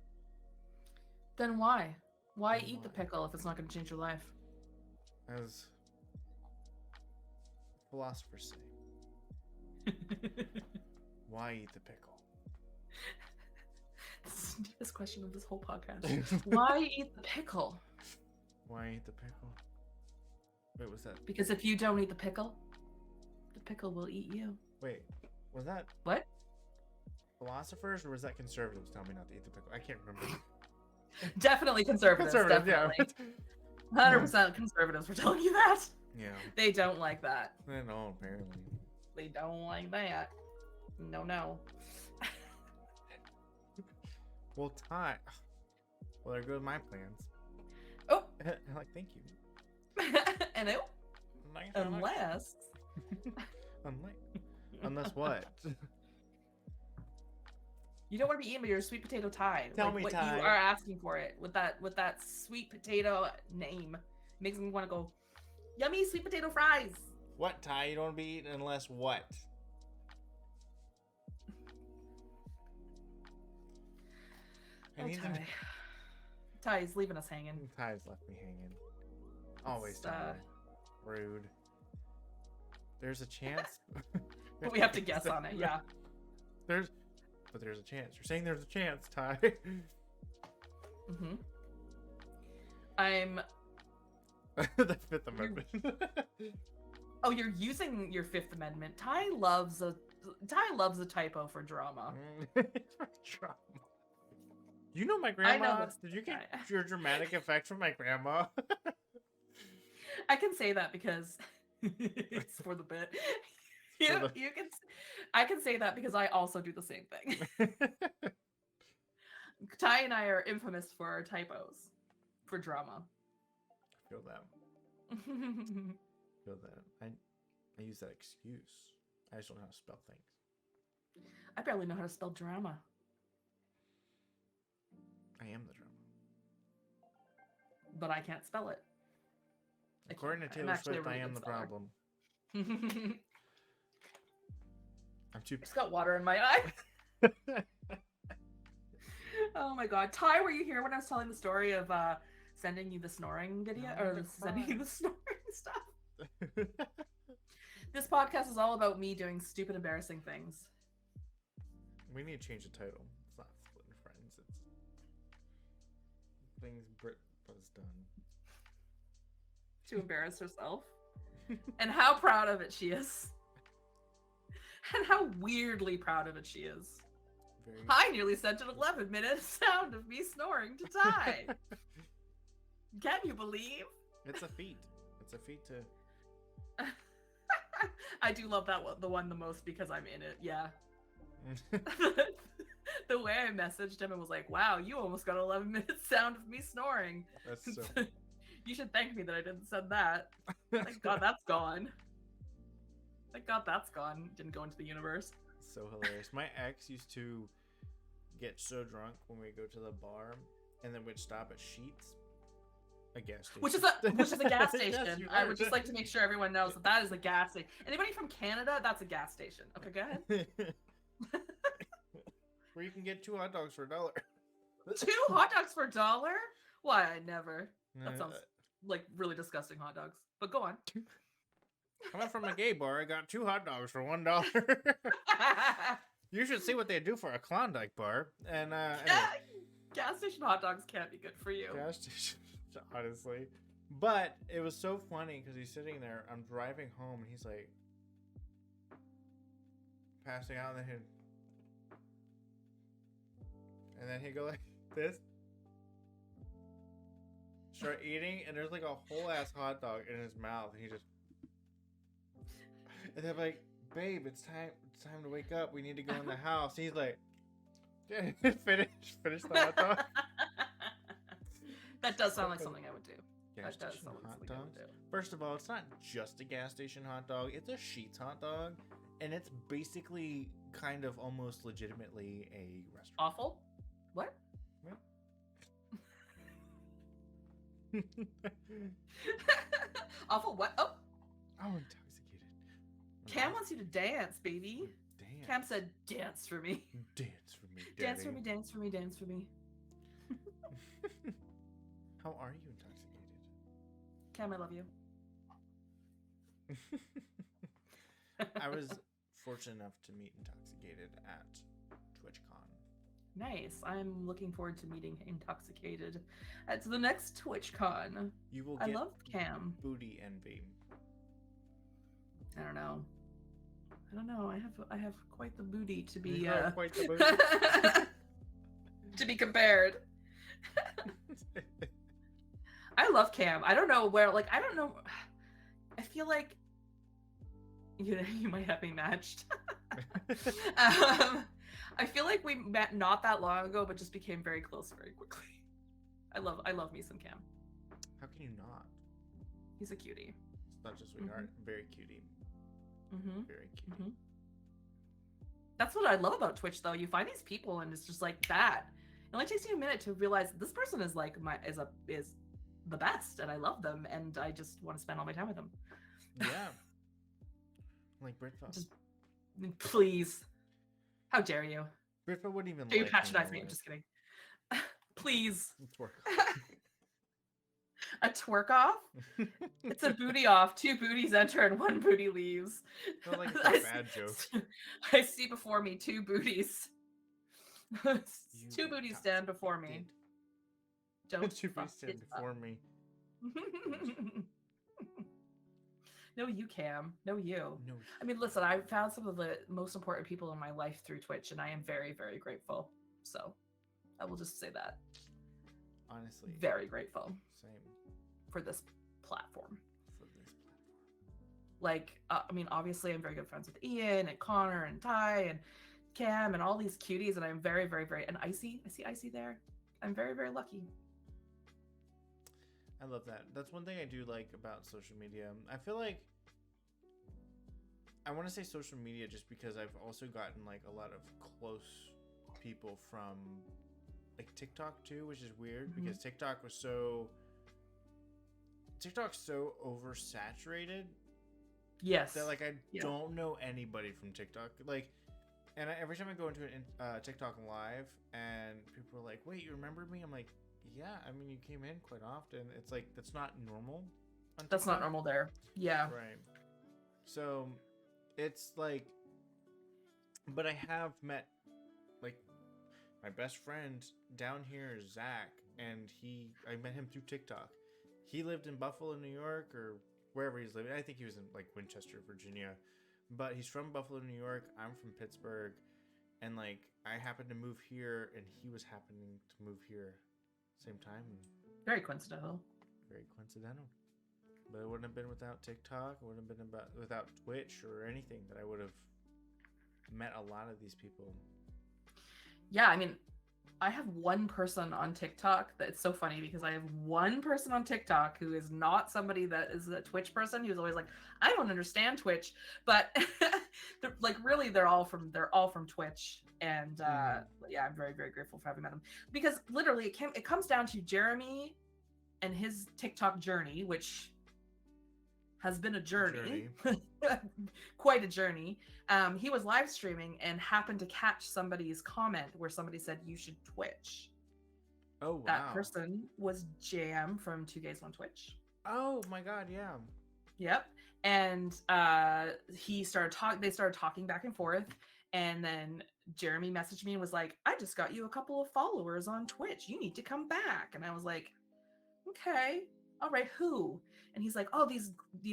Then why? Why eat the pickle if it's not going to change your life? As philosophers say. Why eat the pickle? This is the deepest question of this whole podcast. Why eat the pickle? Why eat the pickle? Wait, what's that? Because if you don't eat the pickle will eat you. Wait, was that what? Philosophers, or was that conservatives telling me not to eat the pickle? I can't remember. Definitely conservatives. Definitely. Yeah. 100% conservatives were telling you that. Yeah. They don't like that. They don't, apparently. They don't like that. No. Well, Ty. Well, there goes my plans. Oh. I'm like, thank you. And it, unless what? You don't want to be eating, but you're a sweet potato Ty. Tell me, what Ty. You are asking for it with that sweet potato name makes me want to go, yummy sweet potato fries. What, Ty? You don't want to be eating unless what? Ty's leaving us hanging. Ty's left me hanging. Always Ty. Rude. There's a chance. We have to guess on it, yeah. There's a chance. You're saying there's a chance, Ty. Mm-hmm. I'm. The Fifth Amendment. Oh, you're using your Fifth Amendment. Ty loves a typo for drama. Drama. You know my I know grandma? this. Did you get Guy. your dramatic effect from my grandma? I can say that because it's for the bit. For You can. I can say that because I also do the same thing. the... Ty and I are infamous for our typos for drama. Feel that. Feel that. I use that excuse. I just don't know how to spell things. I barely know how to spell drama. I am the drama. But I can't spell it. According to Taylor Swift, I am the problem. I'm too... I just got water in my eye. Oh my god. Ty, were you here when I was telling the story of sending you the snoring video? Or sending you the snoring stuff? This podcast is all about me doing stupid, embarrassing things. We need to change the title. It's not Splitting Friends. It's things Brit has done. To embarrass herself. And how proud of it she is. And how weirdly proud of it she is. Very... I nearly sent an 11-minute sound of me snoring to Ty. Can you believe? It's a feat. It's a feat to... I do love that one, the one the most because I'm in it, yeah. The way I messaged him and was like, wow, you almost got an 11-minute sound of me snoring. That's so... You should thank me that I didn't send that. Thank God that's gone. Thank God that's gone. Didn't go into the universe. So hilarious. My ex used to get so drunk when we go to the bar and then we'd stop at Sheetz, a gas station. Which is a gas station. Yes, I would just like to make sure everyone knows that is a gas station. Anybody from Canada, that's a gas station. Okay, go ahead. Where you can get 2 hot dogs for $1. 2 hot dogs for $1? Why, I never. That sounds like really disgusting hot dogs. But go on. Coming from a gay bar, I got 2 hot dogs for $1. You should see what they do for a Klondike bar. And anyway. Gas station hot dogs can't be good for you. Gas station, honestly. But it was so funny because he's sitting there. I'm driving home and he's like passing out, and then he'd go like this, start eating, and there's like a whole ass hot dog in his mouth, and he just. And they're like, babe, it's time to wake up. We need to go in the house. And he's like, yeah, finish the hot dog. That does sound like something I would do. Gas That does station sound like hot something I would dogs. do. First of all, it's not just a gas station hot dog. It's a Sheetz hot dog. And it's basically kind of almost legitimately a restaurant. Awful? What? Awful what? Oh, Intoxicated. Cam wants you to dance, baby. Dance. Cam said, dance for me. Dance for me, daddy. Dance for me, dance for me, dance for me. How are you intoxicated? Cam, I love you. I was fortunate enough to meet Intoxicated at TwitchCon. Nice. I'm looking forward to meeting Intoxicated at the next TwitchCon. You will I get love Cam. booty envy. I don't know. I have quite the booty to be You have quite the booty. to be compared. I love Cam. I don't know where. Like, I don't know. I feel like you might have me matched. I feel like we met not that long ago, but just became very close very quickly. I love me some Cam. How can you not? He's a cutie. Such a sweetheart. Very cutie. Mm-hmm. Very cute. Mm-hmm. That's what I love about Twitch, though. You find these people, and it's just like that. It only takes you a minute to realize this person is like is the best, and I love them, and I just want to spend all my time with them. Yeah. Like Britva. Just please. How dare you? Britva wouldn't even You like patronize me. in I'm real just kidding. Please. life. A twerk off? It's a booty off. 2 booties enter and 1 booty leaves. Not like it's a bad joke. I see before me 2 booties. 2 booties stand before me. Don't Should be fuck stand it up. before me. No, you, Cam. No, you. No, I mean, listen, I've found some of the most important people in my life through Twitch, and I am very, very grateful. So I will just say that. honestly, Very grateful same for this platform. for this platform. Like, I mean, obviously, I'm very good friends with Ian and Connor and Ty and Cam and all these cuties, and I'm very, very, very, and Icy. I see Icy there. I'm very, very lucky. I love that. That's one thing I do like about social media. I feel like I want to say social media just because I've also gotten like a lot of close people from like TikTok too, which is weird because TikTok's so oversaturated. Yes. That like I don't know anybody from TikTok. Like, and every time I go into a TikTok live and people are like, "Wait, you remember me?" I'm like, "Yeah, I mean, you came in quite often." It's like that's not normal on TikTok. That's not normal there. Yeah. Right. So it's like, but I have met like my best friend down here is Zach, and I met him through TikTok. He lived in Buffalo, New York, or wherever he's living. I think he was in like Winchester, Virginia, but he's from Buffalo, New York. I'm from Pittsburgh, and like I happened to move here, and he was happening to move here, same time. Very coincidental. Very coincidental. But it wouldn't have been without TikTok. It wouldn't have been without Twitch or anything that I would have met a lot of these people. Yeah, I mean, I have one person on TikTok that's so funny because I have one person on TikTok who is not somebody that is a Twitch person. He was always like, I don't understand Twitch, but like really they're all from Twitch. And yeah, I'm very, very grateful for having met him because literally it comes down to Jeremy and his TikTok journey, which has been a journey. Quite a journey. He was live streaming and happened to catch somebody's comment where somebody said you should Twitch. Oh wow. That person was Jam from Two Gays on Twitch. Oh my god, yeah. Yep. And they started talking back and forth, and then Jeremy messaged me and was like, I just got you a couple of followers on Twitch. You need to come back. And I was like, okay. All right, who? And he's like, oh,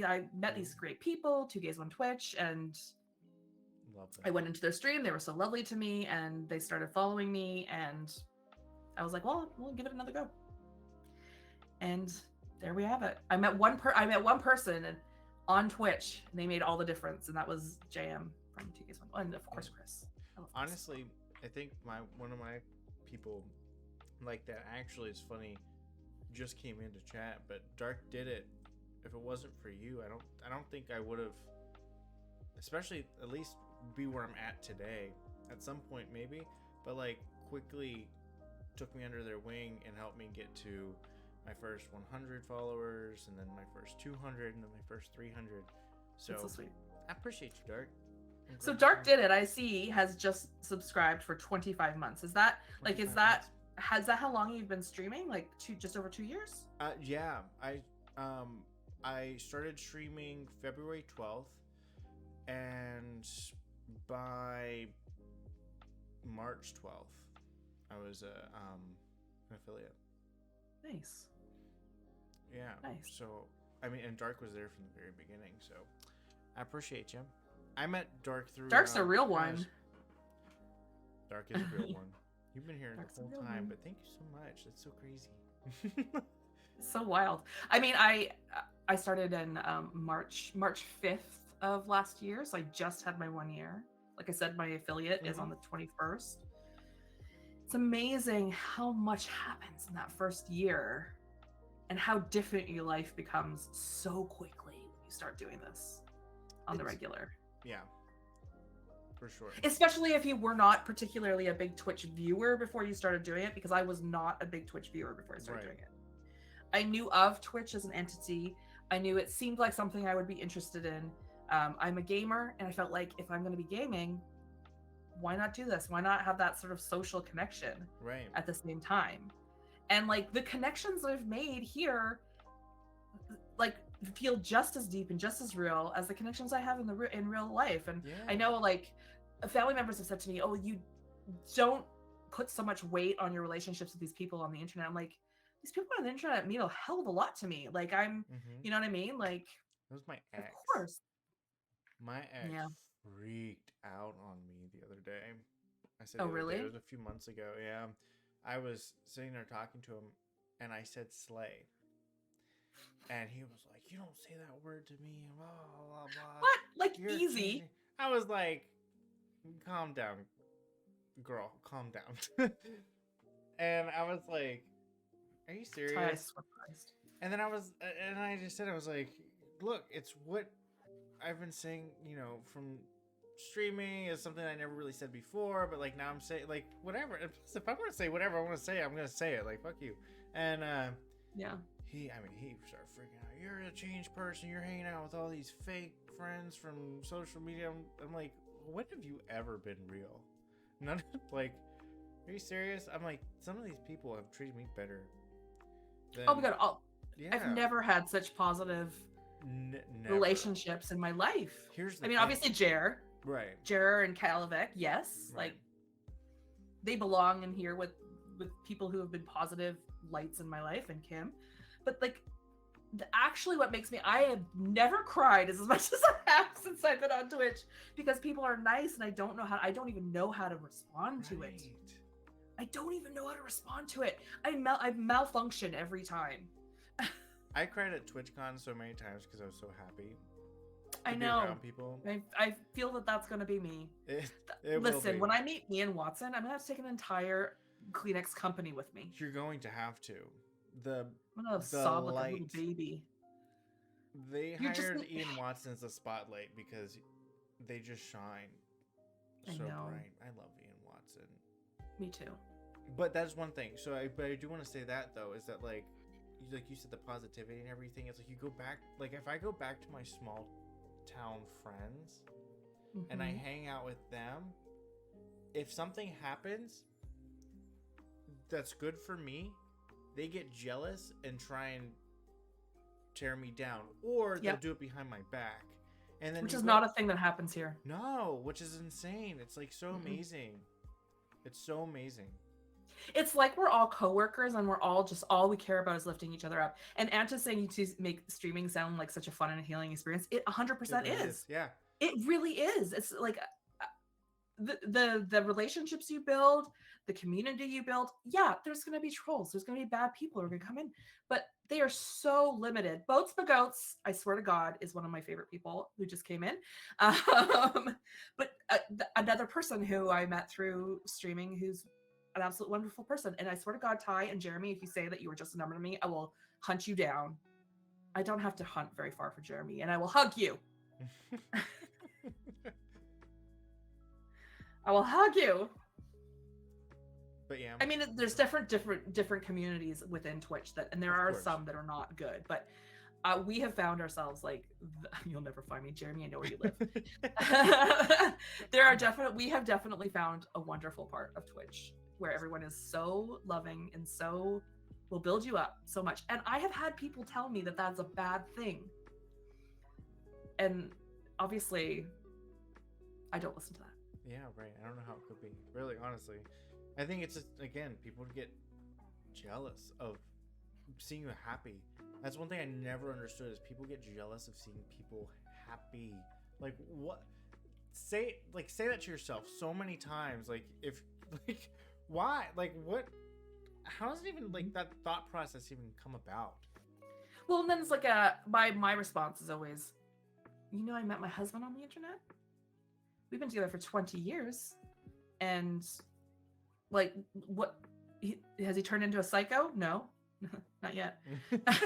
I met these great people, Two Gays on Twitch, and love that. I went into their stream. They were so lovely to me, and they started following me, and I was like, well, we'll give it another go. And there we have it. I met one person on Twitch, and they made all the difference, and that was JM from Two Gays on, and of course Chris. Honestly, I think one of my people like that actually is funny. Just came into chat, but Dark did it. If it wasn't for you, I don't think I would have, especially at least be where I'm at today. At some point maybe, but like quickly took me under their wing and helped me get to my first 100 followers, and then my first 200, and then my first 300. So sweet. I appreciate you, Dark. So Dark did it. I see has just subscribed for 25 months. Is that like has that how long you've been streaming? Like just over 2 years? Yeah. I started streaming February 12th, and by March 12th, I was an affiliate. Nice. Yeah. Nice. So, I mean, and Dark was there from the very beginning, so I appreciate you. I met Dark through... Dark's a real one. Dark is a real one. You've been here the whole time, but thank you so much. That's so crazy. It's so wild. I mean, I started in March 5th of last year, so I just had my 1 year. Like I said, my affiliate is on the 21st. It's amazing how much happens in that first year and how different your life becomes so quickly when you start doing this on the regular. Yeah, for sure. Especially if you were not particularly a big Twitch viewer before you started doing it, because I was not a big Twitch viewer before I started doing it. I knew of Twitch as an entity. I knew it seemed like something I would be interested in. I'm a gamer, and I felt like if I'm going to be gaming, why not do this? Why not have that sort of social connection at the same time? And like the connections I've made here, like feel just as deep and just as real as the connections I have in real life. And I know like family members have said to me, "Oh, you don't put so much weight on your relationships with these people on the internet." I'm like, these people on the internet mean a hell of a lot to me. Like I'm, Mm-hmm. you know what I mean? Like, That was my of ex. course. My ex Yeah. freaked out on me the other day. I said Oh, the other day, it really? was a few months ago. Yeah. I was sitting there talking to him and I said slay. And he was like, "You don't say that word to me." Blah, blah, blah. What? Like You're easy. changing. I was like, calm down, girl. Calm down. And I was like, are you I serious? swear to Christ. And then I just said, I was like, look, it's what I've been saying, from streaming is something I never really said before, but like now I'm saying, like, whatever. And plus, if I want to say whatever I want to say, I'm going to say it. Like, fuck you. And, Yeah. he started freaking out. You're a changed person. You're hanging out with all these fake friends from social media. I'm like, when have you ever been real? None of, like, are you serious? I'm like, some of these people have treated me better than, Oh my God. yeah. I've never had such positive Never. relationships in my life. Here's the I mean, thing. obviously Right. Jer and Kalavec, yes. Right. Like they belong in here with people who have been positive lights in my life and Kim. But like actually what makes me I have never cried as much as I have since I've been on Twitch because people are nice and I don't even know how to respond to it. I don't even know how to respond to it. I malfunction every time. I cried at TwitchCon so many times because I was so happy. I Be know. around people. I feel that that's going to be me. Listen, when I meet Ian Watson, I'm going to have to take an entire Kleenex company with me. You're going to have to. I'm going to sob like a little baby. They hired Ian Watson as the spotlight because they just shine so bright. I love Ian Watson. Me too. But that's one thing. So but I do want to say that though, is that like you said, the positivity and everything. It's like you go back, like if I go back to my small town friends and I hang out with them, if something happens that's good for me, they get jealous and try and tear me down, or they'll do it behind my back. And then which is not a thing that happens here. No, which is insane. It's like so amazing. It's so amazing. It's like we're all coworkers and we're all we care about is lifting each other up. And Anta's saying to make streaming sound like such a fun and healing experience. It 100% is. Yeah. It really is. It's like the relationships you build, the community you build. Yeah, there's going to be trolls. There's going to be bad people who are going to come in, but they are so limited. Boats the Goats, I swear to God, is one of my favorite people who just came in. But another person who I met through streaming who's an absolute wonderful person. And I swear to God, Ty and Jeremy, if you say that you were just a number to me, I will hunt you down. I don't have to hunt very far for Jeremy, and I will hug you. I will hug you. But yeah, I mean, there's different communities within Twitch and there are some that are not good, but we have found ourselves like you'll never find me, Jeremy. I know where you live. We have definitely found a wonderful part of Twitch where everyone is so loving and so will build you up so much. And I have had people tell me that that's a bad thing, and obviously, I don't listen to that. Yeah, right. I don't know how it could be. Really, honestly. I think it's just, again, people get jealous of seeing you happy. That's one thing I never understood is people get jealous of seeing people happy. Like, what? Say that to yourself so many times. Like, why? Like, what? How does it even, like, that thought process even come about? Well, and then it's like my response is always, I met my husband on the internet. We've been together for 20 years. And like, what has he turned into a psycho? No, not yet. But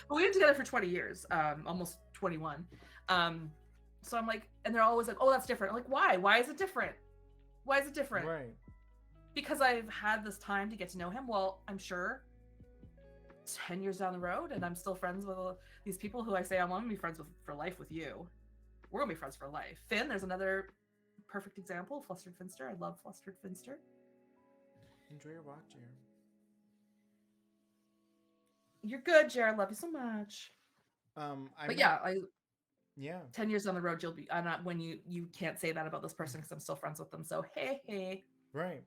we've been together for 20 years, almost 21. So I'm like, and they're always like, oh, that's different. I'm like, why? Why is it different? Why is it different? Right. Because I've had this time to get to know him. Well, I'm sure 10 years down the road and I'm still friends with these people who I say I'm going to be friends with for life with you. We're going to be friends for life. Finn, there's another perfect example. Flustered Finster. I love Flustered Finster. Enjoy your walk, Jared. You're good, Jared. Love you so much. Yeah. 10 years down the road, you'll be. I'm not when you can't say that about this person because I'm still friends with them. So hey. Right.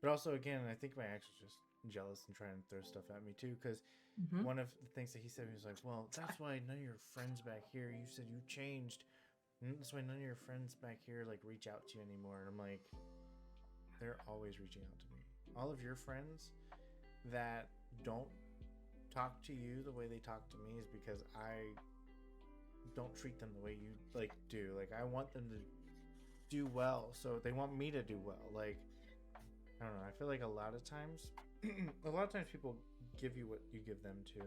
But also, again, I think my ex was just jealous and trying to throw stuff at me too. Because Mm-hmm. one of the things that he said, he was like, "Well, that's why none of your friends back here. You said you changed. And that's why none of your friends back here like reach out to you anymore." And I'm like, they're always reaching out to me. All of your friends that don't talk to you the way they talk to me is because I don't treat them the way you like do. Like I want them to do well, so they want me to do well. Like I don't know. I feel like a lot of times, people give you what you give them to.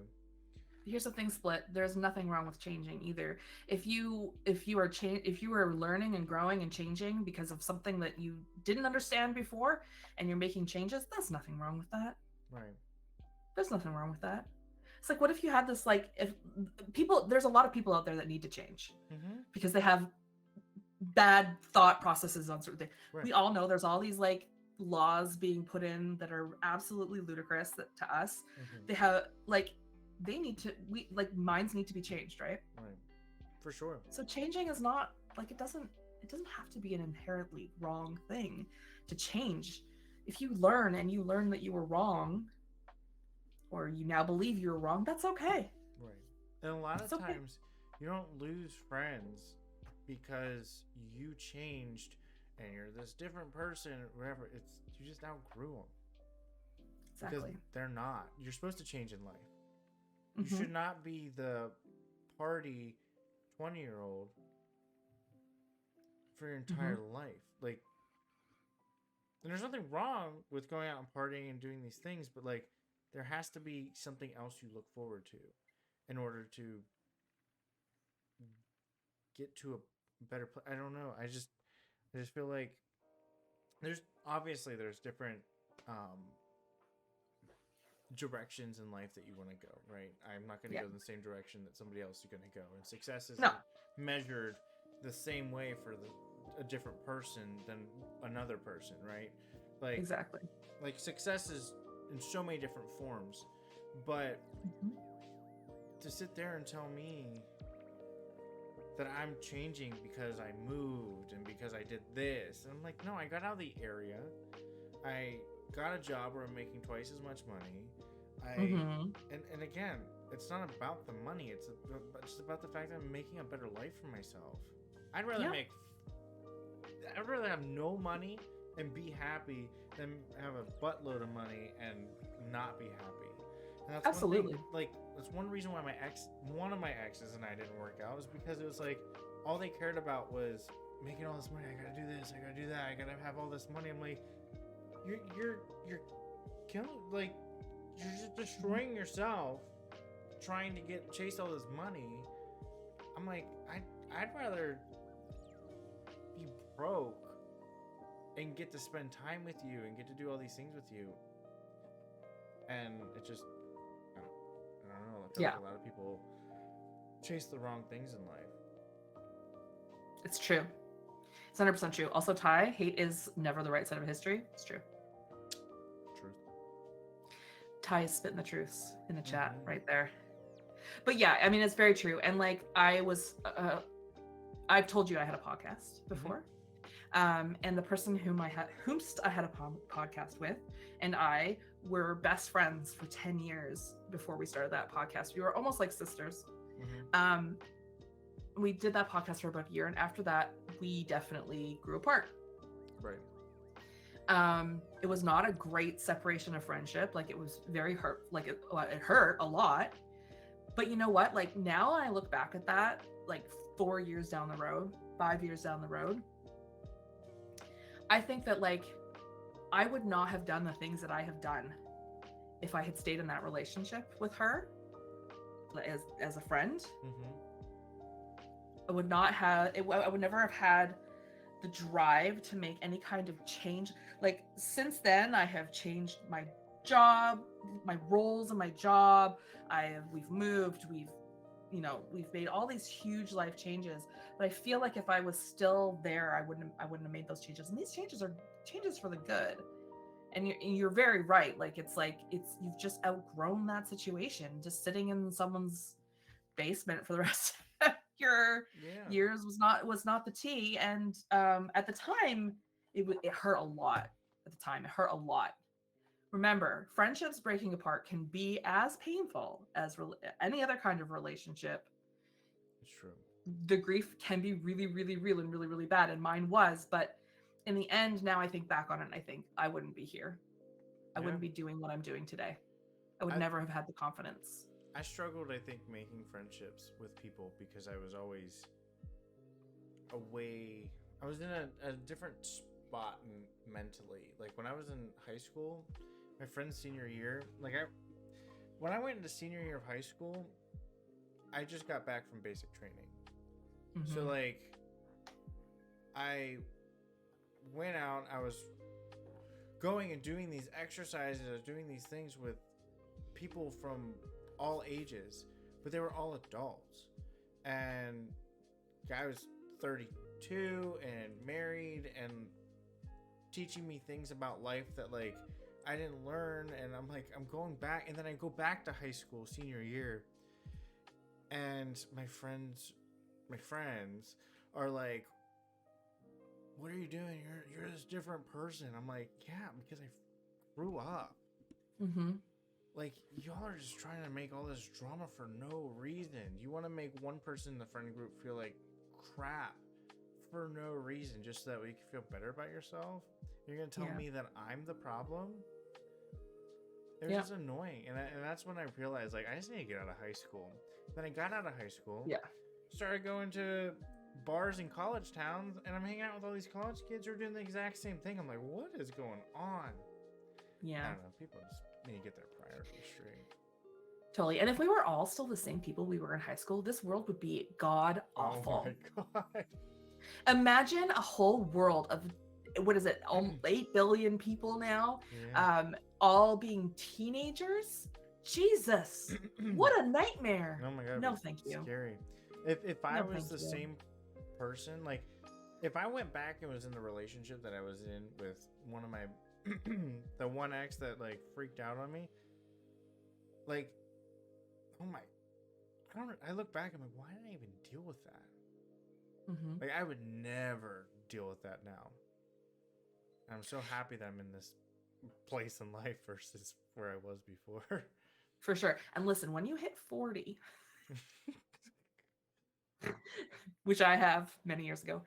Here's the thing, Split. There's nothing wrong with changing either. If you are learning and growing and changing because of something that you didn't understand before, and you're making changes, there's nothing wrong with that. Right. There's nothing wrong with that. It's like, what if you had this, like, if people, there's a lot of people out there that need to change Mm-hmm. because they have bad thought processes on certain things. Right. We all know there's all these like laws being put in that are absolutely ludicrous to us. Mm-hmm. They have like, they need to, we like, minds need to be changed, right? Right. For sure. So changing is not like, it doesn't have to be an inherently wrong thing to change. If you learn and you learn that you were wrong, or you now believe you're wrong, that's okay. Right. And a lot It's of okay. times you don't lose friends because you changed and you're this different person or whatever. It's you just outgrew them. Exactly. Because they're not. You're supposed to change in life. You Mm-hmm. should not be the party 20-year-old for your entire life. Like, and there's nothing wrong with going out and partying and doing these things, but like, there has to be something else you look forward to in order to get to a better place. I don't know. I just feel like there's different directions in life that you want to go, right? I'm not going to go in the same direction that somebody else is going to go, and success isn't measured the same way for a different person than another person, right? Like Exactly. Like success is in so many different forms, but to sit there and tell me that I'm changing because I moved and because I did this, and I'm like, no, I got out of the area. I got a job where I'm making twice as much money. And again, it's not about the money. It's just about the fact that I'm making a better life for myself. I'd rather have no money and be happy than have a buttload of money and not be happy. And that's absolutely one thing, like that's one reason why one of my exes and I didn't work out, was because it was like all they cared about was making all this money. I gotta do this, I gotta do that, I gotta have all this money. I'm like, you're killing, like, you're just destroying yourself trying to chase all this money. I'm like, I'd rather be broke and get to spend time with you and get to do all these things with you. And it just, I don't know. I feel like a lot of people chase the wrong things in life. It's true. It's 100% true. Also, Ty, hate is never the right side of history. It's true. Truth. Ty is spitting the truths in the chat right there. But yeah, I mean, it's very true. And like, I've told you I had a podcast before. And the person whomst I had a podcast with and I were best friends for 10 years before we started that podcast. We were almost like sisters. We did that podcast for about a year, and after that we definitely grew apart. Right. It was not a great separation of friendship. Like, it was very hurt. Like, it hurt a lot. But you know what? Like, now I look back at that, like 4 years down the road, 5 years down the road, I think that like I would not have done the things that I have done if I had stayed in that relationship with her as a friend. I would not have it. I would never have had the drive to make any kind of change. Like, since then, I have changed my job, my roles in my job. We've moved, we've made all these huge life changes. But I feel like if I was still there, I wouldn't have made those changes. And these changes are changes for the good. And you're very right. Like, you've just outgrown that situation. Just sitting in someone's basement for the rest of your years was not the tea. And at the time, it hurt a lot. At the time, it hurt a lot. Remember, friendships breaking apart can be as painful as any other kind of relationship. It's true. The grief can be really, really real and really, really bad. And mine was. But in the end, now I think back on it and I think I wouldn't be here. I Yeah. wouldn't be doing what I'm doing today. I would I never have had the confidence. I struggled, I think, making friendships with people because I was always away. I was in a different spot mentally. Like when I was in high school, my friend's senior year, when I went into senior year of high school, I just got back from basic training. Mm-hmm. So like I went out, I was going and doing these exercises, I was doing these things with people from all ages, but they were all adults. And guy was 32 and married and teaching me things about life that like I didn't learn, and I'm like, I'm going back, and then I go back to high school senior year, and my friends are like, what are you doing? You're this different person. I'm like, yeah, because I grew up. Mm-hmm. Like, y'all are just trying to make all this drama for no reason. You want to make one person in the friend group feel like crap for no reason, just so that way you can feel better about yourself. You're gonna tell me that I'm the problem? It was just annoying, and that's when I realized, like, I just need to get out of high school. Then I got out of high school. Yeah. Started going to bars in college towns, and I'm hanging out with all these college kids who are doing the exact same thing. I'm like, what is going on? Yeah. I don't know. People just need to get their priorities straight. Totally. And if we were all still the same people we were in high school, this world would be god awful. Oh my god. Imagine a whole world of, what is it, 8 billion people now, all being teenagers. Jesus, what a nightmare. Oh my god. No, thank you. Scary. If I was the same person, like if I went back and was in the relationship that I was in with one of my the one ex that like freaked out on me, like, oh my, I look back, I'm like, why did I even deal with that? Mm-hmm. Like, I would never deal with that now. And I'm so happy that I'm in this place in life versus where I was before. For sure. And listen, when you hit 40, which I have many years ago,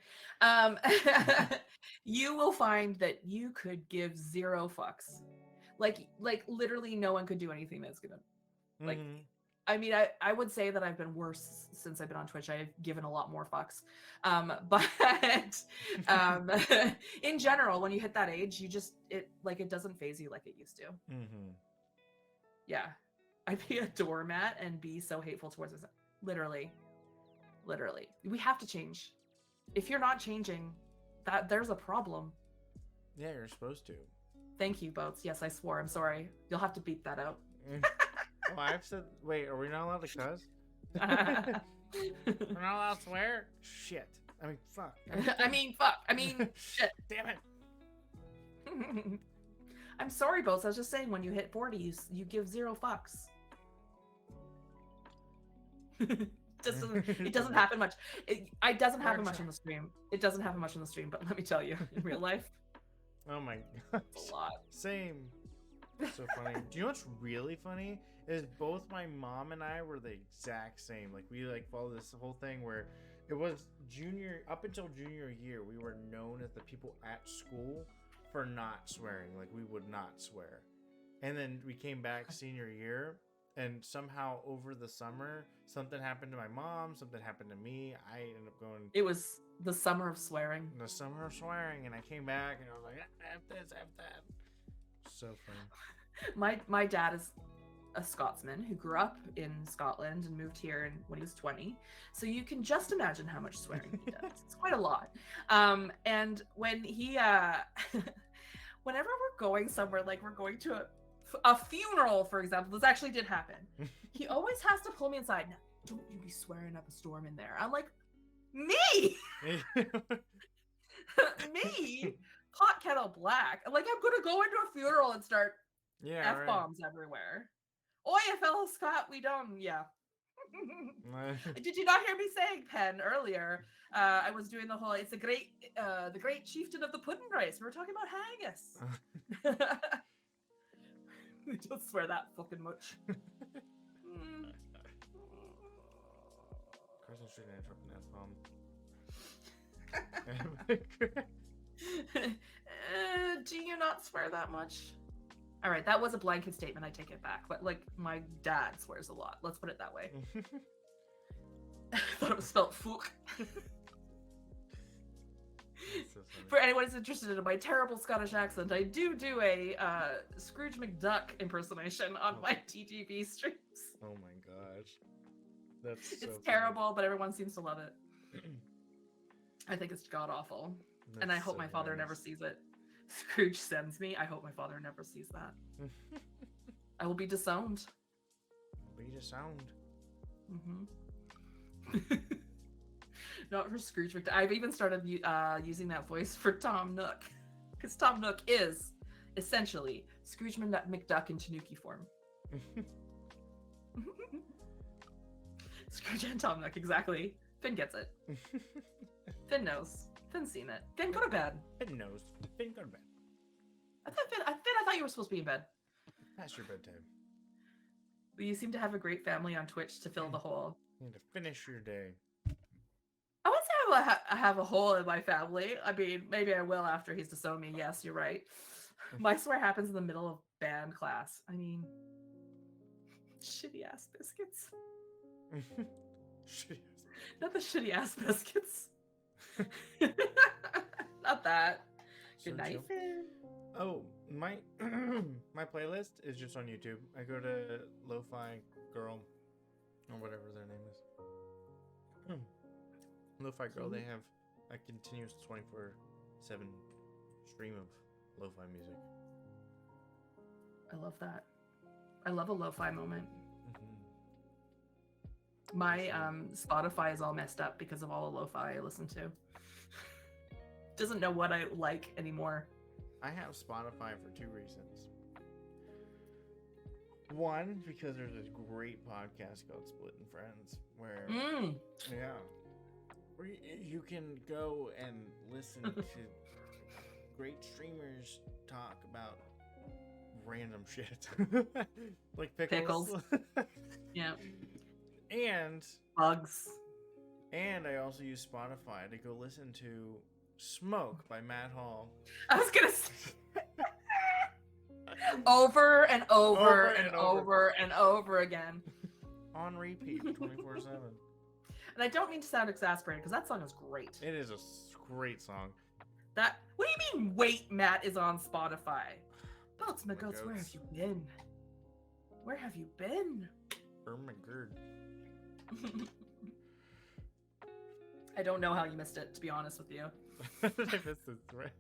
you will find that you could give 0 fucks. Like literally no one could do anything that's gonna, like, I mean, I would say that I've been worse since I've been on Twitch. I've given a lot more fucks. But in general, when you hit that age, it doesn't phase you like it used to. Yeah. I'd be a doormat and be so hateful towards us. Literally. We have to change. If you're not changing, there's a problem. Yeah, you're supposed to. Thank you, Boats. Yes, I swore. I'm sorry. You'll have to beep that out. Oh, I've said. Wait, are we not allowed to cuss? We're not allowed to swear? Shit. I mean, fuck. Shit. Damn it. I'm sorry, Boats. I was just saying, when you hit 40, you give 0 fucks. It doesn't happen much. It doesn't happen much on the stream. It doesn't happen much on the stream, but let me tell you, in real life, oh my god, a lot. Same. So funny. Do you know what's really funny? Is both my mom and I were the exact same. Like, we like followed this whole thing where it was up until junior year, we were known as the people at school for not swearing. Like, we would not swear. And then we came back senior year, and somehow over the summer, something happened to my mom, something happened to me. I ended up going. It was the summer of swearing. The summer of swearing, and I came back and I was like, F this, F that. So funny. My dad is a Scotsman who grew up in Scotland and moved here when he was 20. So you can just imagine how much swearing he does. It's quite a lot. And when he, whenever we're going somewhere, like we're going to a funeral, for example, this actually did happen. He always has to pull me inside. Now, don't you be swearing up a storm in there. I'm like, me? Me? Pot kettle black. Like, I'm gonna go into a funeral and start F-bombs everywhere. Oi, fellow Scott, we don't. Yeah. Did you not hear me saying, Pen, earlier? I was doing the whole, it's the great chieftain of the pudding rice. We were talking about haggis. They don't swear that fucking much. Carson shouldn't interrupt an F-bomb. Do you not swear that much? All right, that was a blanket statement. I take it back. But like, my dad swears a lot. Let's put it that way. I thought it was spelled fuck. So For anyone who's interested in my terrible Scottish accent, I do a Scrooge McDuck impersonation on my TGV streams. Oh my gosh. That's so It's funny. terrible, but everyone seems to love it. I think it's god awful. And I That's hope so my father never hilarious. sees it. Scrooge sends me. I hope my father never sees that. I will be disowned. Be disowned. Not for Scrooge McDuck. I've even started using that voice for Tom Nook. Because Tom Nook is essentially Scrooge McDuck in Tanuki form. Scrooge and Tom Nook, exactly. Finn gets it. Finn knows. Finn's seen it. Finn, go to bed. Finn knows. Finn, go to bed. I thought you were supposed to be in bed. Past your bedtime. But you seem to have a great family on Twitch to fill the hole. You need to finish your day. I wouldn't say I have a hole in my family. I mean, maybe I will after he's disowned me. Yes, you're right. My swear happens in the middle of band class. I mean, shitty ass biscuits. Shit. Not the shitty ass biscuits. Not that. Good So night, chill. Finn. Oh, my my playlist is just on YouTube. I go to Lo-Fi Girl or whatever their name is. Lo-Fi Girl, they have a continuous 24/7 stream of lo-fi music. I love that. I love a lo-fi moment. Mm-hmm. My Spotify is all messed up because of all the lo-fi I listen to. Doesn't know what I like anymore. I have Spotify for two reasons. One, because there's this great podcast called Splitting Friends where where you can go and listen to great streamers talk about random shit. Like pickles. Yeah. And Bugs. I also use Spotify to go listen to Smoke by Matt Hall. I was gonna say over and over and over and over again. On repeat 24/7. And I don't mean to sound exasperated because that song is great. It is a great song. What do you mean wait, Matt is on Spotify? Belts my goats, where have you been? Where have you been? Oh my god. I don't know how you missed it, to be honest with you. I missed this thread.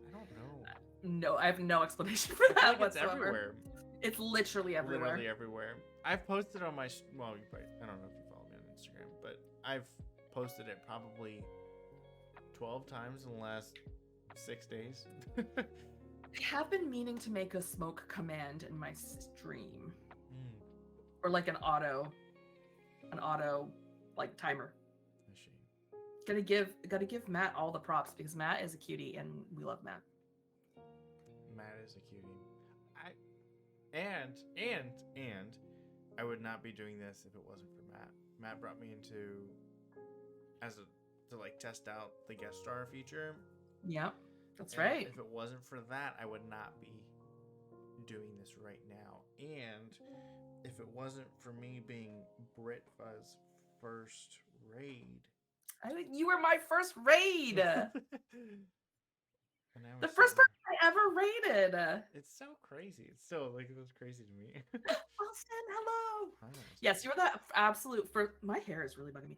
I don't know. No, I have no explanation for that whatsoever. It's everywhere. It's literally everywhere. Literally everywhere. I've posted on my well, you probably, I don't know if you follow me on Instagram, but I've posted it probably 12 times in the last 6 days. I have been meaning to make a smoke command in my stream, or like an auto like timer. Gotta give Matt all the props because Matt is a cutie and we love Matt. Matt is a cutie. And I would not be doing this if it wasn't for Matt. Matt brought me into to like test out the guest star feature. Yeah, that's And right. If it wasn't for that, I would not be doing this right now. And if it wasn't for me being Britfa's first raid. You were my first raid. The first person person I ever raided. It's so crazy. It's so like it was crazy to me. Austin, hello. Hi, Austin. Yes, you were the absolute first. My hair is really bugging me.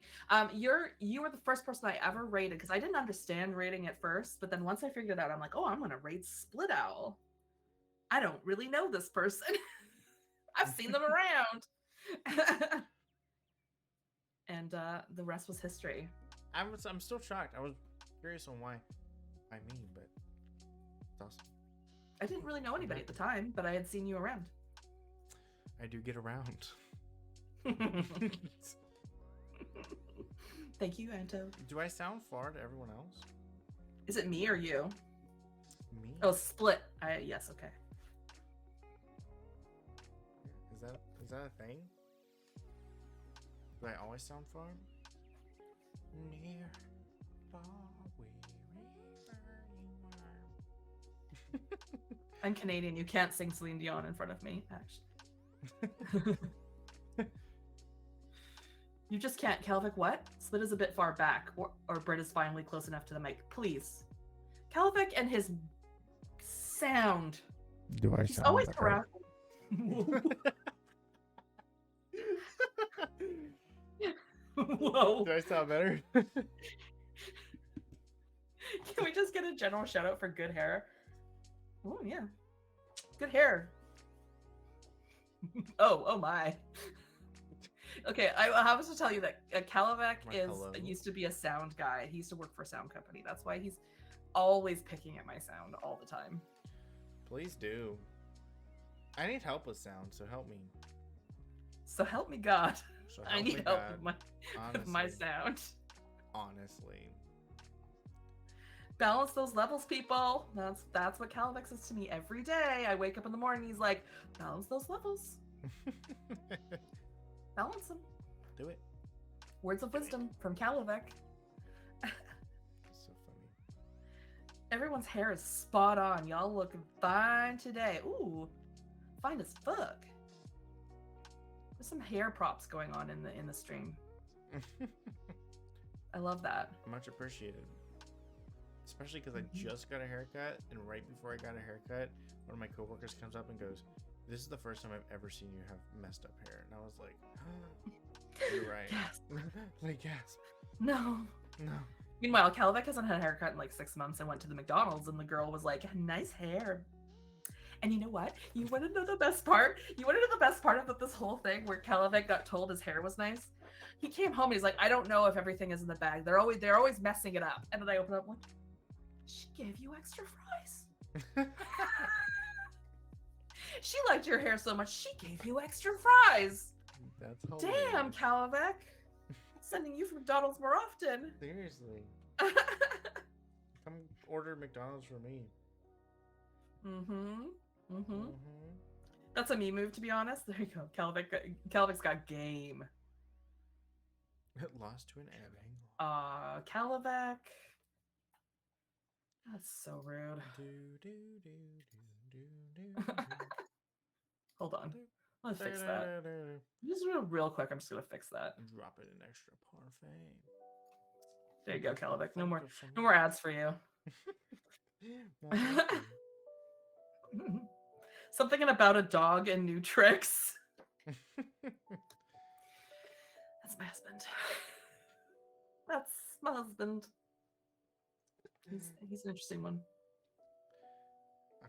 You were the first person I ever raided because I didn't understand raiding at first, but then once I figured it out, I'm like, oh, I'm gonna raid Split Owl. I don't really know this person. I've seen them around. And the rest was history. I'm still shocked. I was curious on why but it's awesome. I didn't really know anybody at the time, but I had seen you around. I do get around. Thank you, Anto. Do I sound far to everyone else? Is it me or you? Me? Oh, Split. Yes, okay. Is that a thing? Do I always sound far? Near, far away, wherever you are. I'm Canadian. You can't sing Celine Dion in front of me, actually. You just can't. Calvic, what? Split is a bit far back, or Britt is finally close enough to the mic. Please. Calvic and his sound. Do I He's sound always better? harassing. Whoa. Do I sound better? Can we just get a general shout out for good hair? Oh, yeah. Good hair. Oh my. Okay, I have to tell you that Calavac used to be a sound guy. He used to work for a sound company. That's why he's always picking at my sound all the time. Please do. I need help with sound, so help me. So help me God. So I need help with my honestly. sound. Honestly. Balance those levels, people. That's what Calavac says to me every day. I wake up in the morning, he's like, balance those levels. Balance them. Do it. Words of wisdom from Calavac. So funny. Everyone's hair is spot on. Y'all look fine today. Ooh, fine as fuck. There's some hair props going on in the stream. I love that. Much appreciated. Especially because I just got a haircut, and right before I got a haircut, one of my coworkers comes up and goes, "This is the first time I've ever seen you have messed up hair." And I was like, "You're right." Yes. Like, yes. No. Meanwhile, Calavac hasn't had a haircut in like 6 months and went to the McDonald's, and the girl was like, "Nice hair." And you know what? You want to know the best part? You want to know the best part about this whole thing where Calavac got told his hair was nice? He came home and he's like, "I don't know if everything is in the bag. They're always messing it up." And then I open up like, "She gave you extra fries." She liked your hair so much, she gave you extra fries. That's hilarious. Damn, Calavac. Sending you from McDonald's more often. Seriously. Come order McDonald's for me. That's a me move, to be honest. There you go. Calvac's got game. It lost to an egg. Calavac. That's so rude. Hold on. Let's fix that. Just real quick, I'm just gonna fix that. Drop it in extra parfait. There you go, Calavac. No more ads for you. Something about a dog and new tricks. That's my husband. That's my husband. He's an interesting one.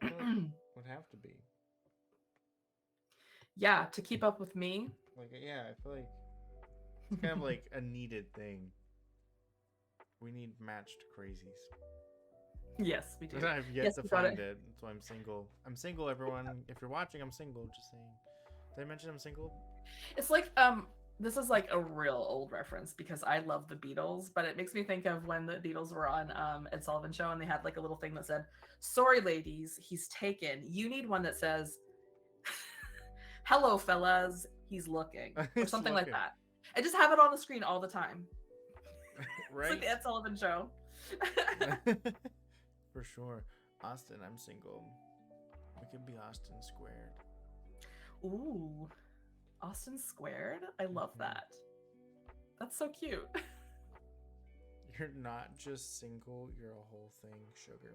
I feel like would have to be. Yeah, to keep up with me. Like, yeah, I feel like it's kind of like a needed thing. We need matched crazies. Yes, we do. I've yet to find it. That's why I'm single. I'm single, everyone. If you're watching, I'm single. Just saying. Did I mention I'm single? It's like this is like a real old reference because I love the Beatles, but it makes me think of when the Beatles were on Ed Sullivan Show and they had like a little thing that said, "Sorry, ladies, he's taken." You need one that says, "Hello, fellas, he's looking," or something like that. I just have it on the screen all the time. Right. It's like the Ed Sullivan Show. For sure. Austin, I'm single. We could be Austin squared. Ooh, Austin squared? I love that. That's so cute. You're not just single, you're a whole thing, sugar.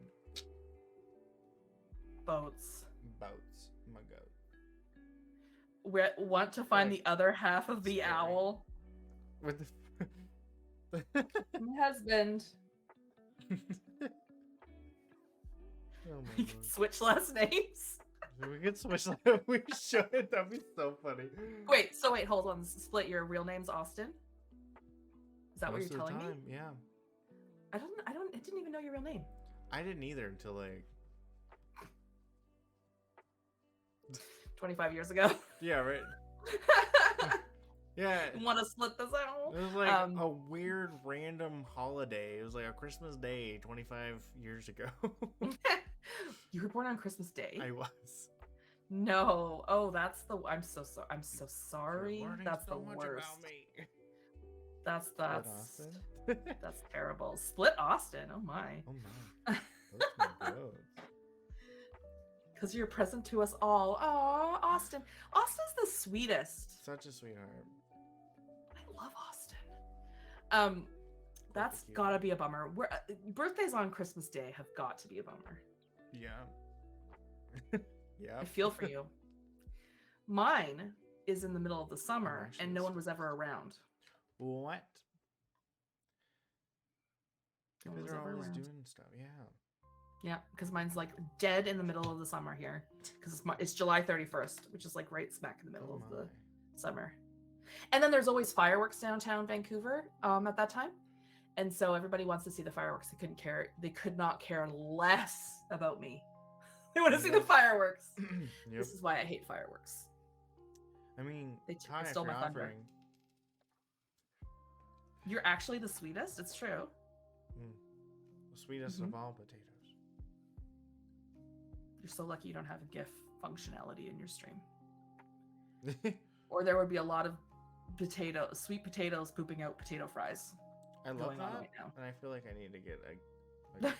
Boats. Boats, my goat. We want to find the other half of the owl. With the My husband. Oh my We could switch last names. We could switch. We should. That'd be so funny. Wait, hold on. Split. Your real name's Austin? Is that what you're telling me? Yeah. I didn't even know your real name. I didn't either until like 25 years ago. Yeah, right. Yeah. Want to split this out? It was like a weird random holiday. It was like a Christmas day 25 years ago. You were born on Christmas Day? I was. No. Oh, that's the. I'm so sorry. I'm so You're sorry. learning That's the so much worst. about me. That's Split that's Austin? that's terrible. Split Austin. Oh my. Oh my. Those my goats. Because you're present to us all. Oh, Austin. Austin's the sweetest. Such a sweetheart. I love Austin. Um, that's Perfect you. gotta be a bummer. Birthdays on Christmas Day have got to be a bummer. Yeah. Yeah. I feel for you. Mine is in the middle of the summer, actually and no is. one was ever around. What? No one Because was they're ever always around. doing stuff. Yeah. Yeah, because mine's like dead in the middle of the summer here. Because it's July 31st, which is like right smack in the middle Oh of the my. summer. And then there's always fireworks downtown Vancouver at that time. And so everybody wants to see the fireworks. They could not care less about me. They want to see the fireworks. Yep. This is why I hate fireworks. I mean, They hi stole for my thunder. offering. You're actually the sweetest. It's true. The sweetest of all potatoes. You're so lucky you don't have a GIF functionality in your stream. Or there would be a lot of sweet potatoes pooping out potato fries. I love going on that, right now. and I feel like I need to get a GIF.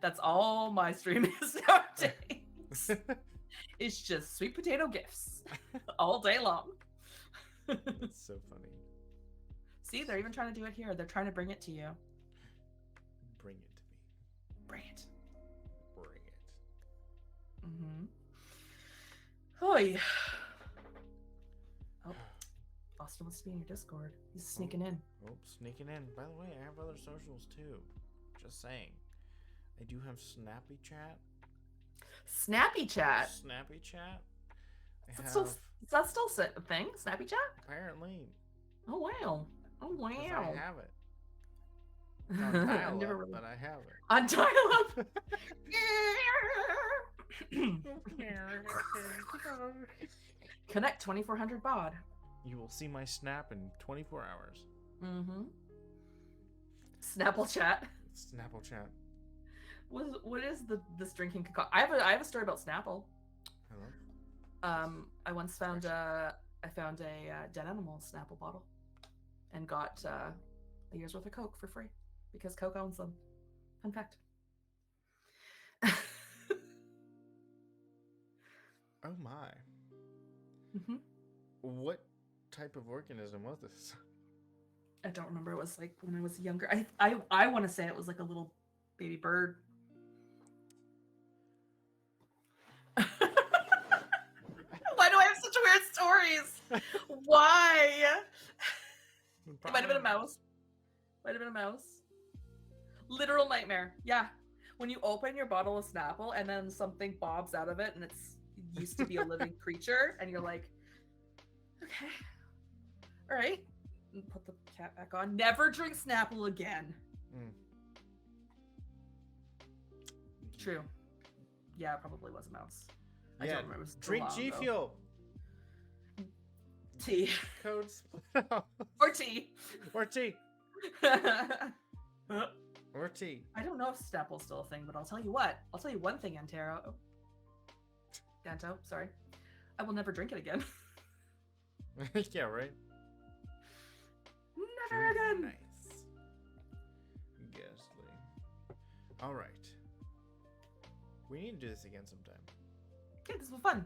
That's all my stream is nowadays. It's just sweet potato GIFs all day long. That's so funny. See, they're even trying to do it here. They're trying to bring it to you. Bring it to me. Bring it. Bring it. Mm-hmm. Oy. Oh, Austin wants to be in your Discord. He's sneaking in. Oh, sneaking in. By the way, I have other socials too. Just saying. I do have Snappy Chat. Snappy Chat? Snappy Chat? Is that still a thing? Snappy Chat? Apparently. Oh, wow. Oh, wow. I have it. On dial-up, but I have it. On dial-up? Connect 2400 baud. You will see my snap in 24 hours. Mm-hmm. Snapple Chat. Snapple Chat. What is this drinking concoction? I have a story about Snapple. Hello. I once found a dead animal Snapple bottle, and got a year's worth of Coke for free because Coke owns them. Fun fact. Oh my. Mm-hmm. What type of organism was this? I don't remember. It was like when I was younger. I want to say it was like a little baby bird. Why do I have such weird stories? Why? It might have been a mouse. Might have been a mouse. Literal nightmare. Yeah. When you open your bottle of Snapple and then something bobs out of it and it used to be a living creature and you're like, okay, all right. And put the cap back on. Never drink Snapple again. True. Yeah, it probably was a mouse. I don't remember. It was drink G Fuel. Tea. Code split out. Or tea. Or tea. Or tea. I don't know if Snapple's still a thing, but I'll tell you what. I'll tell you one thing, Antero. Oh. Ganto, sorry. I will never drink it again. Yeah, right? Never again. Nice. Ghastly. All right. We need to do this again sometime. Okay, this was fun.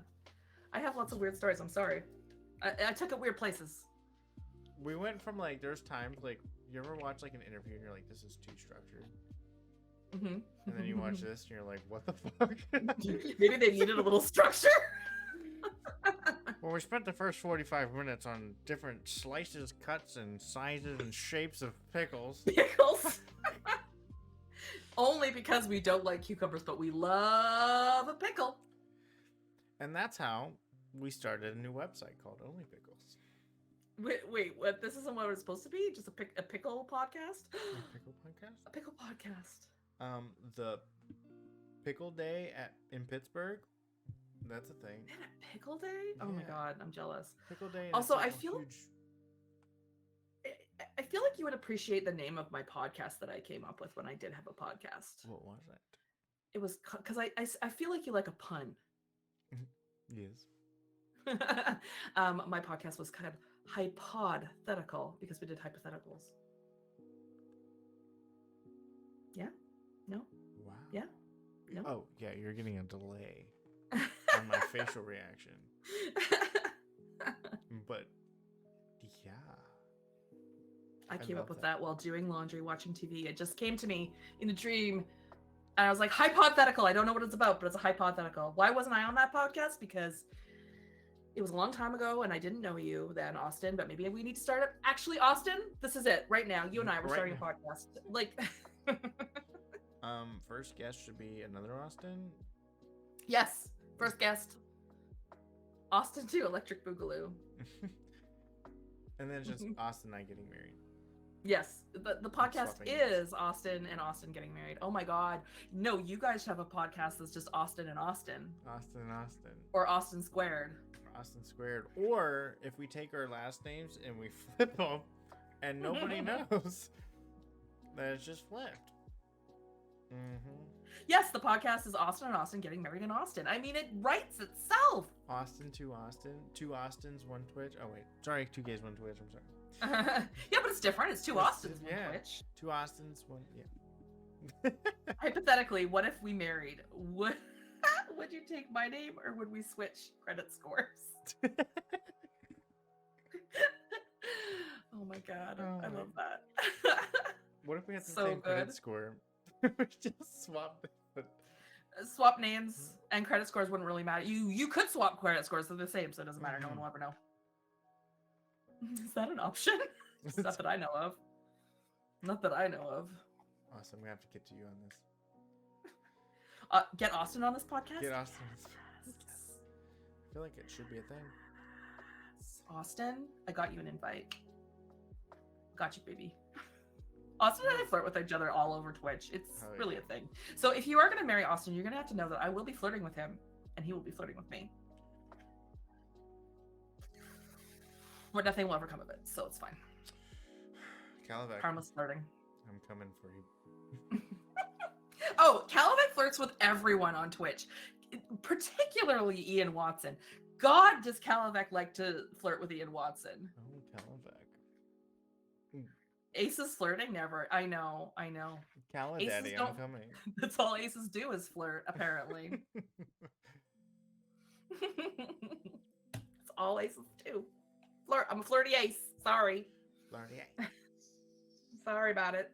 I have lots of weird stories. I'm sorry. I took it weird places. We went from like, there's times like, you ever watch like an interview and you're like, this is too structured? Mm-hmm. And then you watch this and you're like, what the fuck? Maybe they needed a little structure. Well, we spent the first 45 minutes on different slices, cuts, and sizes and shapes of pickles. Pickles. Only because we don't like cucumbers, but we love a pickle. And that's how we started a new website called Only Pickles. Wait, what? This isn't what it was supposed to be? Just a pickle podcast? A pickle podcast? A pickle podcast. The Pickle Day in Pittsburgh. That's a thing. Man, a pickle day? Oh my god, I'm jealous. Pickle Day. Also, I feel like you would appreciate the name of my podcast that I came up with when I did have a podcast. What was it? it was because I feel like you like a pun. Yes. My podcast was kind of hypothetical because we did hypotheticals. Yeah? No? Wow. Yeah? No? Oh, yeah, you're getting a delay on my facial reaction. But yeah. I came love up with that while doing laundry, watching TV. It just came to me in a dream. And I was like, hypothetical. I don't know what it's about, but it's a hypothetical. Why wasn't I on that podcast? Because it was a long time ago and I didn't know you then, Austin, but maybe we need to start it. Actually, Austin, this is it right now. You and I, we're starting a podcast. Like, first guest should be another Austin. yes, first guest, Austin too, Electric Boogaloo. And then it's just Austin and I getting married. Yes, the podcast is Austin and Austin getting married. Oh my God. No, you guys have a podcast that's just Austin and Austin. Austin and Austin. Or Austin squared. Austin squared. Or if we take our last names and we flip them and nobody knows, then it's just flipped. Mm-hmm. Yes, the podcast is Austin and Austin getting married in Austin. I mean, it writes itself. Austin to Austin. Two Austins, one Twitch. Oh, wait. Sorry, two gays, one Twitch. I'm sorry. Yeah, but it's different. It's two Austins, one Twitch. Two Austins, one. Yeah. Hypothetically, what if we married? Would you take my name or would we switch credit scores? Oh my God. I love that. What if we had the So same good. credit score? We just swapped it. Swap names and credit scores wouldn't really matter. You could swap credit scores. They're the same, so it doesn't matter. No one will ever know. Is that an option? Not that I know of. Not that I know of. Awesome. We have to get to you on this. Get Austin on this podcast? Get Austin on this podcast. I feel like it should be a thing. Austin, I got you an invite. Got you, baby. Austin and I flirt with each other all over Twitch. It's really a thing. So if you are going to marry Austin, you're going to have to know that I will be flirting with him and he will be flirting with me. But nothing will ever come of it, so it's fine. Calavec. Harmless flirting. I'm coming for you. Oh, Calavec flirts with everyone on Twitch, particularly Ian Watson. God, does Calavec like to flirt with Ian Watson? Oh, Calavec. Aces flirting? Never. I know. Caladaddy, I'm coming. That's all aces do is flirt, apparently. That's all aces do. Flirt. I'm a flirty ace. Sorry. Flirty ace. Sorry about it.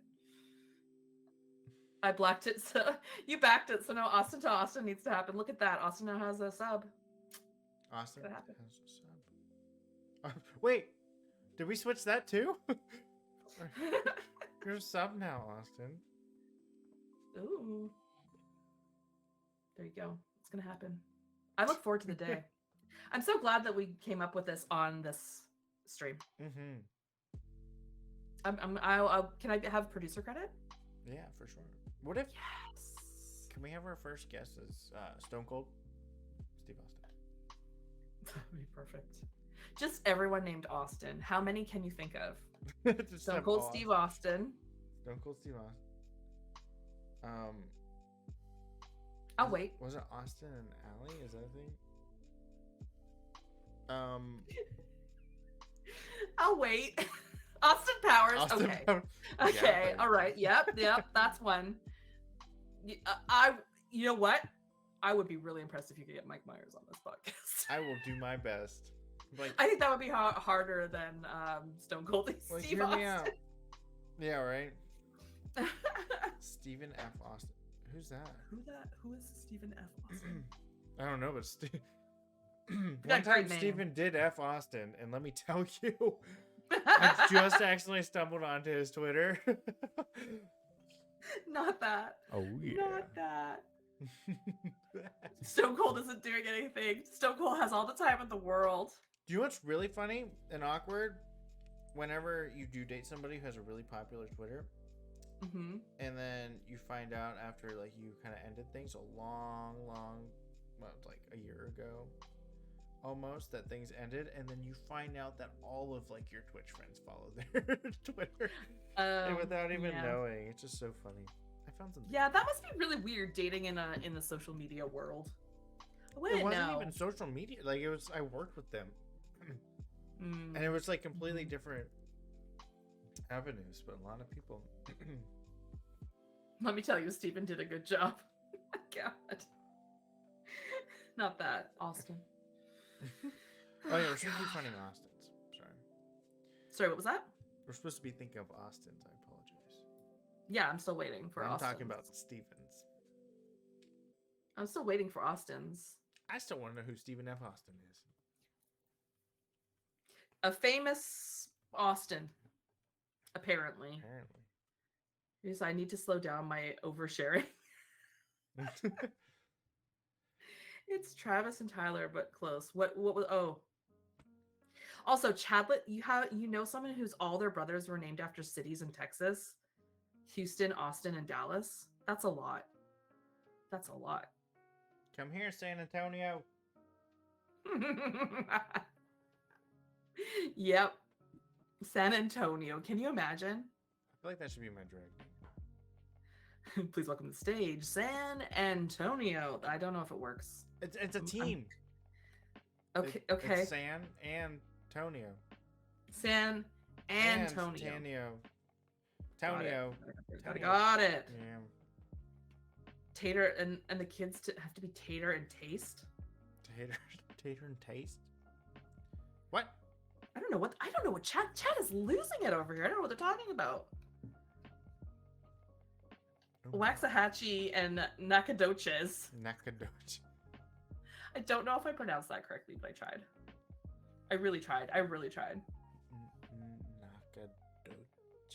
I blacked it, so you backed it, so now Austin to Austin needs to happen. Look at that. Austin now has a sub. Austin has a sub. Wait, did we switch that too? You're a sub now, Austin. Ooh. There you go. It's gonna happen. I look forward to the day. I'm so glad that we came up with this on this stream. Mm-hmm. Can I have producer credit? Yeah, for sure. What if? Yes. Can we have our first guest as Stone Cold Steve Austin? That'd be perfect. Just everyone named Austin. How many can you think of? Stone Cold Steve Austin. Stone Cold Steve Austin. I'll wait. Was it Austin and Allie? Is that a thing? I'll wait. Austin Powers. Austin okay. Powers. Okay. Yeah, all right. Yep. That's one. You know what? I would be really impressed if you could get Mike Myers on this podcast. I will do my best. Like, I think that would be harder than Stone Cold Steve Austin. Out. Yeah, right. Stephen F. Austin. Who's that? Who is Stephen F. Austin? I don't know, but one time Stephen did F. Austin, and let me tell you, I just accidentally stumbled onto his Twitter. Not that. Oh yeah. Not that. Stone Cold isn't doing anything. Stone Cold has all the time in the world. Do you know what's really funny and awkward? Whenever you do date somebody who has a really popular Twitter, and then you find out after like you kind of ended things a long, well, like a year ago, almost, that things ended, and then you find out that all of like your Twitch friends follow their Twitter, and without even knowing, it's just so funny. I found something. Yeah, that must be really weird dating in the social media world. I It wouldn't wasn't know. even social media. Like, it was. I worked with them, and it was like completely different avenues. But a lot of people. Let me tell you, Stephen did a good job. Oh my God. Not that, Austin. Oh yeah, we're supposed to be finding Austin's. Sorry. Sorry, what was that? We're supposed to be thinking of Austin's. I apologize. Yeah, I'm still waiting for I'm Austin's. talking about Stevens. I'm still waiting for Austin's. I still want to know who Stephen F. Austin is. A famous Austin, apparently. Because I need to slow down my oversharing. It's Travis and Tyler, but close. What was? Oh, also Chadlet. You know someone whose all their brothers were named after cities in Texas, Houston, Austin, and Dallas. That's a lot. That's a lot. Come here, San Antonio. Yep, San Antonio. Can you imagine? I feel like that should be my drag name. Please welcome to the stage, San Antonio. I don't know if it works. It's a team. Okay. It's San Antonio. San Antonio. Tonio. Got it. Yeah. Tater and the kids have to be Tater and Taste. Tater and Taste. What? I don't know what Chad is losing it over here. I don't know what they're talking about. Oh. Waxahachie and Nakadoches. Nakadoche. I don't know if I pronounced that correctly, but I tried. I really tried.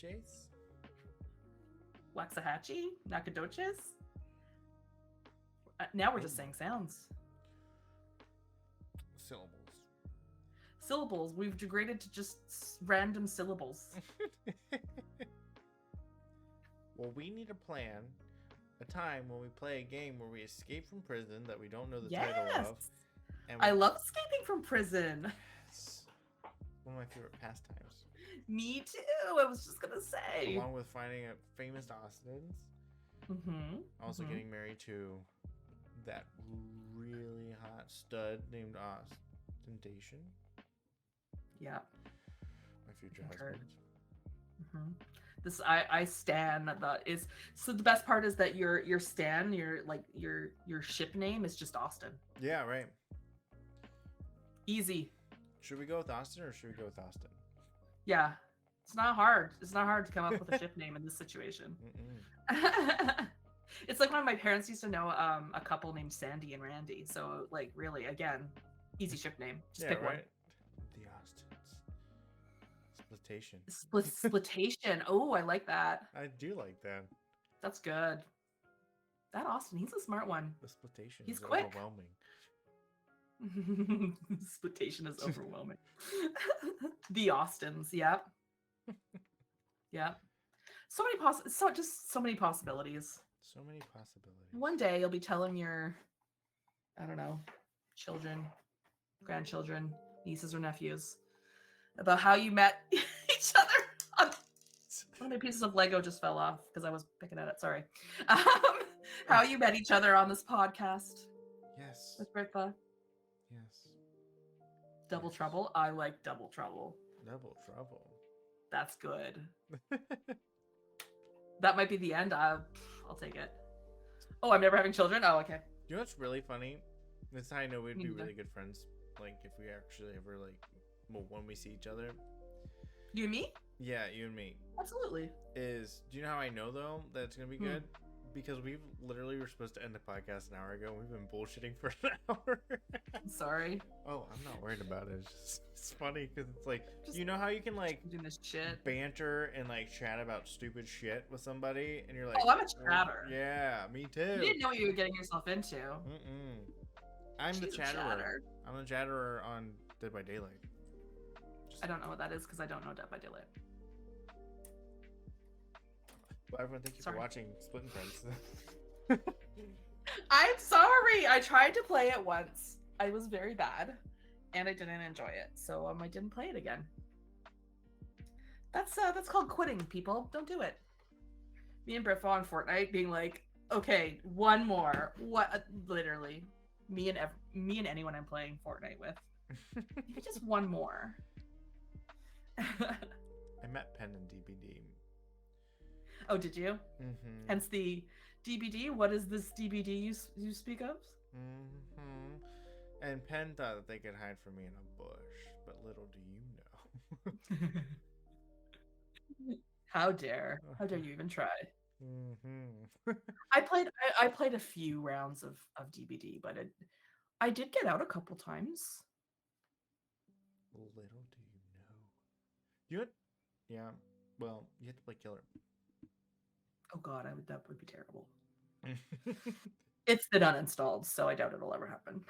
Nakadoches? Waxahachie? Nakadoches? Now we're just saying sounds. Syllables. We've degraded to just random syllables. Well, we need to plan a time when we play a game where we escape from prison that we don't know the title of. And I love escaping from prison. It's one of my favorite pastimes. Me too. I was just gonna say. Along with finding a famous Austins. Also getting married to that really hot stud named Ostentation. Yeah. My future husband. This I stan that is so the best part is that your stan your ship name is just Austin. Yeah, right. Easy. Should we go with Austin or should we go with Austin? Yeah. It's not hard. It's not hard to come up with a ship name in this situation. It's like when my parents used to know a couple named Sandy and Randy. So like really, again, easy ship name. Just pick one. The Austins. Splitation. Splitation. Oh, I like that. I do like that. That's good. That Austin, he's a smart one. The splitation He's is quick. Overwhelming. Splitation is overwhelming. The Austins, yep. Yep. So many possibilities. So many possibilities. One day you'll be telling your, I don't know, children, grandchildren, nieces or nephews about how you met each other. One of my pieces of Lego just fell off because I was picking at it. Sorry. How you met each other on this podcast. Yes. With Britva. Yes. Double Trouble. I like Double Trouble. Double Trouble. That's good. That might be the end. I'll take it. Oh, I'm never having children? Oh, okay. You know what's really funny? This is how I know we'd be really good friends. Like, if we actually ever, like, well, when we see each other. You and me? Yeah, you and me. Absolutely. Do you know how I know, though, that it's going to be good? Because we literally were supposed to end the podcast an hour ago, and we've been bullshitting for an hour. I'm sorry. Oh, I'm not worried about it. It's funny because it's like, you know how you can like doing this shit, banter and like chat about stupid shit with somebody, and you're like, oh, I'm a chatter. Yeah, me too. You didn't know what you were getting yourself into. I'm the chatterer. I'm the chatterer on Dead by Daylight. I don't know what that is because I don't know Dead by Daylight. Well, everyone, thank you for watching Splitting Friends. I'm sorry. I tried to play it once. I was very bad, and I didn't enjoy it, so I didn't play it again. That's called quitting, people. Don't do it. Me and Brit on Fortnite being like, okay, one more. What? Literally, me and anyone I'm playing Fortnite with. Maybe just one more. I met Penn in DBD. Oh, did you? Mm-hmm. Hence the DBD. What is this DBD you speak of? Mm-hmm. And Penn thought that they could hide from me in a bush, but little do you know. How dare? How dare you even try? Mm-hmm. I played a few rounds of DBD, but I did get out a couple times. Little do you know. You had, yeah. Well, you had to play killer. Oh God, that would be terrible. It's been uninstalled, so I doubt it'll ever happen.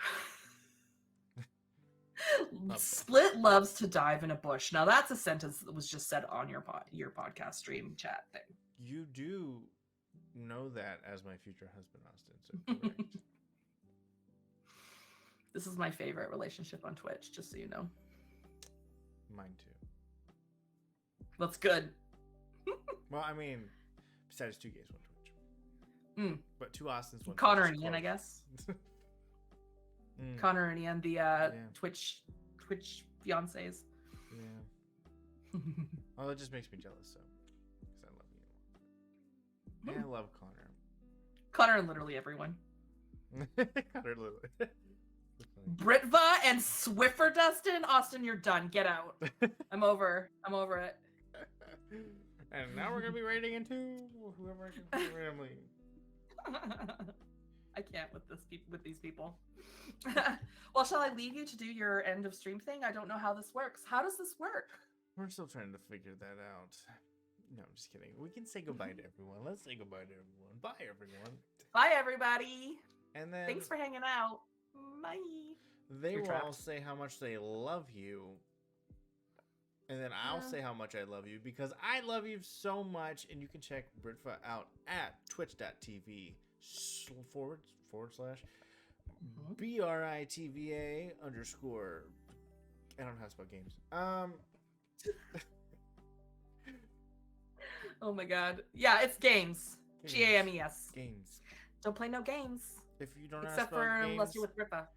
Split loves to dive in a bush. Now that's a sentence that was just said on your podcast stream chat thing. You do know that as my future husband, Austin. So correct. This is my favorite relationship on Twitch, just so you know. Mine too. That's good. Well, I mean, besides 2 gays, 1 Twitch. But 2 Austins, 1 Connor Twitch. and Ian, I guess. Connor and Ian, the Twitch fiancés. Yeah. Well, it just makes me jealous, so because I love you. And I love Connor. Connor and literally everyone. Connor literally. Britva and Swiffer Dustin. Austin, you're done. Get out. I'm over it. And now we're gonna be rating into whoever I can randomly. I can't with these people. Well, shall I leave you to do your end of stream thing? I don't know how this works. How does this work? We're still trying to figure that out. No, I'm just kidding. We can say goodbye to everyone. Let's say goodbye to everyone. Bye, everyone. Bye, everybody. And then thanks for hanging out. Bye. They will all say how much they love you. And then I'll say how much I love you because I love you so much. And you can check Britva out at twitch.tv / BRITVA _ I don't know how to spell games. Oh my god. Yeah, it's games. GAMES. Games. Don't play no games. If you don't except for games, unless you're with Ripa.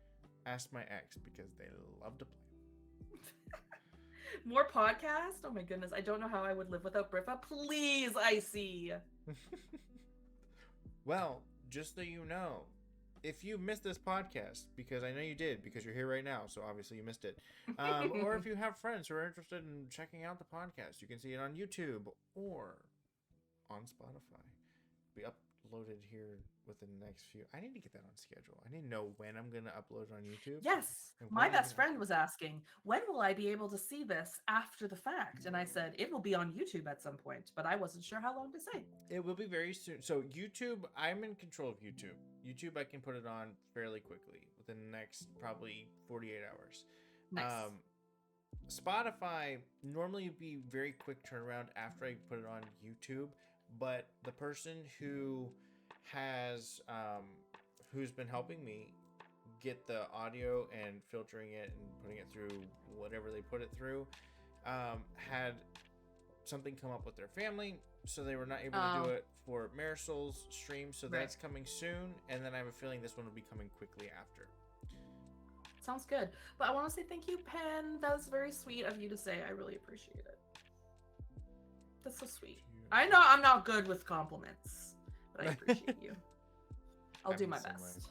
Ask my ex because they love to play. More podcasts? Oh my goodness. I don't know how I would live without Ripa. Please, Icy. Well, just so you know, if you missed this podcast, because I know you did, because you're here right now, so obviously you missed it. Or if you have friends who are interested in checking out the podcast, you can see it on YouTube or on Spotify. Be uploaded here within the next few. I need to get that on schedule. I need to know when I'm going to upload it on YouTube. Yes. My best friend was asking, when will I be able to see this after the fact? And I said, it will be on YouTube at some point, but I wasn't sure how long to say. It will be very soon. So YouTube, I'm in control of YouTube. YouTube, I can put it on fairly quickly within the next probably 48 hours. Nice. Spotify normally would be very quick turnaround after I put it on YouTube, but the person who has who's been helping me get the audio and filtering it and putting it through whatever they put it through had something come up with their family, so they were not able to do it for Marisol's stream, so that's coming soon, and then I have a feeling this one will be coming quickly after. Sounds good. But I want to say thank you, Pen. That was very sweet of you to say. I really appreciate it. That's so sweet. I know I'm not good with compliments, but I appreciate you. I'll do my best.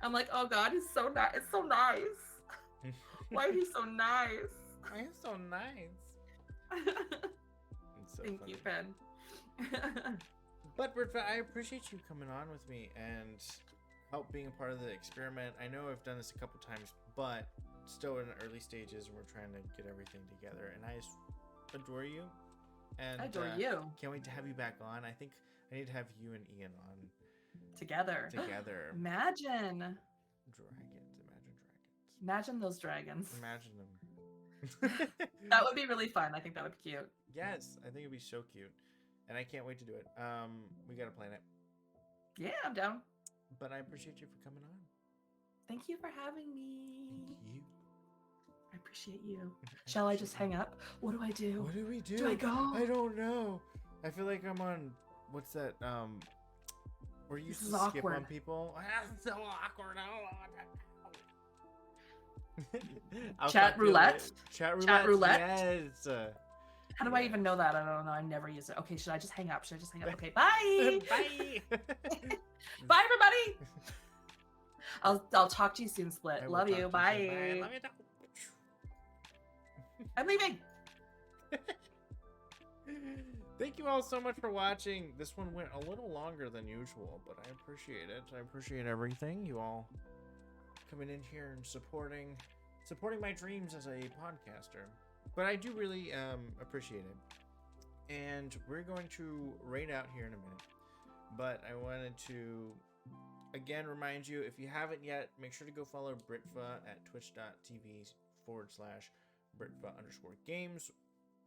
I'm like, oh God, he's so nice. It's so nice. Why is he so nice? Why is so nice? So thank funny. you, Pen. But Britva, I appreciate you coming on with me and help being a part of the experiment. I know I've done this a couple times, but still in the early stages, and we're trying to get everything together. And I just adore you. And I adore you. Can't wait to have you back on. I think I need to have you and Ian on together. Imagine dragons. Imagine those dragons. Imagine them. That would be really fun. I think that would be cute. Yes, I think it'd be so cute. And I can't wait to do it. We gotta plan it. Yeah, I'm down. But I appreciate you for coming on. Thank you for having me. Thank you. I appreciate you. Shall I just hang up? What do I do? What do we do? Do I go? I don't know. I feel like I'm on what's that? Where you This used is to skip on awkward. people. That's so awkward. I'll Chat talk to you roulette? later. Chat Chat roulette. roulette? Yes. How do I even know that? I don't know. I've never used it. Okay, should I just hang up? Should I just hang up? Okay, bye. Bye. Bye, everybody. I'll talk to you soon, Split. Love you. Bye. Love you. I'm leaving. Thank you all so much for watching. This one went a little longer than usual, but I appreciate it. I appreciate everything. You all coming in here and supporting my dreams as a podcaster. But I do really appreciate it. And we're going to raid out here in a minute. But I wanted to again remind you, if you haven't yet, make sure to go follow Britva at twitch.tv/Britva_games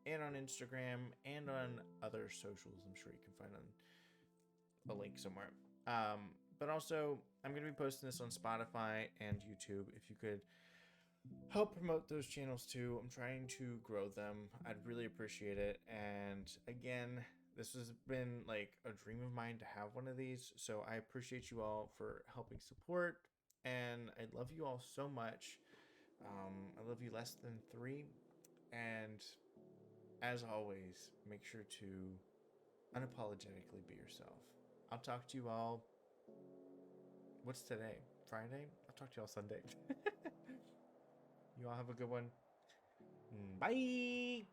and on Instagram and on other socials. I'm sure you can find on a link somewhere. But also, I'm going to be posting this on Spotify and YouTube. If you could help promote those channels too. I'm trying to grow them. I'd really appreciate it. And again, this has been like a dream of mine to have one of these. So I appreciate you all for helping support. And I love you all so much. I love you less than 3. And as always, make sure to unapologetically be yourself. I'll talk to you all. What's today? Friday? I'll talk to you all Sunday. You all have a good one. Bye.